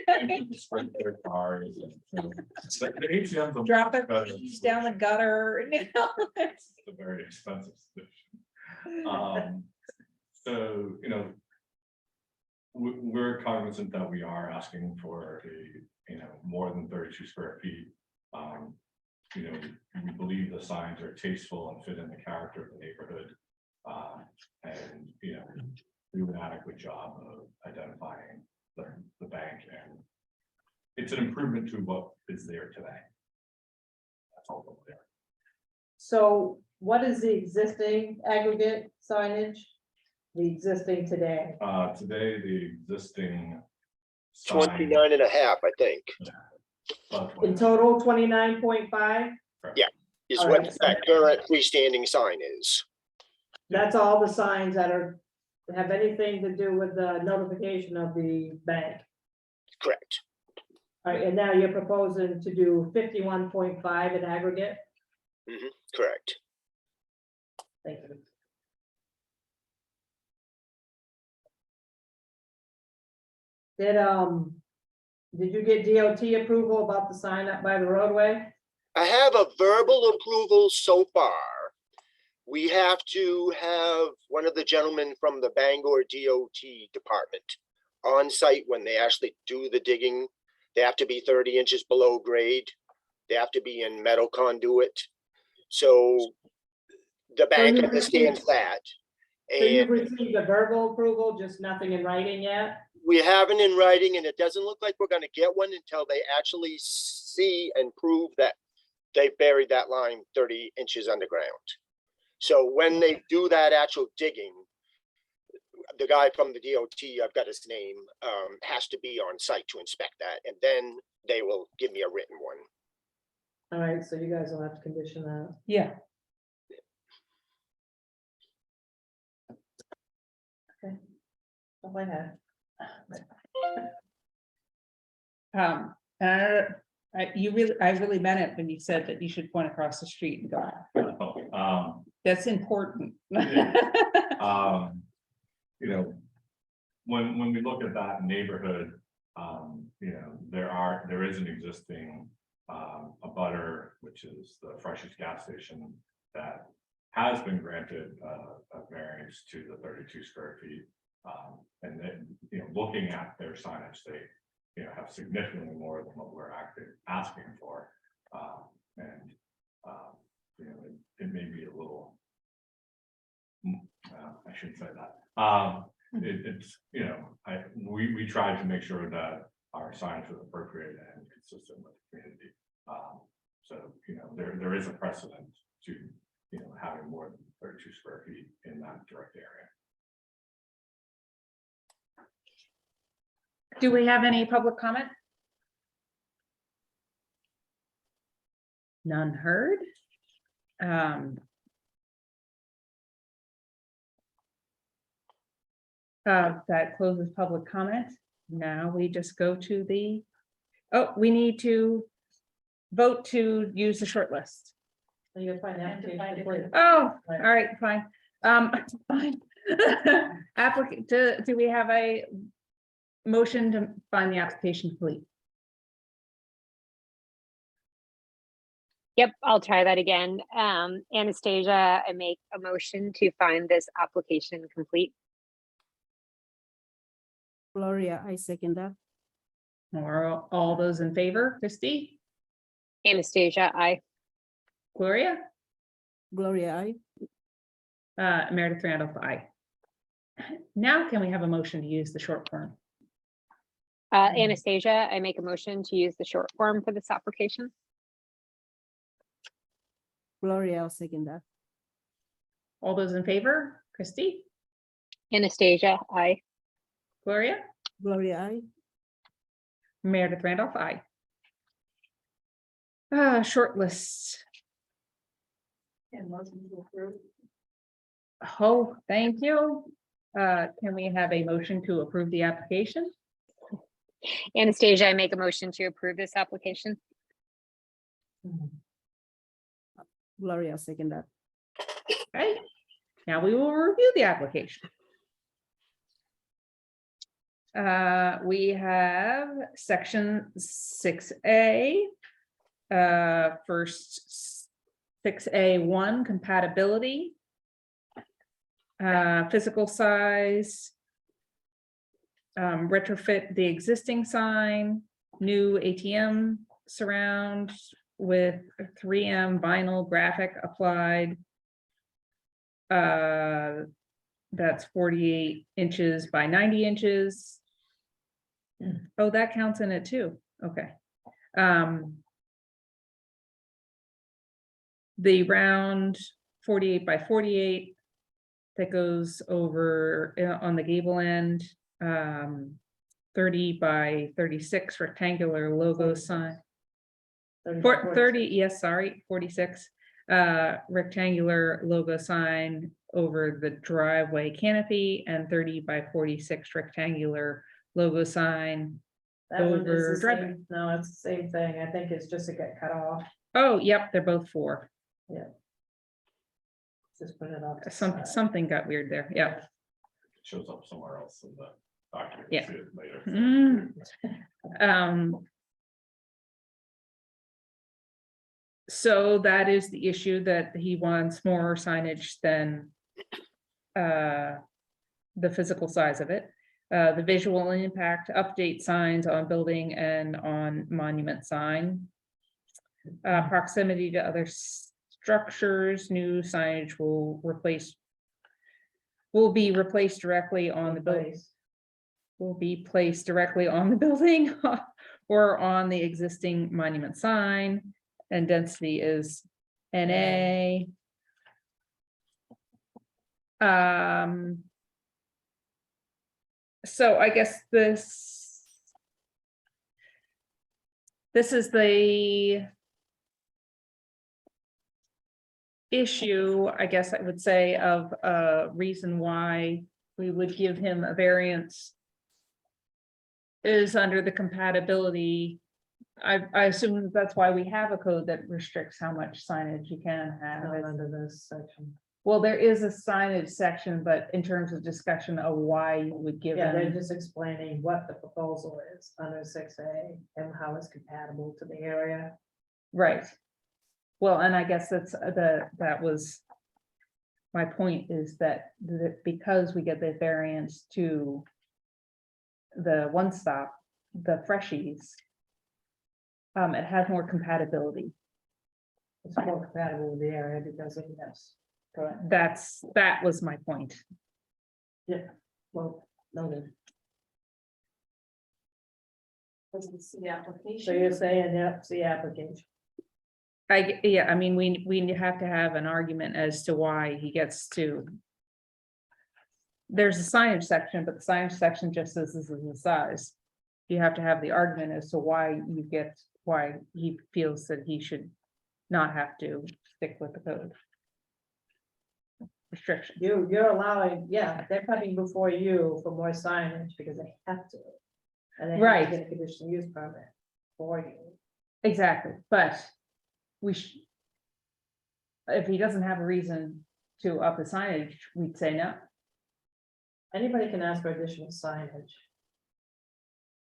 And people sprint their cars. And so, the ATMs are
Drop their
better.
keys down the gutter. You know?
It's a very expensive solution. So, you know, we're cognizant that we are asking for a, you know, more than 32 square feet. You know, we believe the signs are tasteful and fit in the character of the neighborhood, and, you know, do an adequate job of identifying the bank, and it's an improvement to what is there today. That's all there.
So what is the existing aggregate signage? The existing today?
Today, the existing sign,
29.5, I think,
about
In
29.
total, 29.5?
is
All
what
right.
that current freestanding sign is.
That's all the signs that have anything to do with the notification of the bank.
Correct.
All right, and now you're proposing to do 51.5 in aggregate?
Correct.
Thank you. Did you get DOT approval about the sign up by the roadway?
I have a verbal approval so far. We have to have one of the gentlemen from the Bangor DOT department on site when they actually do the digging. They have to be 30 inches below grade. They have to be in metal conduit. So the bank
you
understands that.
So you've
And
received a verbal approval, just nothing in writing yet?
we have it in writing, and it doesn't look like we're gonna get one until they actually see and prove that they buried that line 30 inches underground. So when they do that actual digging, the guy from the DOT, I've got his name, has to be on site to inspect that, and then they will give me a written one.
All right, so you guys will have to condition that.
Yeah.
All I had.
And I really meant it when you said that you should point across the street and go. That's important.
You know, when we look at that neighborhood, you know, there is an existing a butter, which is the freshest gas station that has been granted a variance to the 32 square feet. And then, you know, looking at their signage, they, you know, have significantly more than what we're asking for. And, you know, it may be a little, I shouldn't say that. It's, you know, we tried to make sure that our signage was appropriate and consistent with the community. So, you know, there is a precedent to, you know, having more than 32 square feet in that direct area.
Do we have any public comment? None heard. That closes public comment. Now we just go to the, oh, we need to vote to use the short list.
So you'll find out.
Oh, all right, fine. Fine. Applicant, do we have a motion to find the application complete?
Yep, I'll try that again. Anastasia, I make a motion to find this application complete.
Gloria, I second that.
Or all those in favor, Christie,
Anastasia, I.
Gloria,
Gloria, I.
Meredith Randolph, aye. Now can we have a motion to use the short form?
Anastasia, I make a motion to use the short form for this application.
Gloria, I'll second that.
All those in favor, Christie,
Anastasia, I.
Gloria,
Gloria, I.
Meredith Randolph, aye. Short list.
And motion to approve.
Oh, thank you. Can we have a motion to approve the application?
Anastasia, I make a motion to approve this application.
Gloria, I'll second that.
Okay, now we will review the application. We have section 6A. First 6A1 compatibility. Physical size. Retrofit the existing sign, new ATM surround with 3M vinyl graphic applied. That's 48 inches by 90 inches. Oh, that counts in it too. Okay. The round 48 by 48 that goes over on the gable end, 30 by 36 rectangular logo sign. 30, yes, sorry, 46 rectangular logo sign over the driveway canopy, and 30 by 46 rectangular logo sign
That one
over
is the
driveway.
same, no, it's the same thing. I think it's just to get cut off.
Oh, yep, they're both 4.
Just put it off. to the side.
Something got weird there. Yeah.
It shows up somewhere else in the document.
Yeah.
See it later.
So that is the issue, that he wants more signage than the physical size of it. The visual impact, update signs on building and on monument sign. Proximity to other structures, new signage will be replaced directly on the building. Will be placed directly on the building or on the existing monument sign, and density is NA. So I guess this is the issue, I guess I would say, of a reason why we would give him a variance is under the compatibility. I assume that's why we have a code that restricts how much signage you can have.
Not under this section.
Well, there is a signage section, but in terms of discussion of why you would give
Yeah, they're
them,
just explaining what the proposal is under 6A and how it's compatible to the area.
right. Well, and I guess that was. My point is that because we get the variance to. The one stop, the freshies. It has more compatibility.
It's more compatible with the area because of this. Correct.
That was my point.
Well, noted.
This is the application.
So you're saying, yeah, it's the application.
Yeah, I mean, we have to have an argument as to why he gets to. There's a signage section, but the signage section just says this is the size. You have to have the argument as to why he feels that he should not have to stick with the code. Restriction.
You're allowing, yeah, they're coming before you for more signage because they have to. And they have
Right.
to get a conditional use permit for you.
Exactly, but we should. If he doesn't have a reason to up the signage, we'd say no.
Anybody can ask for additional signage.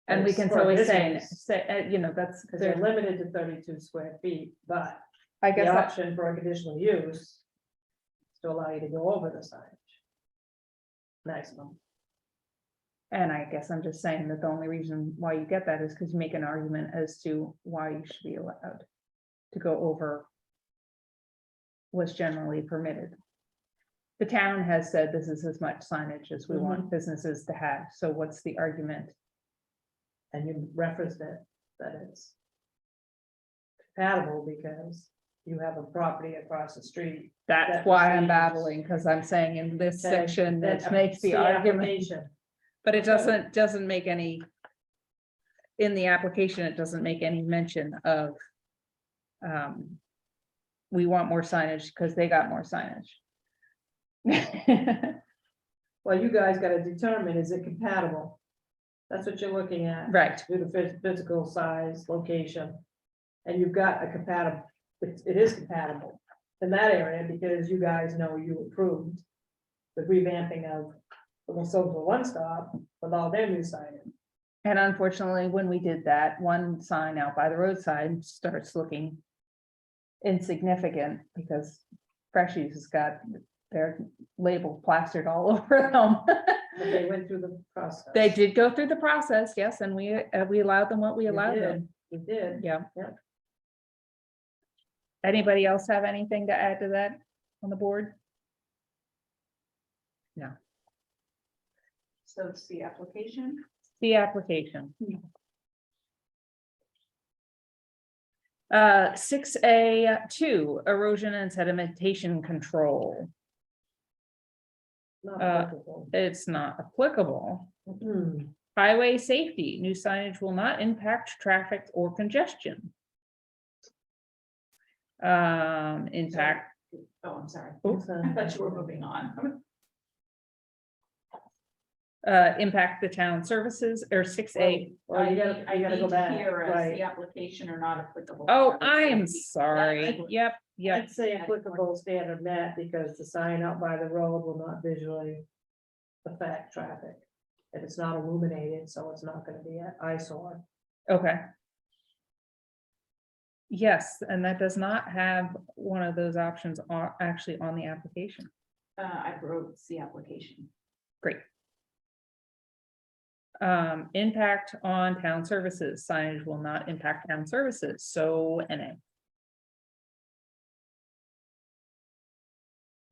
And we
It's
can
for
always
business,
you know, that's,
because they're limited to 32 square feet, but
I
the
guess that,
option for a conditional use is to allow you to go over the signage. Maximum.
and I guess I'm just saying that the only reason why you get that is because you make an argument as to why you should be allowed to go over what's generally permitted. The town has said this is as much signage as we want businesses to have, so what's the argument?
And you referenced it, that it's compatible because you have a property across the street.
That's
That
why I'm
receives-
battling, because I'm saying in this
Okay,
section,
then
that makes the
see
argument,
application.
but it doesn't make any. In the application, it doesn't make any mention of. We want more signage because they got more signage.
Well, you guys gotta determine, is it compatible? That's what you're looking at.
Right,
Do the physical size, location. And you've got a compatible, it is compatible in that area because you guys know you approved the revamping of the social one stop with all their new signage.
and unfortunately, when we did that, one sign out by the roadside starts looking. Insignificant because Freshies has got their label plastered all over them.
But they went through the process.
They did go through the process, yes, and we allowed them what we
You
allowed
did,
them,
You did.
yeah.
Yeah.
Anybody else have anything to add to that on the board? No,
So it's the application.
the application. 6A2, erosion and sedimentation control.
Not
Uh,
applicable.
It's not applicable.
Hmm.
Highway safety, new signage will not impact traffic or congestion. Impact,
Oh, I'm sorry.
Oops,
I thought you were moving on.
impact the town services, or 6A.
Well, you gotta go back,
Here as
right?
the application are not applicable.
Oh,
to
I am
safety.
sorry. Yep, yep.
I'd say applicable standard met because the sign out by the road will not visually affect traffic. And it's not illuminated, so it's not gonna be an eyesore.
Okay. Yes, and that does not have one of those options actually on the application.
I wrote the application.
Great. Impact on town services, signage will not impact town services, so NA.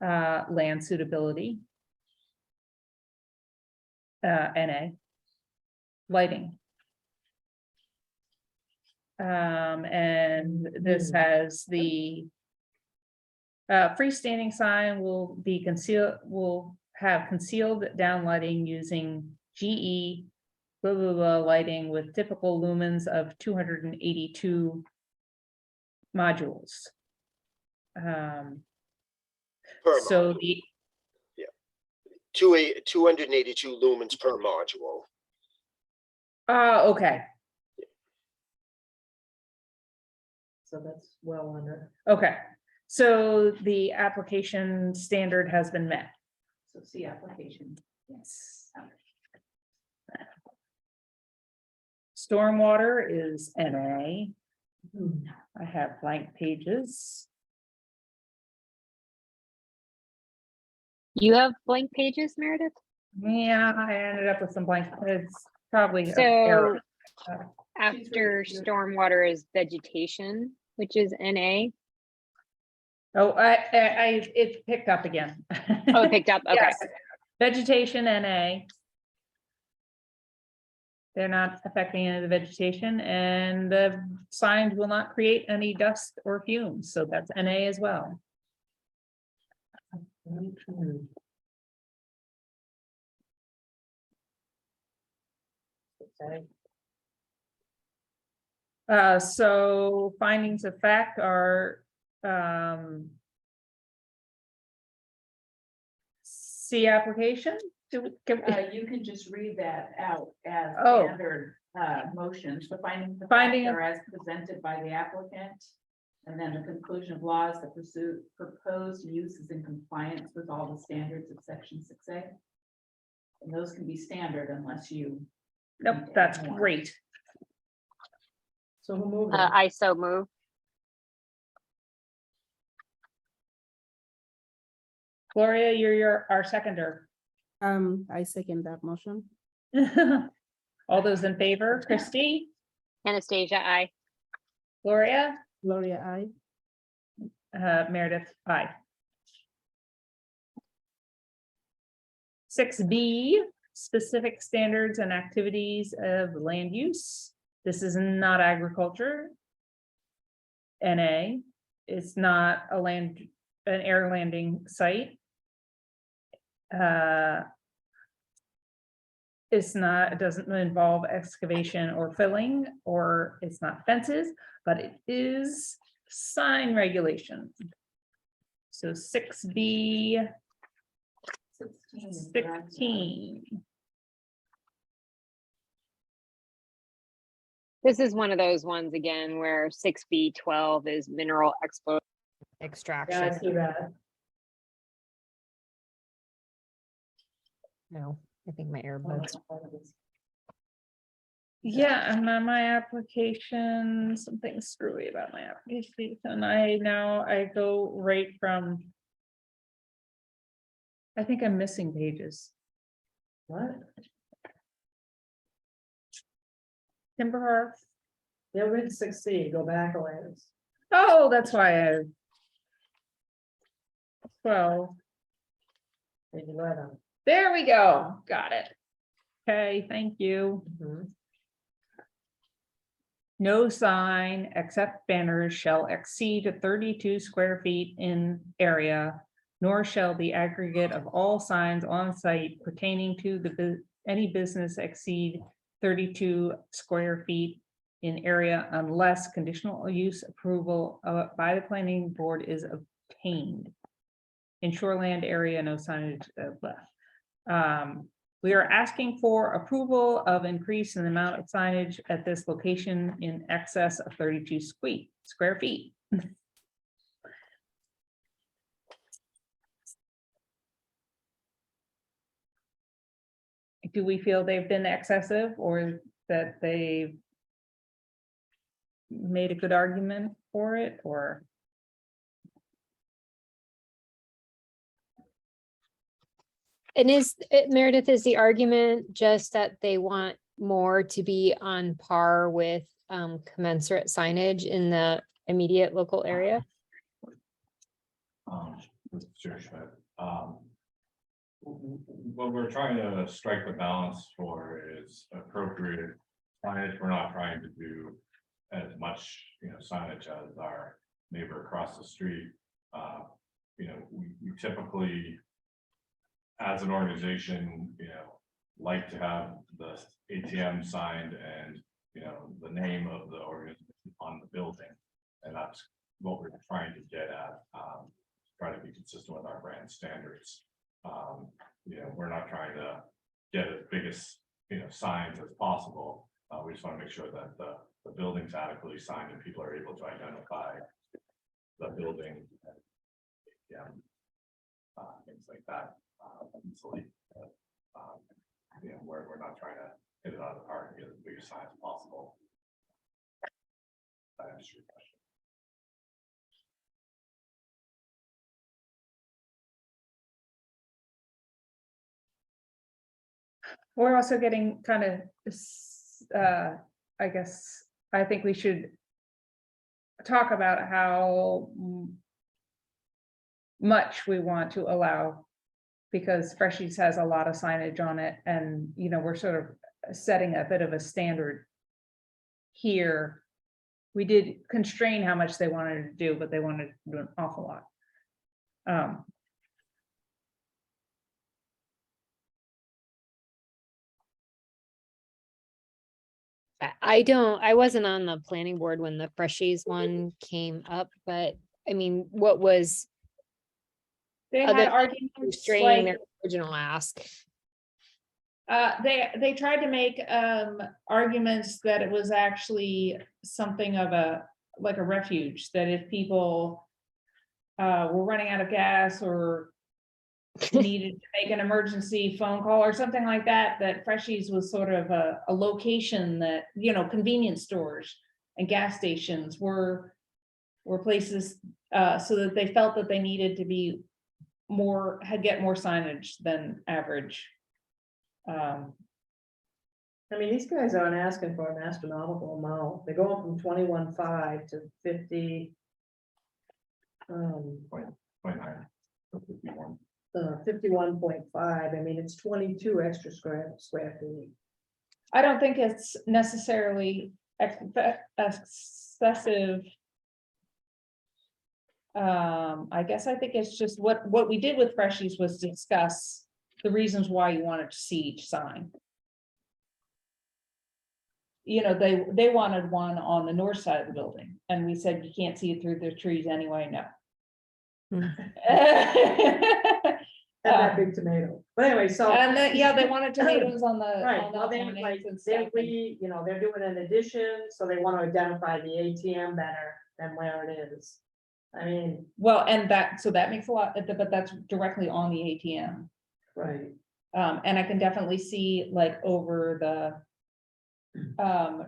Land suitability. NA. Lighting. And this has the. Freestanding sign will be concealed, will have concealed downlighting using GE. Blah, blah, blah, lighting with typical lumens of 282 modules.
Per
So
module.
the,
282 lumens per module.
okay,
So that's well under.
okay. So the application standard has been met.
So see application.
Yes. Stormwater is NA. I have blank pages.
You have blank pages, Meredith?
Yeah, I ended up with some blank, it's probably. an
So
error.
after stormwater is vegetation, which is NA.
Oh, it picked up again.
Oh, it picked up. Okay.
Yes. Vegetation NA. They're not affecting any of the vegetation, and the signs will not create any dust or fumes, so that's NA as well.
Okay.
So findings of fact are, C application.
You can just read that out as
Oh.
standard motions, the findings of
Finding
fact
of-
are as presented by the applicant. And then the conclusion of law is the proposed use is in compliance with all the standards of section 6A. And those can be standard unless you.
Nope, that's great.
So who moved it?
I so move.
Gloria, you're our seconder.
I second that motion.
All those in favor, Christie,
Anastasia, I.
Gloria,
Gloria, I.
Meredith, aye. 6B, specific standards and activities of land use. This is not agriculture. NA, it's not an air landing site. It's not, it doesn't involve excavation or filling, or it's not fences, but it is sign regulation. So 6B, 16.
This is one of those ones again where 6B12 is mineral
Yeah, I
extraction.
see that.
No, I think my earbuds.
Yeah, and on my application, something screwy about my application, and I go right from. I think I'm missing pages.
What?
Timber Hearth.
Yeah, we're in 6C, go back a ways.
Oh, that's why I. 12.
Page 11.
There we go. Got it. Okay, thank you.
Mhm.
No sign except banners shall exceed 32 square feet in area, nor shall the aggregate of all signs on site pertaining to any business exceed 32 square feet in area unless conditional use approval by the planning board is obtained. In shoreland area, no signage left. We are asking for approval of increase in the amount of signage at this location in excess of 32 square feet. Do we feel they've been excessive or that they've made a good argument for it, or?
And Meredith, is the argument just that they want more to be on par with commensurate signage in the immediate local area?
Sure, Schmidt. What we're trying to strike the balance for is appropriate signage. We're not trying to do as much, signage as our neighbor across the street. We typically, as an organization, like to have the ATM signed and, the name of the organization on the building. And that's what we're trying to get at, try to be consistent with our brand standards. We're not trying to get as big as, signs as possible. We just want to make sure that the building's adequately signed and people are able to identify
the building. And, yeah. Things like that, easily. You know, we're not trying to hit it out of the park and get the biggest size possible. That answers your question.
We're also getting kind of, I guess, I think we should talk about how much we want to allow, because Freshies has a lot of signage on it, and, you know, we're sort of setting a bit of a standard here. We did constrain how much they wanted to do, but they wanted to do an awful lot.
I wasn't on the planning board when the Freshies one came up, but I mean, what was
They
other
had
than
arguments
restraining their
like,
original ask?
they tried to make arguments that it was actually something of a, like a refuge, that if people were running out of gas or needed to make an emergency phone call or something like that, that Freshies was sort of a location that, you know, convenience stores and gas stations were places, so that they felt that they needed to be get more signage than average.
I mean, these guys aren't asking for an astronomical amount. They're going from 21.5 to 50.
29, 51.
51.5. I mean, it's 22 extra square feet.
I don't think it's necessarily excessive. I guess I think it's just what we did with Freshies was discuss the reasons why you wanted to see each sign. You know, they wanted one on the north side of the building, and we said you can't see it through the trees anyway. No.
And that big tomato. But anyway, so.
And then, yeah, they wanted tomatoes on the.
Right,
on the
well, they
awnings
like,
and stuff, and-
you know, they're doing an addition, so they want to identify the ATM better than where it is. I mean.
Well, and that makes a lot, but that's directly on the ATM.
Right.
And I can definitely see like over the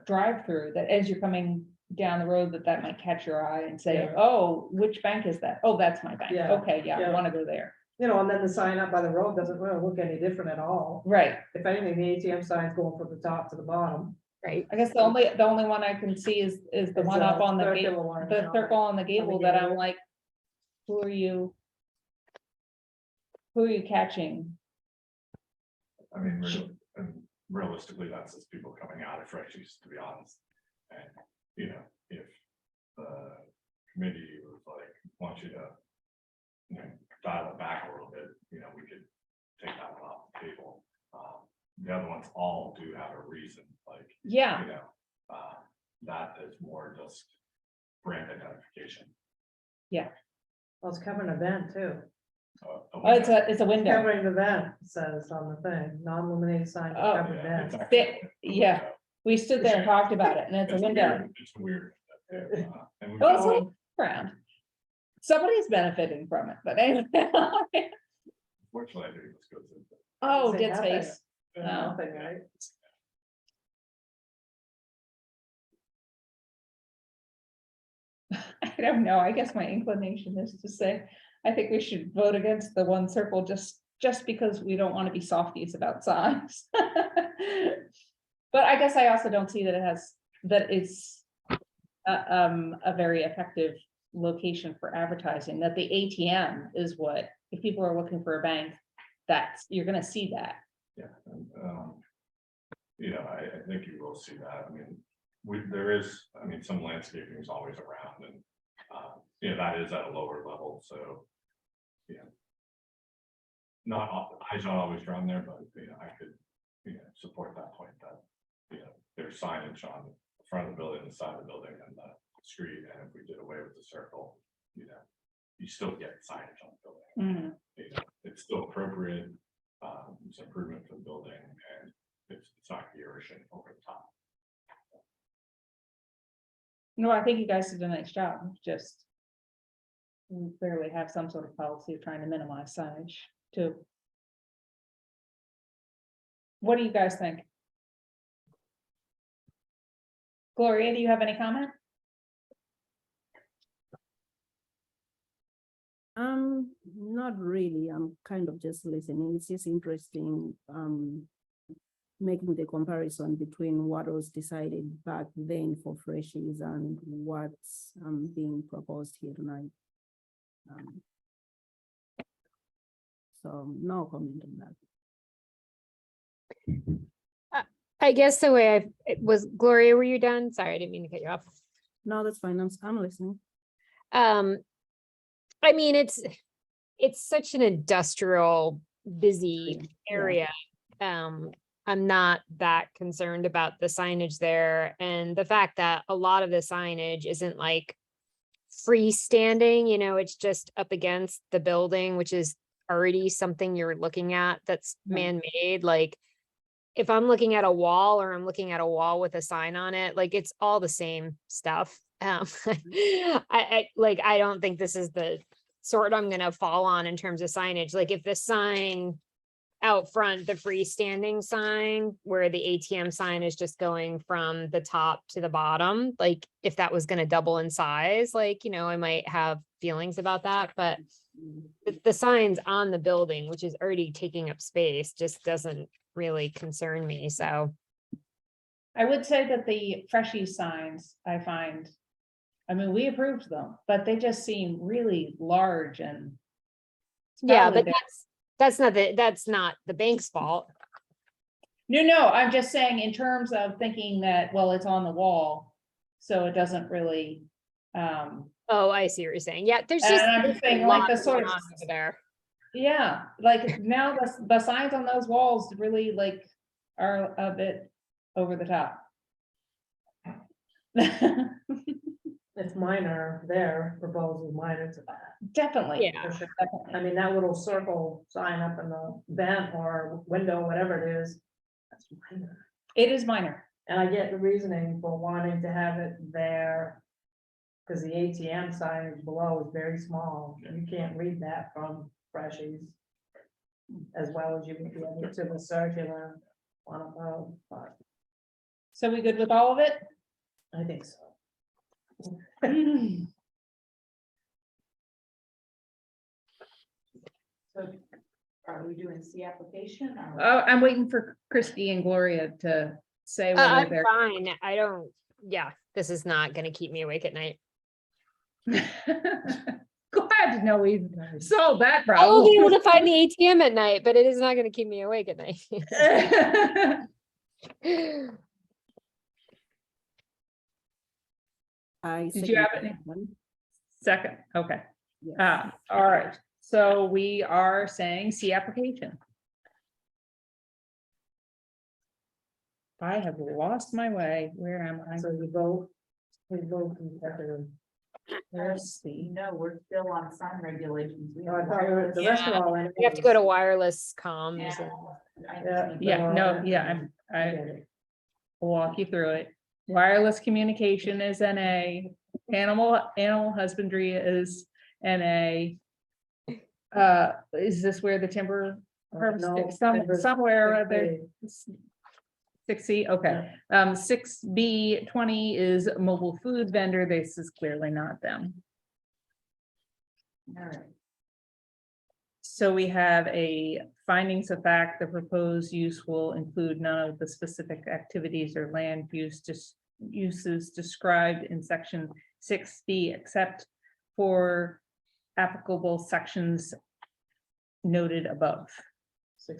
drive-through, that as you're coming down the road, that might catch your eye and say,
Yeah.
oh, which bank is that? Oh, that's my bank.
Yeah,
Okay, yeah, I
yeah.
want to go there.
You know, and then the sign up by the road doesn't really look any different at all.
Right,
If anything, the ATM sign's going from the top to the bottom.
Right.
I guess the only one I can see is the
It's
one up on the gate,
circular one,
the circle on the gable that I'm
gable.
like, who are you catching?
I mean, realistically, that's just people coming out of Freshies, to be honest. And, you know, if the committee was like, want you to, you know, dial it back a little bit, you know, we could take that one off the table. The other ones all do have a reason, like,
Yeah,
you know, that is more just brand identification.
Well, it's covering an event too.
oh, it's a window.
Covering the event, it says on the thing, non-illuminated sign to
Oh,
cover
Yeah,
event.
it's actually-
Yeah. We stood there and talked about it, and it's a window.
It's weird. And we've
Well,
got-
it's all around. Somebody's benefiting from it, but anyway.
Fortunately, I think this goes into.
Oh,
Say
dead
nothing.
space.
Nothing, right?
I don't know. I guess my inclination is to say, I think we should vote against the one circle just because we don't want to be softies about signs. But I guess I also don't see that it's a very effective location for advertising, that the ATM is what, if people are looking for a bank, you're gonna see that.
Yeah, and, you know, I think you will see that. I mean, there is, I mean, some landscaping is always around, and, you know, that is at a lower level, so, yeah. Eyes not always drawn there, but, you know, I could, you know, support that point that, you know, there's signage on the front of the building, the side of the building, and the street, and if we did away with the circle, you know, you still get signage on the building.
Mhm.
You know, it's still appropriate, it's improvement for the building, and it's not irritation over the top.
No, I think you guys did a nice job, just. we clearly have some sort of policy of trying to minimize signage too. What do you guys think? Gloria, do you have any comment?
Not really. I'm kind of just listening. It's just interesting, making the comparison between what was decided back then for freshies and what's being proposed here tonight. So no comment on that.
I guess the way it was, Gloria, were you done? Sorry, I didn't mean to cut you off.
No, that's fine. I'm listening.
I mean, it's such an industrial, busy
Yeah.
area. I'm not that concerned about the signage there, and the fact that a lot of the signage isn't like freestanding, you know, it's just up against the building, which is already something you're looking at that's man-made. Like, if I'm looking at a wall or I'm looking at a wall with a sign on it, like, it's all the same stuff. I don't think this is the sort I'm gonna fall on in terms of signage. Like, if the sign out front, the freestanding sign where the ATM sign is just going from the top to the bottom, like, if that was gonna double in size, like, you know, I might have feelings about that, but the signs on the building, which is already taking up space, just doesn't really concern me. So
I would say that the Freshie signs, I find, I mean, we approved them, but they just seem really large and.
yeah,
probably
but
they're-
that's not the bank's fault.
No, I'm just saying in terms of thinking that, well, it's on the wall, so it doesn't really,
Oh, I see what you're saying. Yeah, there's
And
just
I'm
there's
just saying,
a
like,
lot
the sort
going
of-
on over there.
yeah, like now the signs on those walls really like are a bit over the top.
It's minor, their proposal is minor to that.
Definitely.
Yeah.
For sure. I mean, that little circle sign up in the vent or window, whatever it is, that's minor.
It is minor.
And I get the reasoning for wanting to have it there. Cause the ATM signage below is very small, you can't read that from Freshies. As well as you can be able to the circular one above, but
So we good with all of it?
I think so.
So are we doing C application? or-
Oh, I'm waiting for Christy and Gloria to say whether
I'm
they're.
fine. I don't, yeah, this is not gonna keep me awake at night.
Glad to know we solved that
I will be able
problem.
to find the ATM at night, but it is not gonna keep me awake at night.
I
Did you have
second
any?
that one.
Second, okay.
Yes.
All right, so we are saying C application. I have lost my way. Where am I?
So you vote, consecutive.
Where's C?
No, we're still on sign regulations. We
Oh, I
have
thought we were- the rest are all.
You have to go to wireless comms.
Yeah.
Yeah, no, yeah, I will walk you through it. Wireless communication is NA, animal husbandry is NA. Is this where the timber harvesting, somewhere there? 6C, okay. 6B20 is mobile food vendor. This is clearly not them.
All right.
So we have a findings of fact, the proposed use will include none of the specific activities or land uses described in section 6B, except for applicable sections noted above,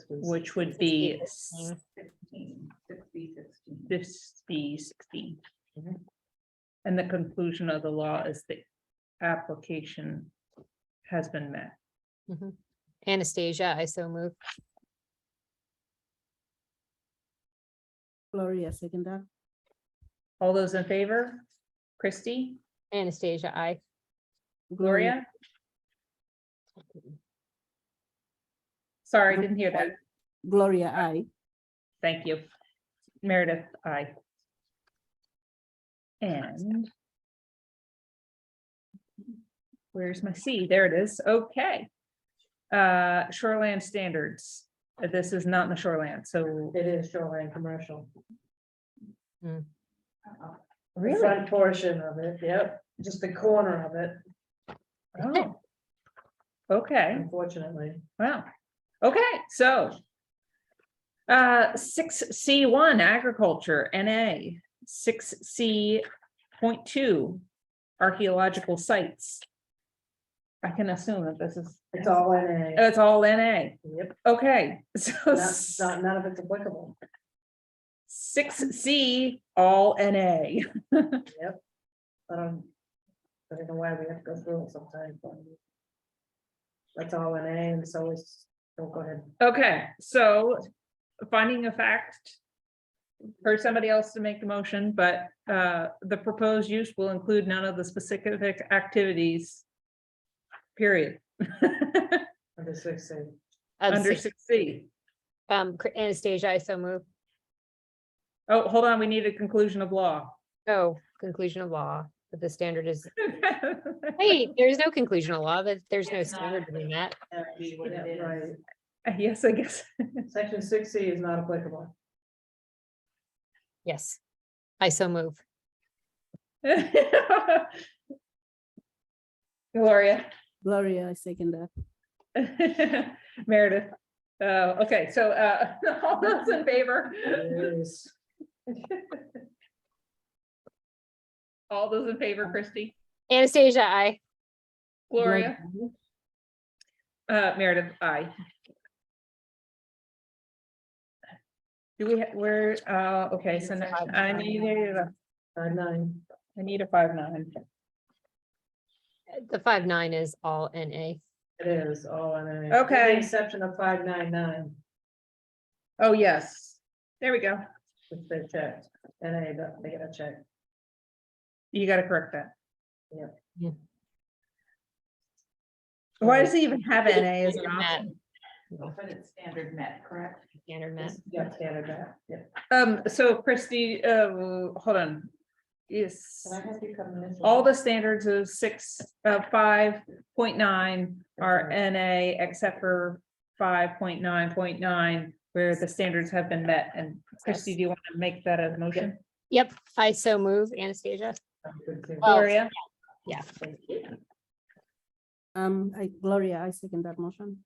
which would be
16, 6B, 16.
this B16. And the conclusion of the law is the application has been met.
Anastasia, I so move.
Gloria, second that.
All those in favor? Christy,
Anastasia, I.
Gloria? Sorry, didn't hear that.
Gloria, I.
Thank you. Meredith, aye. And Where's my C? There it is. Okay. Shoreland standards. This is not in the shoreland, so
It is shoreline commercial. The
really,
front portion of it, yep, just the corner of it,
oh. Okay,
unfortunately.
wow. Okay, so. 6C1 agriculture, NA, 6C.2 archaeological sites. I can assume that this is,
It's all NA.
it's all NA.
Yep,
Okay, so
none of it's applicable.
6C, all NA.
Yep. I don't know why we have to go through it sometimes. But that's all NA, and so it's, don't go ahead.
Okay, so finding a fact for somebody else to make the motion, but the proposed use will include none of the specific activities. Period.
Under 6C.
Under 6C.
Anastasia, I so move.
Oh, hold on, we need a conclusion of law.
Oh, conclusion of law, but the standard is, wait, there's no conclusion of law, that there's no
It's not.
standard doing that.
That'd be what it
Yeah,
is.
right.
Yes, I guess.
Section 6C is not applicable.
Yes, I so move.
Gloria.
Gloria, I second that.
Meredith. Okay, so all those in favor?
Yes.
All those in favor, Christie?
Anastasia, I.
Gloria? Meredith, aye. Do we, where, okay, so now I need a
9.
5-9.
The 5-9 is all NA.
It is all NA.
Okay.
With the exception of 599,
Oh, yes, there we go.
which they checked. NA, they gotta check.
You gotta correct that.
Yep.
Yeah.
Why does it even have NA as an
Standard met.
option?
But it's standard met, correct?
Standard met.
Yeah, standard that, yeah.
So Christie, hold on. Yes,
Can I have you come in this
all
one?
the standards of 5.9 are NA except for 5.9.9, where the standards have been met. And Christie, do you want to make that a motion?
Yep, I so move, Anastasia.
Good too.
Well,
Gloria,
Yeah,
Gloria, I second that motion.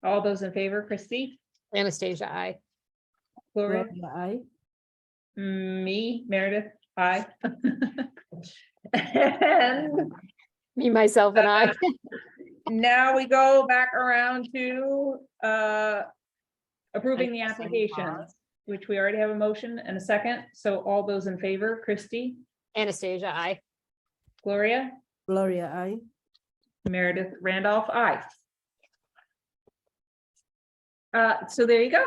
all those in favor, Christie,
Anastasia, I.
Gloria,
Gloria, I.
me, Meredith, aye. And
Me, myself, and I.
now we go back around to approving the application, which we already have a motion and a second. So all those in favor, Christie,
Anastasia, I.
Gloria,
Gloria, I.
Meredith Randolph, aye. So there you go.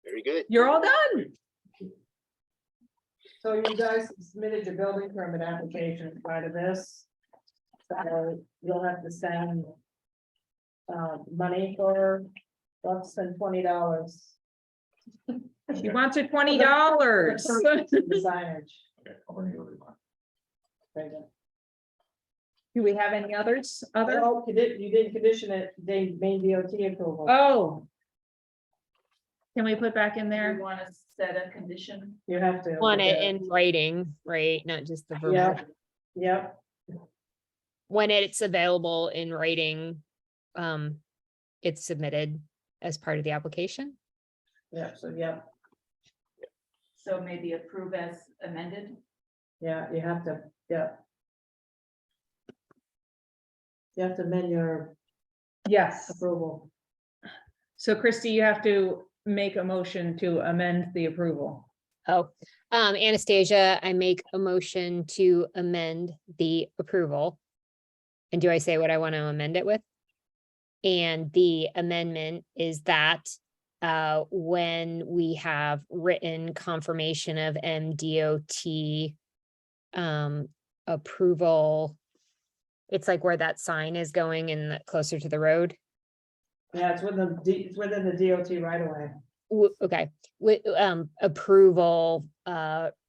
Very good.
You're all done.
So you guys submitted your building permit application as part of this. So you'll have to send money for less than $20.
She wants her $20.
The signage. There you go.
Do we have any others? Other?
Oh, you didn't condition it, they made DOT approval.
Oh. Can we put back in
You
there?
want to set a condition?
You have to.
Want it in writing, right? Not just the verbal.
Yeah, yep,
When it's available in writing, it's submitted as part of the application.
yeah, so, yeah,
So maybe approve as amended?
yeah, you have to, yeah. You have to amend your
Yes.
approval.
So Christie, you have to make a motion to amend the approval.
Oh, Anastasia, I make a motion to amend the approval. And do I say what I want to amend it with? And the amendment is that when we have written confirmation of MDOT approval, it's like where that sign is going and closer to the road.
Yeah, it's within the DOT right away.
Okay, with approval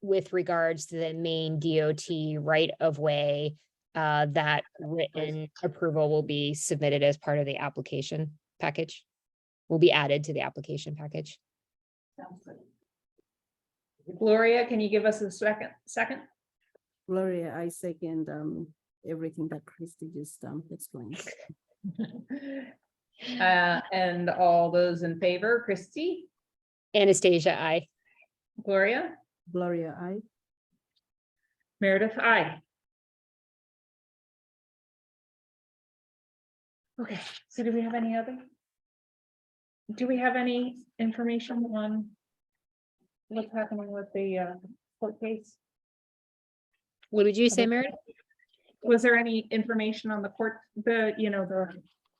with regards to the Maine DOT right of way that written approval will be submitted as part of the application package. Will be added to the application package.
Sounds good.
Gloria, can you give us a second?
Gloria, I second everything that Christy just explained.
And all those in favor, Christy,
Anastasia, I.
Gloria,
Gloria, I.
Meredith, aye. Okay, so do we have any other? Do we have any information on what's happening with the court case?
What did you say, Meredith?
Was there any information on the court, the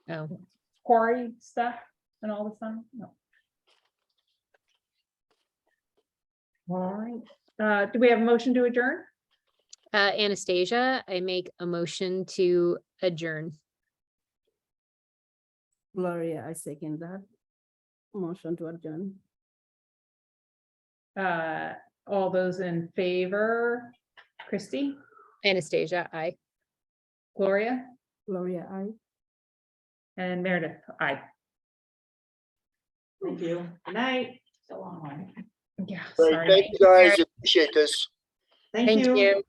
Oh,
quarry stuff and all this stuff? No. All right, do we have a motion to adjourn?
Anastasia, I make a motion to adjourn.
Gloria, I second that. Motion to adjourn.
All those in favor, Christy,
Anastasia, I.
Gloria,
Gloria, I.
and Meredith, aye.
Thank you.
Good night.
So long, right?
Yeah,
Great,
sorry.
thank you guys, appreciate this.
Thank you.